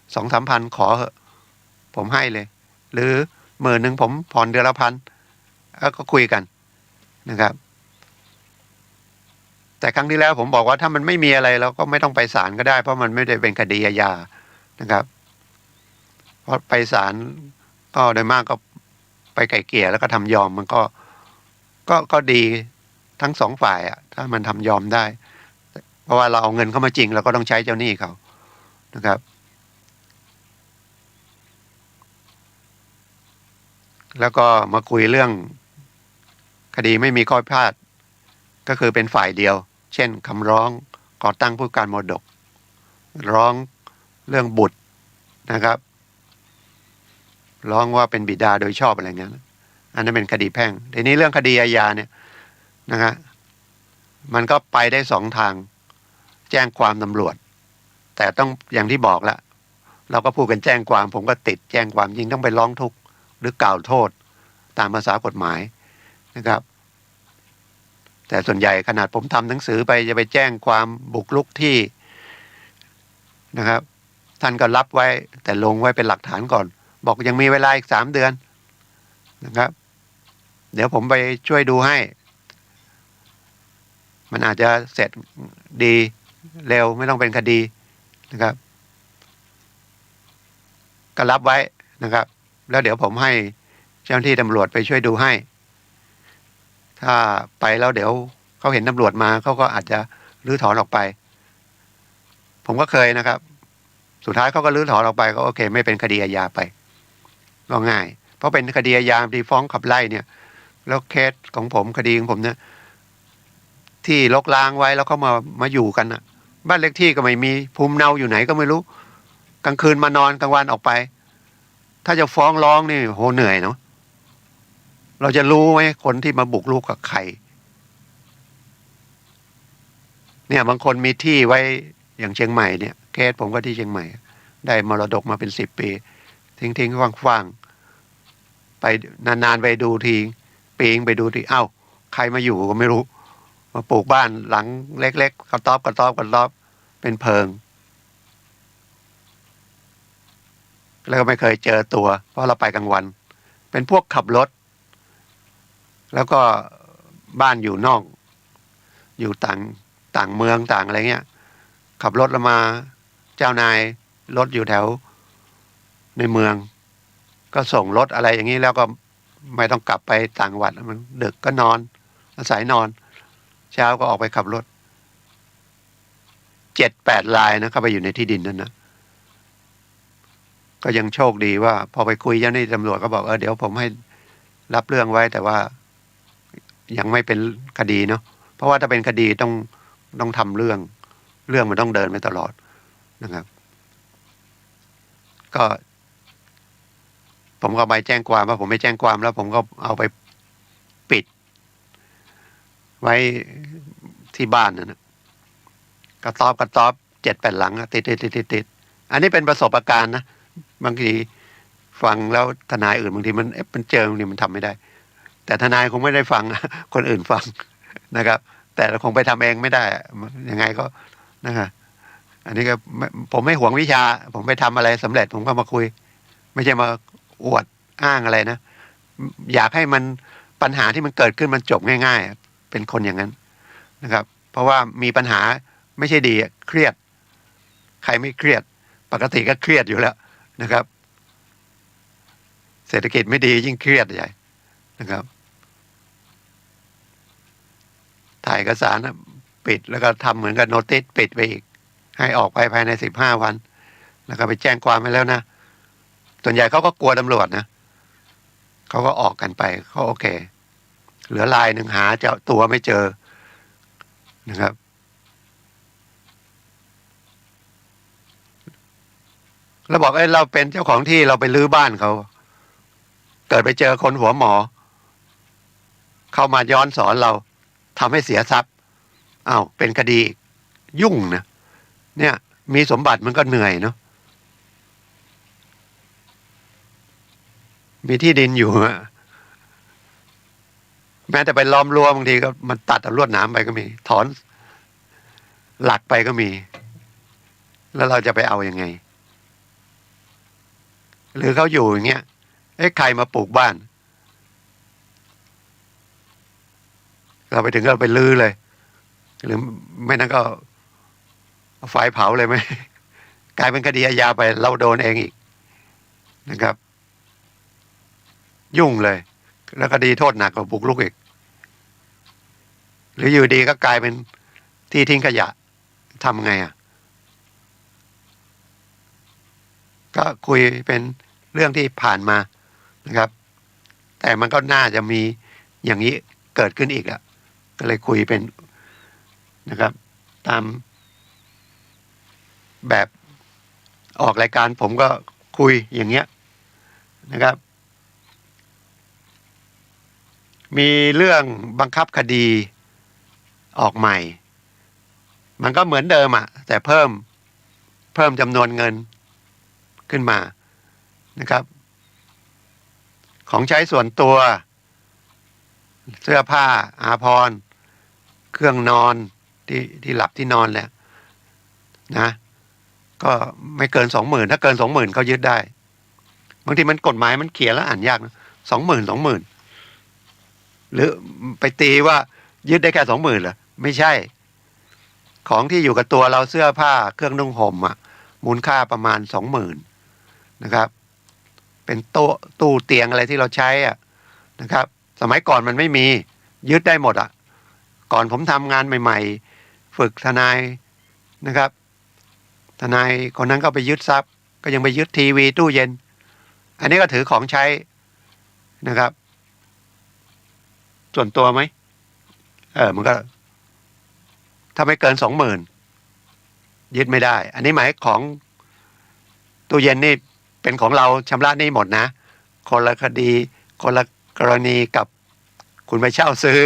[SPEAKER 9] 2-3 พันขอเหอะผมให้เลยหรือ10,000ผมผ่อนเดือนละ1,000ก็คุยกันนะครับแต่ครั้งที่แล้วผมบอกว่าถ้ามันไม่มีอะไรเราก็ไม่ต้องไปศาลก็ได้เพราะมันไม่ได้เป็นคดีอาญานะครับเพราะไปศาลก็โดยมากก็ไปไกล่เกลี่ยแล้วก็ทำยอมมันก็ดีทั้งสองฝ่ายถ้ามันทำยอมได้เพราะว่าเราเอาเงินเข้ามาจริงเราก็ต้องใช้เจ้าหนี้เขานะครับแล้วก็มาคุยเรื่องคดีไม่มีข้อพิพาทก็คือเป็นฝ่ายเดียวเช่นคำร้องก่อตั้งผู้การมรดกร้องเรื่องบุตรนะครับร้องว่าเป็นบิดาโดยชอบอะไรเงี้ยอันนั้นเป็นคดีแพ่งทีนี้เรื่องคดีอาญาเนี่ยนะฮะมันก็ไปได้2 ทางแจ้งความตำรวจแต่ต้องอย่างที่บอกแล้วเราก็พูดกันแจ้งความผมก็ติดแจ้งความจริงต้องไปร้องทุกข์หรือกล่าวโทษตามภาษากฎหมายนะครับแต่ส่วนใหญ่ขนาดผมทำหนังสือไปจะไปแจ้งความบุกรุกที่นะครับท่านก็รับไว้แต่ลงไว้เป็นหลักฐานก่อนบอกยังมีเวลาอีก3 เดือนนะครับเดี๋ยวผมไปช่วยดูให้มันอาจจะเสร็จดีเร็วไม่ต้องเป็นคดีนะครับก็รับไว้นะครับแล้วเดี๋ยวผมให้เจ้าหน้าที่ตำรวจไปช่วยดูให้ถ้าไปแล้วเดี๋ยวเขาเห็นตำรวจมาเขาก็อาจจะรื้อถอนออกไปผมก็เคยนะครับสุดท้ายเขาก็รื้อถอนออกไปก็โอเคไม่เป็นคดีอาญาไปก็ง่ายเพราะเป็นคดีอาญาที่ฟ้องขับไล่เนี่ยแล้วเคสของผมคดีของผมเนี่ยที่ลกล้างไว้แล้วเขามาอยู่กันอ่ะบ้านเลขที่ก็ไม่มีภูมิเนาอยู่ไหนก็ไม่รู้กลางคืนมานอนกลางวันออกไปถ้าจะฟ้องร้องนี่โหเหนื่อยเนาะเราจะรู้ไหมคนที่มาบุกรุกกับใครเนี่ยบางคนมีที่ไว้อย่างเชียงใหม่เนี่ยเคสผมก็ที่เชียงใหม่ได้มรดกมาเป็น10 ปีทิ้งๆว่างๆไปนานๆไปดูทีปีงไปดูทีใครมาอยู่ก็ไม่รู้มาปลูกบ้านหลังเล็กๆกระต๊อบเป็นเพิงแล้วก็ไม่เคยเจอตัวเพราะเราไปกลางวันเป็นพวกขับรถแล้วก็บ้านอยู่นอกอยู่ต่างเมืองต่างอะไรเงี้ยขับรถแล้วมาเจ้านายรถอยู่แถวในเมืองก็ส่งรถอะไรอย่างนี้แล้วก็ไม่ต้องกลับไปต่างจังหวัดมันดึกก็นอนอาศัยนอนเช้าก็ออกไปขับรถ 7-8 รายนะเข้าไปอยู่ในที่ดินนั้นนะก็ยังโชคดีว่าพอไปคุยเจ้าหน้าที่ตำรวจก็บอกเดี๋ยวผมให้รับเรื่องไว้แต่ว่ายังไม่เป็นคดีเนาะเพราะว่าถ้าเป็นคดีต้องทำเรื่องมันต้องเดินไปตลอดนะครับก็ผมก็ไปแจ้งความว่าผมไม่แจ้งความแล้วผมก็เอาไปปิด ไว้ที่บ้านนะกระต๊อบ7-8 หลังติดอันนี้เป็นประสบการณ์นะบางทีฟังแล้วทนายอื่นบางทีมันเจอบางทีมันทำไม่ได้แต่ทนายคงไม่ได้ฟังคนอื่นฟังนะครับแต่เราคงไปทำเองไม่ได้ยังไงก็นะครับอันนี้ก็ผมไม่หวงวิชาผมไปทำอะไรสำเร็จผมก็มาคุยไม่ใช่มาอวดอ้างอะไรนะอยากให้มันปัญหาที่มันเกิดขึ้นมันจบง่ายๆเป็นคนอย่างนั้นนะครับเพราะว่ามีปัญหาไม่ใช่ดีเครียดใครไม่เครียดปกติก็เครียดอยู่แล้วนะครับเศรษฐกิจไม่ดียิ่งเครียดใหญ่นะครับถ่ายเอกสารปิดแล้วก็ทำเหมือนกับโนติสปิดไปอีกให้ออกไปภายใน15 วันแล้วก็ไปแจ้งความไปแล้วนะส่วนใหญ่เขาก็กลัวตำรวจนะเขาก็ออกกันไปเขาโอเคเหลือลายหนึ่งหาเจ้าตัวไม่เจอนะครับแล้วบอกเราเป็นเจ้าของที่เราไปรื้อบ้านเขาเกิดไปเจอคนหัวหมอเข้ามาย้อนสอนเราทำให้เสียทรัพย์อ้าวเป็นคดียุ่งนะเนี่ยมีสมบัติมันก็เหนื่อยเนาะมีที่ดินอยู่แม้แต่ไปล้อมรั้วบางทีก็มันตัดเอาลวดหนามไปก็มีถอนหลักไปก็มีแล้วเราจะไปเอายังไงหรือเขาอยู่อย่างเงี้ยใครมาปลูกบ้านเราไปถึงก็ไปลื้อเลยหรือไม่นั้นก็ไฟเผาเลยไหมกลายเป็นคดีอาญาไปเราโดนเองอีกนะครับยุ่งเลยแล้วคดีโทษหนักกว่าบุกรุกอีกหรืออยู่ดีก็กลายเป็นที่ทิ้งขยะทำไงก็คุยเป็นเรื่องที่ผ่านมานะครับแต่มันก็น่าจะมีอย่างนี้เกิดขึ้นอีกอ่ะก็เลยคุยเป็นนะครับตามแบบออกรายการผมก็คุยอย่างเงี้ยนะครับมีเรื่องบังคับคดีออกใหม่มันก็เหมือนเดิมอ่ะแต่เพิ่มจำนวนเงินขึ้นมานะครับของใช้ส่วนตัวเสื้อผ้าอาภรณ์เครื่องนอนที่หลับที่นอนแหละนะก็ไม่เกิน 20,000ถ้าเกิน 20,000เขายึดได้บางทีมันกฎหมายมันเขียนแล้วอ่านยากนะ20,000หรือไปตีว่ายึดได้แค่ 20,000เหรอไม่ใช่ของที่อยู่กับตัวเราเสื้อผ้าเครื่องนุ่งห่มมูลค่าประมาณ 20,000นะครับเป็นโต๊ะตู้เตียงอะไรที่เราใช้นะครับสมัยก่อนมันไม่มียึดได้หมดก่อนผมทำงานใหม่ๆฝึกทนายนะครับทนายคนนั้นก็ไปยึดทรัพย์ก็ยังไปยึดทีวีตู้เย็นอันนี้ก็ถือของใช้นะครับส่วนตัวไหมมันก็ถ้าไม่เกิน 20,000ยึดไม่ได้อันนี้หมายของตู้เย็นนี่เป็นของเราชำระหนี้หมดนะคนละคดีคนละกรณีกับคุณไปเช่าซื้อ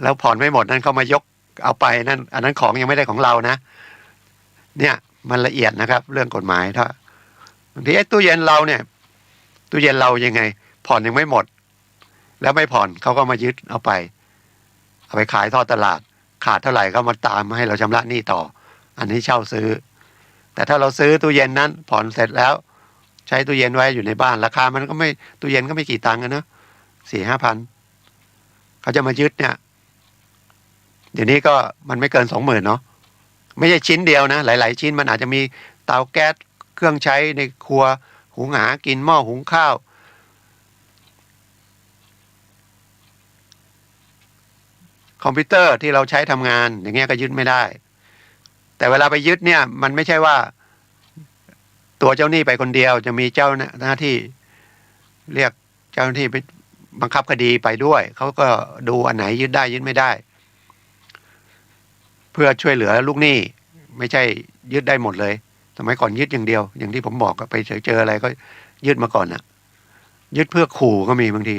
[SPEAKER 9] แล้วผ่อนไม่หมดนั่นเขามายกเอาไปนั่นอันนั้นของยังไม่ได้ของเรานะเนี่ยมันละเอียดนะครับเรื่องกฎหมายถ้าบางทีตู้เย็นเราเนี่ยตู้เย็นเรายังไงผ่อนยังไม่หมดแล้วไม่ผ่อนเขาก็มายึดเอาไปขายทอดตลาดขาดเท่าไหร่ก็มาตามมาให้เราชำระหนี้ต่ออันนี้เช่าซื้อแต่ถ้าเราซื้อตู้เย็นนั้นผ่อนเสร็จแล้วใช้ตู้เย็นไว้อยู่ในบ้านราคามันก็ไม่ตู้เย็นก็ไม่กี่ตังค์นะ4-5 พันเขาจะมายึดเนี่ยเดี๋ยวนี้ก็มันไม่เกิน 20,000เนาะไม่ใช่ชิ้นเดียวนะหลายๆชิ้นมันอาจจะมีเตาแก๊สเครื่องใช้ในครัวหุงหากินหม้อหุงข้าวคอมพิวเตอร์ที่เราใช้ทำงานอย่างเงี้ยก็ยึดไม่ได้แต่เวลาไปยึดเนี่ยมันไม่ใช่ว่าตัวเจ้าหนี้ไปคนเดียวจะมีเจ้าหน้าที่เรียกเจ้าหน้าที่ไปบังคับคดีไปด้วยเขาก็ดูอันไหนยึดได้ยึดไม่ได้เพื่อช่วยเหลือลูกหนี้ไม่ใช่ยึดได้หมดเลยสมัยก่อนยึดอย่างเดียวอย่างที่ผมบอกไปเจออะไรก็ยึดมาก่อนยึดเพื่อขู่ก็มีบางที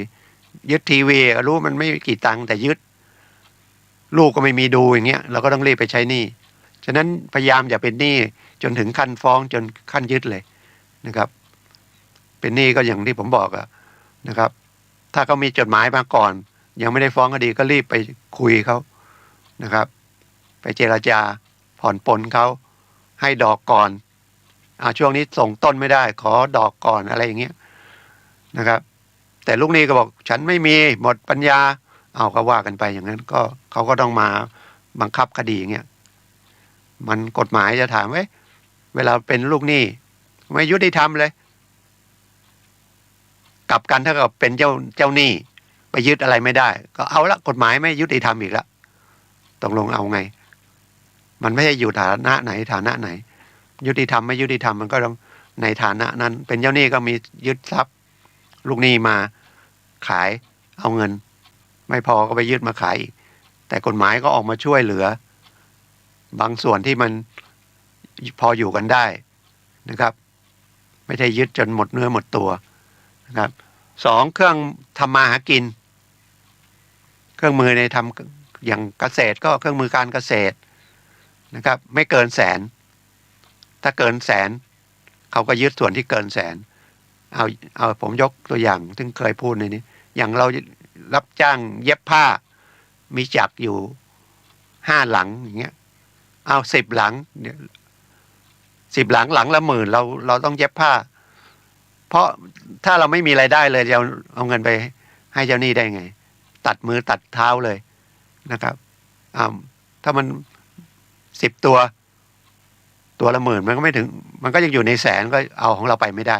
[SPEAKER 9] ยึดทีวีรู้มันไม่กี่ตังค์แต่ยึด ลูกก็ไม่มีดูอย่างเงี้ยเราก็ต้องรีบไปใช้หนี้ฉะนั้นพยายามอย่าเป็นหนี้จนถึงขั้นฟ้องจนขั้นยึดเลยนะครับเป็นหนี้ก็อย่างที่ผมบอกอะนะครับถ้าเขามีจดหมายมาก่อนยังไม่ได้ฟ้องคดีก็รีบไปคุยเขานะครับไปเจรจาผ่อนปลนเขาให้ดอกก่อนช่วงนี้ส่งต้นไม่ได้ขอดอกก่อนอะไรอย่างเงี้ยนะครับแต่ลูกหนี้ก็บอกฉันไม่มีหมดปัญญาก็ว่ากันไปอย่างนั้นก็เขาก็ต้องมาบังคับคดีอย่างเงี้ยมันกฎหมายจะถามเวลาเป็นลูกหนี้ไม่ยุติธรรมเลยกลับกันถ้ากับเป็นเจ้าหนี้ไปยึดอะไรไม่ได้ก็เอาละกฎหมายไม่ยุติธรรมอีกแล้วตกลงเอาไงมันไม่ใช่อยู่ฐานะไหนฐานะไหนยุติธรรมไม่ยุติธรรมมันก็ต้องในฐานะนั้นเป็นเจ้าหนี้ก็มียึดทรัพย์ลูกหนี้มาขายเอาเงินไม่พอก็ไปยึดมาขายอีกแต่กฎหมายก็ออกมาช่วยเหลือบางส่วนที่มันพออยู่กันได้นะครับไม่ใช่ยึดจนหมดเนื้อหมดตัวนะครับสองเครื่องทำมาหากินเครื่องมือในทำอย่างเกษตรก็เครื่องมือการเกษตรนะครับไม่เกินแสนถ้าเกินแสนเขาก็ยึดส่วนที่เกินแสนเอาผมยกตัวอย่างซึ่งเคยพูดในนี้อย่างเรารับจ้างเย็บผ้ามีจักรอยู่5 หลังอย่างเงี้ยเอา10 หลังเนี่ย10 หลังหลังละ10,000เราต้องเย็บผ้าเพราะถ้าเราไม่มีรายได้เลยจะเอาเงินไปให้เจ้าหนี้ได้ไงตัดมือตัดเท้าเลยนะครับถ้ามัน10 ตัวละ10,000มันก็ไม่ถึงมันก็ยังอยู่ในแสนก็เอาของเราไปไม่ได้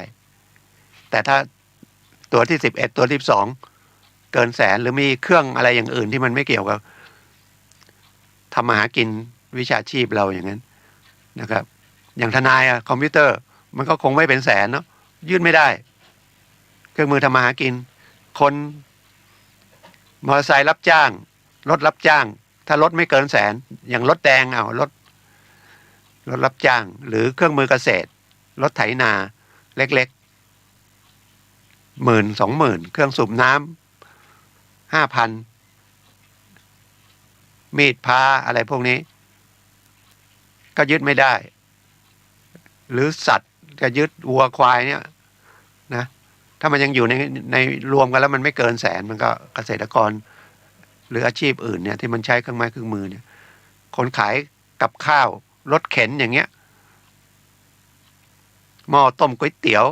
[SPEAKER 9] แต่ถ้าตัวที่11ตัวที่12เกินแสนหรือมีเครื่องอะไรอย่างอื่นที่มันไม่เกี่ยวกับทำมาหากินวิชาชีพเราอย่างนั้นนะครับอย่างทนายคอมพิวเตอร์มันก็คงไม่เป็นแสนเนาะยื่นไม่ได้เครื่องมือทำมาหากินคนมอเตอร์ไซค์รับจ้างรถรับจ้างถ้ารถไม่เกินแสนอย่างรถแดงรถรับจ้างหรือเครื่องมือเกษตรรถไถนาเล็กๆ10,000-20,000เครื่องสูบน้ำ5,000มีดพาอะไรพวกนี้ก็ยึดไม่ได้หรือสัตว์ก็ยึดวัวควายเนี่ยนะถ้ามันยังอยู่ในรวมกันแล้วมันไม่เกินแสนมันก็เกษตรกรหรืออาชีพอื่นเนี่ยที่มันใช้เครื่องไม้เครื่องมือเนี่ยคนขายกับข้าวรถเข็นอย่างเงี้ยหม้อต้มก๋วยเตี๋ยว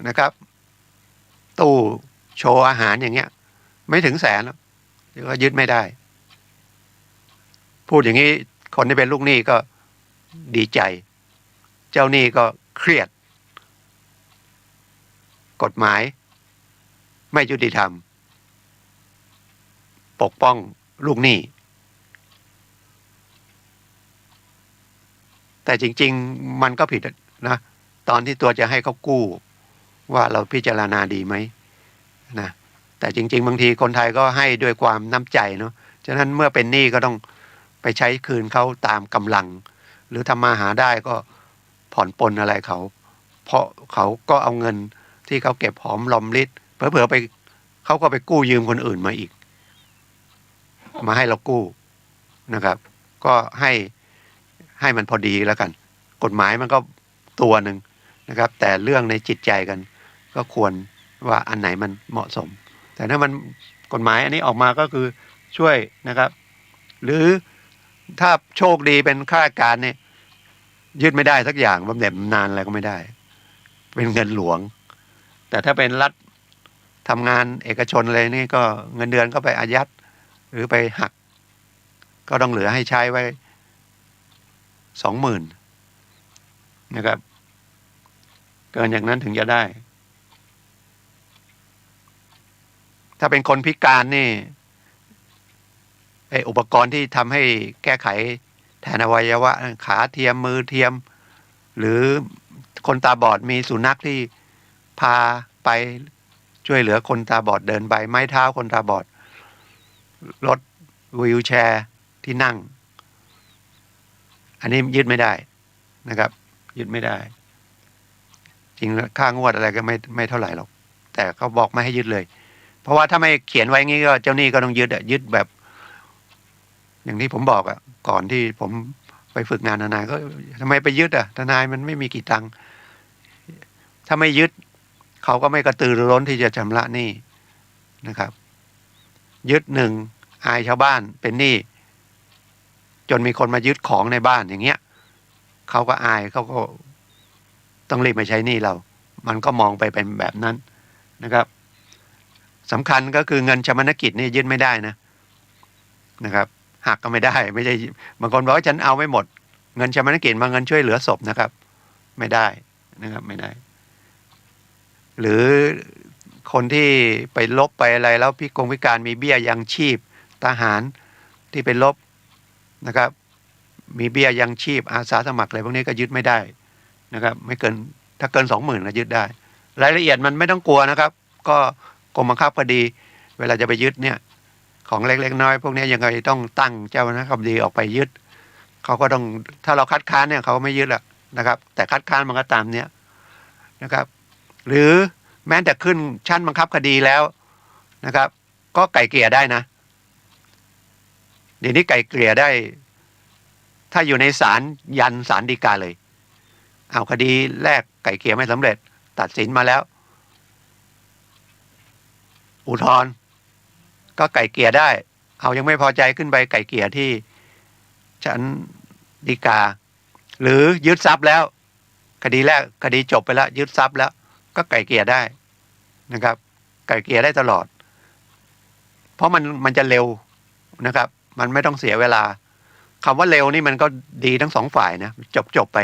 [SPEAKER 9] นะครับตู้โชว์อาหารอย่างเงี้ยไม่ถึงแสนแล้วก็ยึดไม่ได้พูดอย่างนี้คนที่เป็นลูกหนี้ก็ดีใจเจ้าหนี้ก็เครียดกฎหมายไม่ยุติธรรมปกป้องลูกหนี้แต่จริงๆมันก็ผิดนะตอนที่ตัวจะให้เขากู้ว่าเราพิจารณาดีไหมนะแต่จริงๆบางทีคนไทยก็ให้ด้วยความน้ำใจเนาะฉะนั้นเมื่อเป็นหนี้ก็ต้องไปใช้คืนเขาตามกำลังหรือทำมาหาได้ก็ผ่อนปลนอะไรเขาเพราะเขาก็เอาเงินที่เขาเก็บหอมรอมริบเผลอๆไปเขาก็ไปกู้ยืมคนอื่นมาอีกมาให้เรากู้นะครับก็ให้มันพอดีแล้วกันกฎหมายมันก็ตัวหนึ่งนะครับแต่เรื่องในจิตใจกันก็ควรว่าอันไหนมันเหมาะสมแต่ถ้ามันกฎหมายอันนี้ออกมาก็คือช่วยนะครับหรือถ้าโชคดีเป็นข้าราชการเนี่ยยึดไม่ได้สักอย่างบำเหน็จบำนาญอะไรก็ไม่ได้เป็นเงินหลวงแต่ถ้าเป็นรัฐทำงานเอกชนเลยนี่ก็เงินเดือนก็ไปอายัดหรือไปหักก็ต้องเหลือให้ใช้ไว้20,000นะครับเกินอย่างนั้นถึงจะได้ถ้าเป็นคนพิการนี่อุปกรณ์ที่ทำให้แก้ไขแทนอวัยวะขาเทียมมือเทียมหรือคนตาบอดมีสุนัขที่พาไปช่วยเหลือคนตาบอดเดินไปไม้เท้าคนตาบอดรถวีลแชร์ที่นั่งอันนี้ยึดไม่ได้นะครับยึดไม่ได้จริงค่างวดอะไรก็ไม่เท่าไหร่หรอกแต่เขาบอกไม่ให้ยึดเลยเพราะว่าถ้าไม่เขียนไว้งี้ก็เจ้าหนี้ก็ต้องยึดแบบ อย่างที่ผมบอกก่อนที่ผมไปฝึกงานทนายก็ทำไมไปยึดทนายมันไม่มีกี่ตังค์ถ้าไม่ยึดเขาก็ไม่กระตือรือร้นที่จะชำระหนี้นะครับ ยึดหนึ่งอายชาวบ้านเป็นหนี้จนมีคนมายึดของในบ้านอย่างเงี้ยเขาก็อายเขาก็ต้องรีบมาใช้หนี้เรามันก็มองไปเป็นแบบนั้นนะครับสำคัญก็คือเงินชำระกิจนี่ยึดไม่ได้นะครับหักก็ไม่ได้ไม่ใช่บางคนบอกว่าฉันเอาไม่หมดเงินชำระกิจมาเงินช่วยเหลือศพนะครับไม่ได้นะครับไม่ได้ หรือคนที่ไปลบไปอะไรแล้วพิการมีเบี้ยยังชีพทหารที่ไปลบนะครับมีเบี้ยยังชีพอาสาสมัครอะไรพวกนี้ก็ยึดไม่ได้นะครับไม่เกินถ้าเกิน 20,000ก็ยึดได้รายละเอียดมันไม่ต้องกลัวนะครับก็กรมบังคับคดีเวลาจะไปยึดเนี่ยของเล็กๆน้อยพวกนี้ยังไงต้องตั้งเจ้าหน้าที่คดีออกไปยึดเขาก็ต้องถ้าเราคัดค้านเนี่ยเขาไม่ยึดละนะครับแต่คัดค้านมันก็ตามเนี้ยนะครับหรือแม้แต่ขึ้นชั้นบังคับคดีแล้วนะครับก็ไกล่เกลี่ยได้นะเดี๋ยวนี้ไกล่เกลี่ยได้ถ้าอยู่ในศาลยันศาลฎีกาเลยเอาคดีแรกไกล่เกลี่ยไม่สำเร็จตัดสินมาแล้วอุทธรณ์ก็ไกล่เกลี่ยได้เอายังไม่พอใจขึ้นไปไกล่เกลี่ยที่ชั้นฎีกาหรือยึดทรัพย์แล้วคดีแรกคดีจบไปแล้วยึดทรัพย์แล้วก็ไกล่เกลี่ยได้นะครับไกล่เกลี่ยได้ตลอดเพราะมันจะเร็วนะครับมันไม่ต้องเสียเวลาคำว่าเร็วนี่มันก็ดีทั้งสองฝ่ายนะจบไป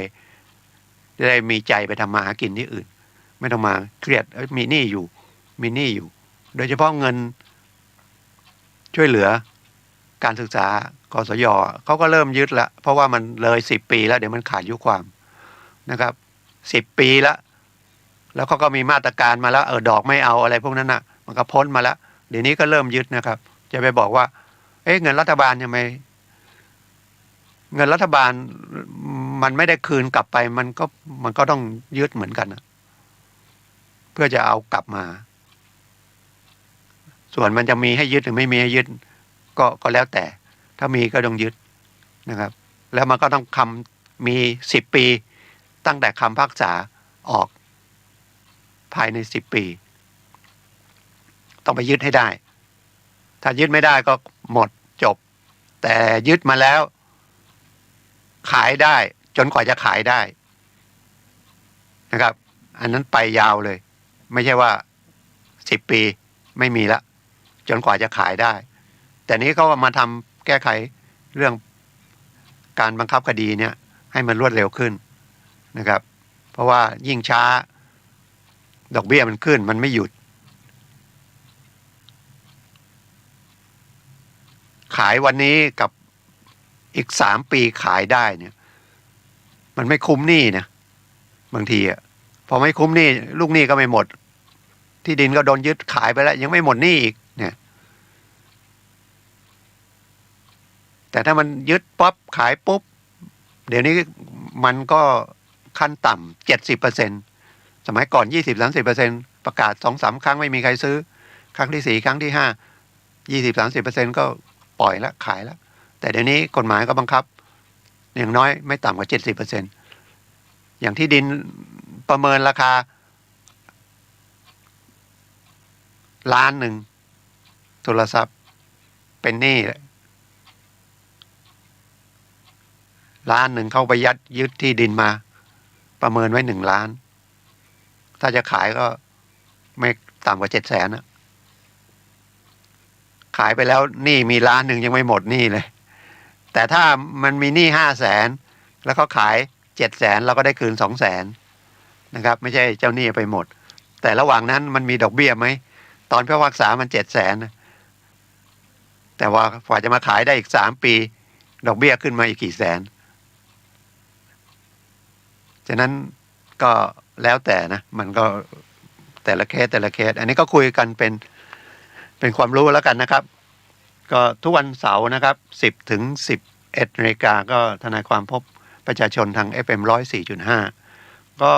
[SPEAKER 9] จะได้มีใจไปทำมาหากินที่อื่นไม่ต้องมาเครียดมีหนี้อยู่โดยเฉพาะเงินช่วยเหลือการศึกษากสย.เขาก็เริ่มยึดละเพราะว่ามันเลย10 ปีแล้วเดี๋ยวมันขาดอายุความนะครับ10 ปีแล้วเขาก็มีมาตรการมาแล้วดอกไม่เอาอะไรพวกนั้นน่ะมันก็พ้นมาแล้วเดี๋ยวนี้ก็เริ่มยึดนะครับจะไปบอกว่าเงินรัฐบาลทำไมเงินรัฐบาลมันไม่ได้คืนกลับไปมันก็ต้องยึดเหมือนกันนะเพื่อจะเอากลับมาส่วนมันจะมีให้ยึดหรือไม่มีให้ยึดก็แล้วแต่ถ้ามีก็ต้องยึดนะครับแล้วมันก็ต้องมี10 ปีตั้งแต่คำพิพากษาออกภายใน10 ปีต้องไปยึดให้ได้ถ้ายึดไม่ได้ก็หมดจบแต่ยึดมาแล้วขายได้จนกว่าจะขายได้นะครับอันนั้นไปยาวเลยไม่ใช่ว่า10 ปีไม่มีละจนกว่าจะขายได้แต่นี้เขามาทำแก้ไขเรื่องการบังคับคดีเนี่ยให้มันรวดเร็วขึ้นนะครับเพราะว่ายิ่งช้าดอกเบี้ยมันขึ้นมันไม่หยุดขายวันนี้กับอีก3 ปีขายได้เนี่ยมันไม่คุ้มหนี้นะบางทีพอไม่คุ้มหนี้ลูกหนี้ก็ไม่หมดที่ดินก็โดนยึดขายไปแล้วยังไม่หมดหนี้อีกเนี่ยแต่ถ้ามันยึดป๊อปขายปุ๊บเดี๋ยวนี้มันก็ขั้นต่ำ 70%สมัยก่อน 20-30% ประกาศ 2-3 ครั้งไม่มีใครซื้อครั้งที่ 4 ครั้งที่ 5 20-30% ก็ปล่อยแล้วขายแล้วแต่เดี๋ยวนี้กฎหมายก็บังคับอย่างน้อยไม่ต่ำกว่า 70% อย่างที่ดินประเมินราคา1,000,000โทรศัพท์เป็นหนี้1,000,000เข้าไปยึดที่ดินมาประเมินไว้1,000,000ถ้าจะขายก็ไม่ต่ำกว่า700,000นะขายไปแล้วหนี้มี1,000,000ยังไม่หมดหนี้เลยแต่ถ้ามันมีหนี้500,000แล้วเขาขาย700,000เราก็ได้คืน200,000นะครับไม่ใช่เจ้าหนี้ไปหมดแต่ระหว่างนั้นมันมีดอกเบี้ยไหมตอนพิพากษามัน700,000แต่ว่ากว่าจะมาขายได้อีก3 ปีดอกเบี้ยขึ้นมาอีกกี่แสนฉะนั้นก็แล้วแต่นะมันก็แต่ละเคสอันนี้ก็คุยกันเป็นความรู้แล้วกันนะครับก็ทุกวันเสาร์นะครับ 10-11 นาฬิกาก็ทนายความพบประชาชนทาง FM 104.5 ก็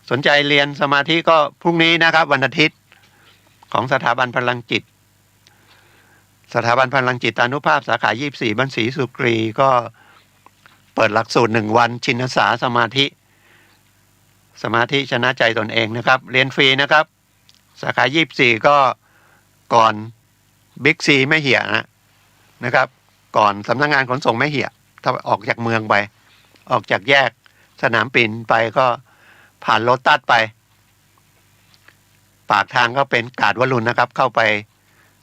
[SPEAKER 9] สนใจเรียนสมาธิก็พรุ่งนี้นะครับวันอาทิตย์ของสถาบันพลังจิต สถาบันพลังจิตานุภาพสาขา24บ้านศรีสุกรีก็เปิดหลักสูตร1วันชินสาสมาธิชนะใจตนเองนะครับเรียนฟรีนะครับสาขา24ก็ก่อนบิ๊กซีแม่เหี่ยนะครับก่อนสำนักงานขนส่งแม่เหี่ยถ้าออกจากเมืองไปออกจากแยกสนามบินไปก็ผ่านโลตัสไปปากทางก็เป็นกาดวรุณนะครับเข้าไป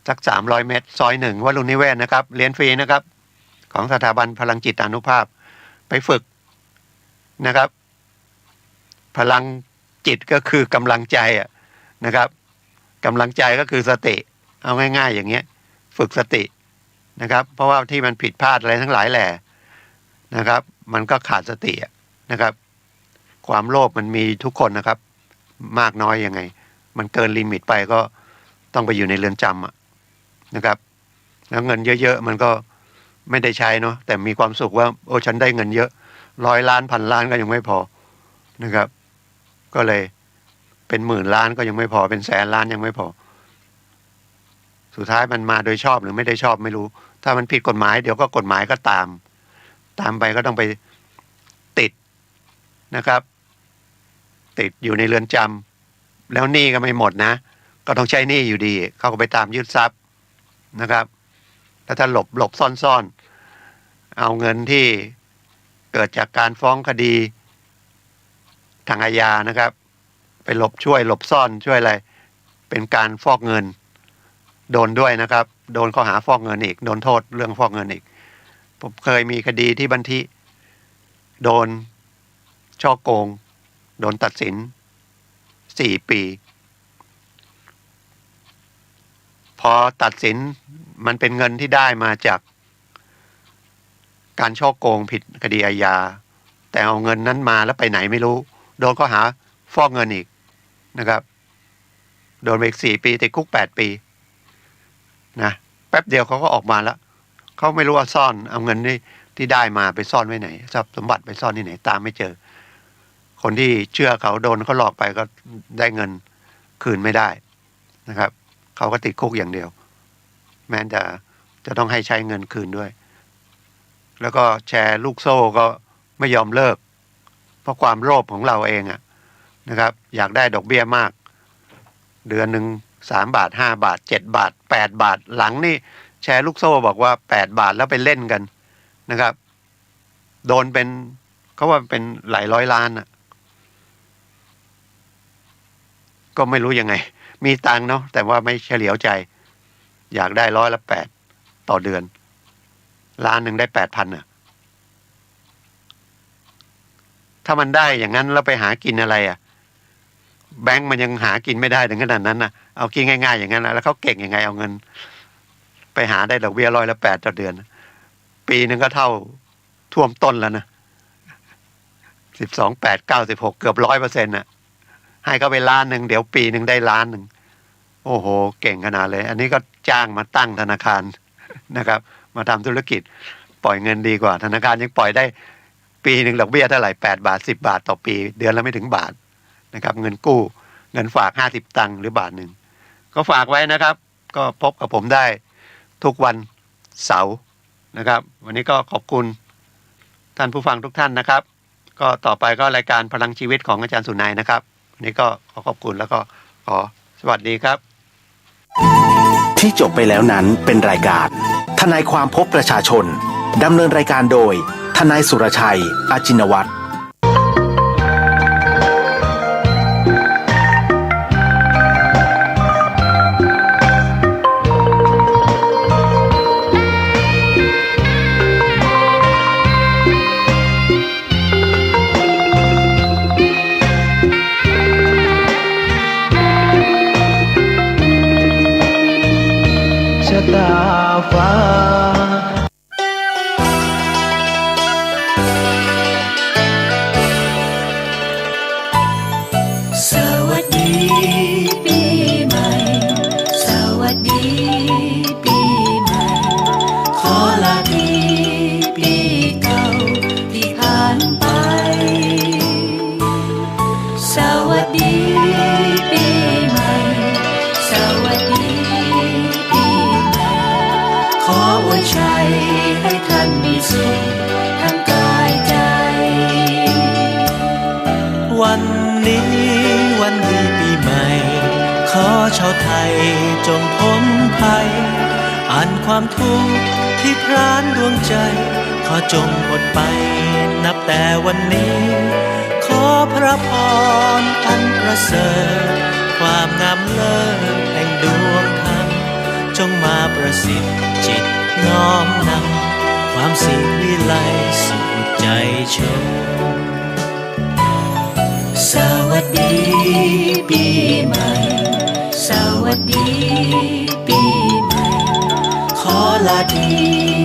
[SPEAKER 9] สัก300 เมตรซอย1วรุณนิเวศนะครับเรียนฟรีนะครับของสถาบันพลังจิตานุภาพไปฝึกนะครับพลังจิตก็คือกำลังใจนะครับกำลังใจก็คือสติเอาง่ายๆอย่างเงี้ยฝึกสตินะครับเพราะว่าที่มันผิดพลาดอะไรทั้งหลายแหล่นะครับมันก็ขาดสตินะครับความโลภมันมีทุกคนนะครับมากน้อยยังไงมันเกินลิมิตไปก็ต้องไปอยู่ในเรือนจำนะครับแล้วเงินเยอะๆมันก็ไม่ได้ใช้เนาะแต่มีความสุขว่าโอ้ฉันได้เงินเยอะ100 ล้าน1,000 ล้านก็ยังไม่พอนะครับก็เลยเป็น10,000 ล้านก็ยังไม่พอเป็น100,000 ล้านยังไม่พอสุดท้ายมันมาโดยชอบหรือไม่ได้ชอบไม่รู้ถ้ามันผิดกฎหมายเดี๋ยวก็กฎหมายก็ตามไปก็ต้องไปติดนะครับติดอยู่ในเรือนจำแล้วหนี้ก็ไม่หมดนะก็ต้องใช้หนี้อยู่ดีเขาก็ไปตามยึดทรัพย์นะครับแล้วถ้าหลบซ่อนเอาเงินที่เกิดจากการฟ้องคดีทางอาญานะครับไปหลบซ่อนช่วยอะไรเป็นการฟอกเงินโดนด้วยนะครับโดนข้อหาฟอกเงินอีกโดนโทษเรื่องฟอกเงินอีกผมเคยมีคดีที่บันทิโดนฉ้อโกงโดนตัดสิน4 ปีพอตัดสินมันเป็นเงินที่ได้มาจากการฉ้อโกงผิดคดีอาญาแต่เอาเงินนั้นมาแล้วไปไหนไม่รู้โดนข้อหาฟอกเงินอีกนะครับโดนไปอีก4 ปีติดคุก8 ปีนะแป๊บเดียวเขาก็ออกมาแล้วเขาไม่รู้ว่าซ่อนเอาเงินที่ได้มาไปซ่อนไว้ไหนทรัพย์สมบัติไปซ่อนที่ไหนตามไม่เจอคนที่เชื่อเขาโดนเขาหลอกไปก็ได้เงินคืนไม่ได้นะครับเขาก็ติดคุกอย่างเดียวแม้จะต้องให้ใช้เงินคืนด้วยแล้วก็แชร์ลูกโซ่ก็ไม่ยอมเลิกเพราะความโลภของเราเองนะครับอยากได้ดอกเบี้ยมากเดือนหนึ่ง3 บาท5 บาท7 บาท8 บาทหลังนี่แชร์ลูกโซ่บอกว่า8 บาทแล้วไปเล่นกันนะครับโดนเป็นเขาว่าเป็นหลายร้อยล้านก็ไม่รู้ยังไงมีตังค์เนาะแต่ว่าไม่เฉลียวใจอยากได้100 ละ 8ต่อเดือนล้านหนึ่งได้ 8,000ถ้ามันได้อย่างนั้นแล้วไปหากินอะไรแบงก์มันยังหากินไม่ได้ถึงขนาดนั้นเอากินง่ายๆอย่างนั้นแล้วเขาเก่งยังไงเอาเงินไปหาได้ดอกเบี้ย100 ละ 8ต่อเดือนปีนึงก็เท่าท่วมต้นแล้วนะ12 8 9 16เกือบ 100%ให้เขาไปล้านหนึ่งเดี๋ยวปีหนึ่งได้ล้านหนึ่งโอ้โหเก่งขนาดเลยอันนี้ก็จ้างมาตั้งธนาคารนะครับมาทำธุรกิจปล่อยเงินดีกว่าธนาคารยังปล่อยได้ปีหนึ่งดอกเบี้ยเท่าไหร่8 บาท10 บาทต่อปีเดือนละไม่ถึงบาทนะครับเงินกู้เงินฝาก50 ตังค์หรือบาทหนึ่งก็ฝากไว้นะครับก็พบกับผมได้ทุกวันเสาร์นะครับวันนี้ก็ขอบคุณท่านผู้ฟังทุกท่านนะครับก็ต่อไปก็รายการพลังชีวิตของอาจารย์สุนัยนะครับวันนี้ก็ขอขอบคุณแล้วก็ขอสวัสดีครับ
[SPEAKER 8] ที่จบไปแล้วนั้นเป็นรายการทนายความพบประชาชนดำเนินรายการโดยทนายสุรชัยอาจินวัตร
[SPEAKER 3] ตาฟ้าสวัสดีปีใหม่สวัสดีปีใหม่ขอลาดีปีเก่าที่ผ่านไปสวัสดีปีใหม่สวัสดี
[SPEAKER 10] ชาวไทยจงพ้นภัยอ่านความทุกข์ที่พรานดวงใจขอจงหมดไปนับแต่วันนี้ ขอพระพรอันประเสริฐความงามเลิศแห่งดวงธรรมจงมาประสิทธิ์จิตน้อมนำความสิวิไลสุขใจชมสวัสดีปีใหม่สวัสดีปีใหม่ขอลาดี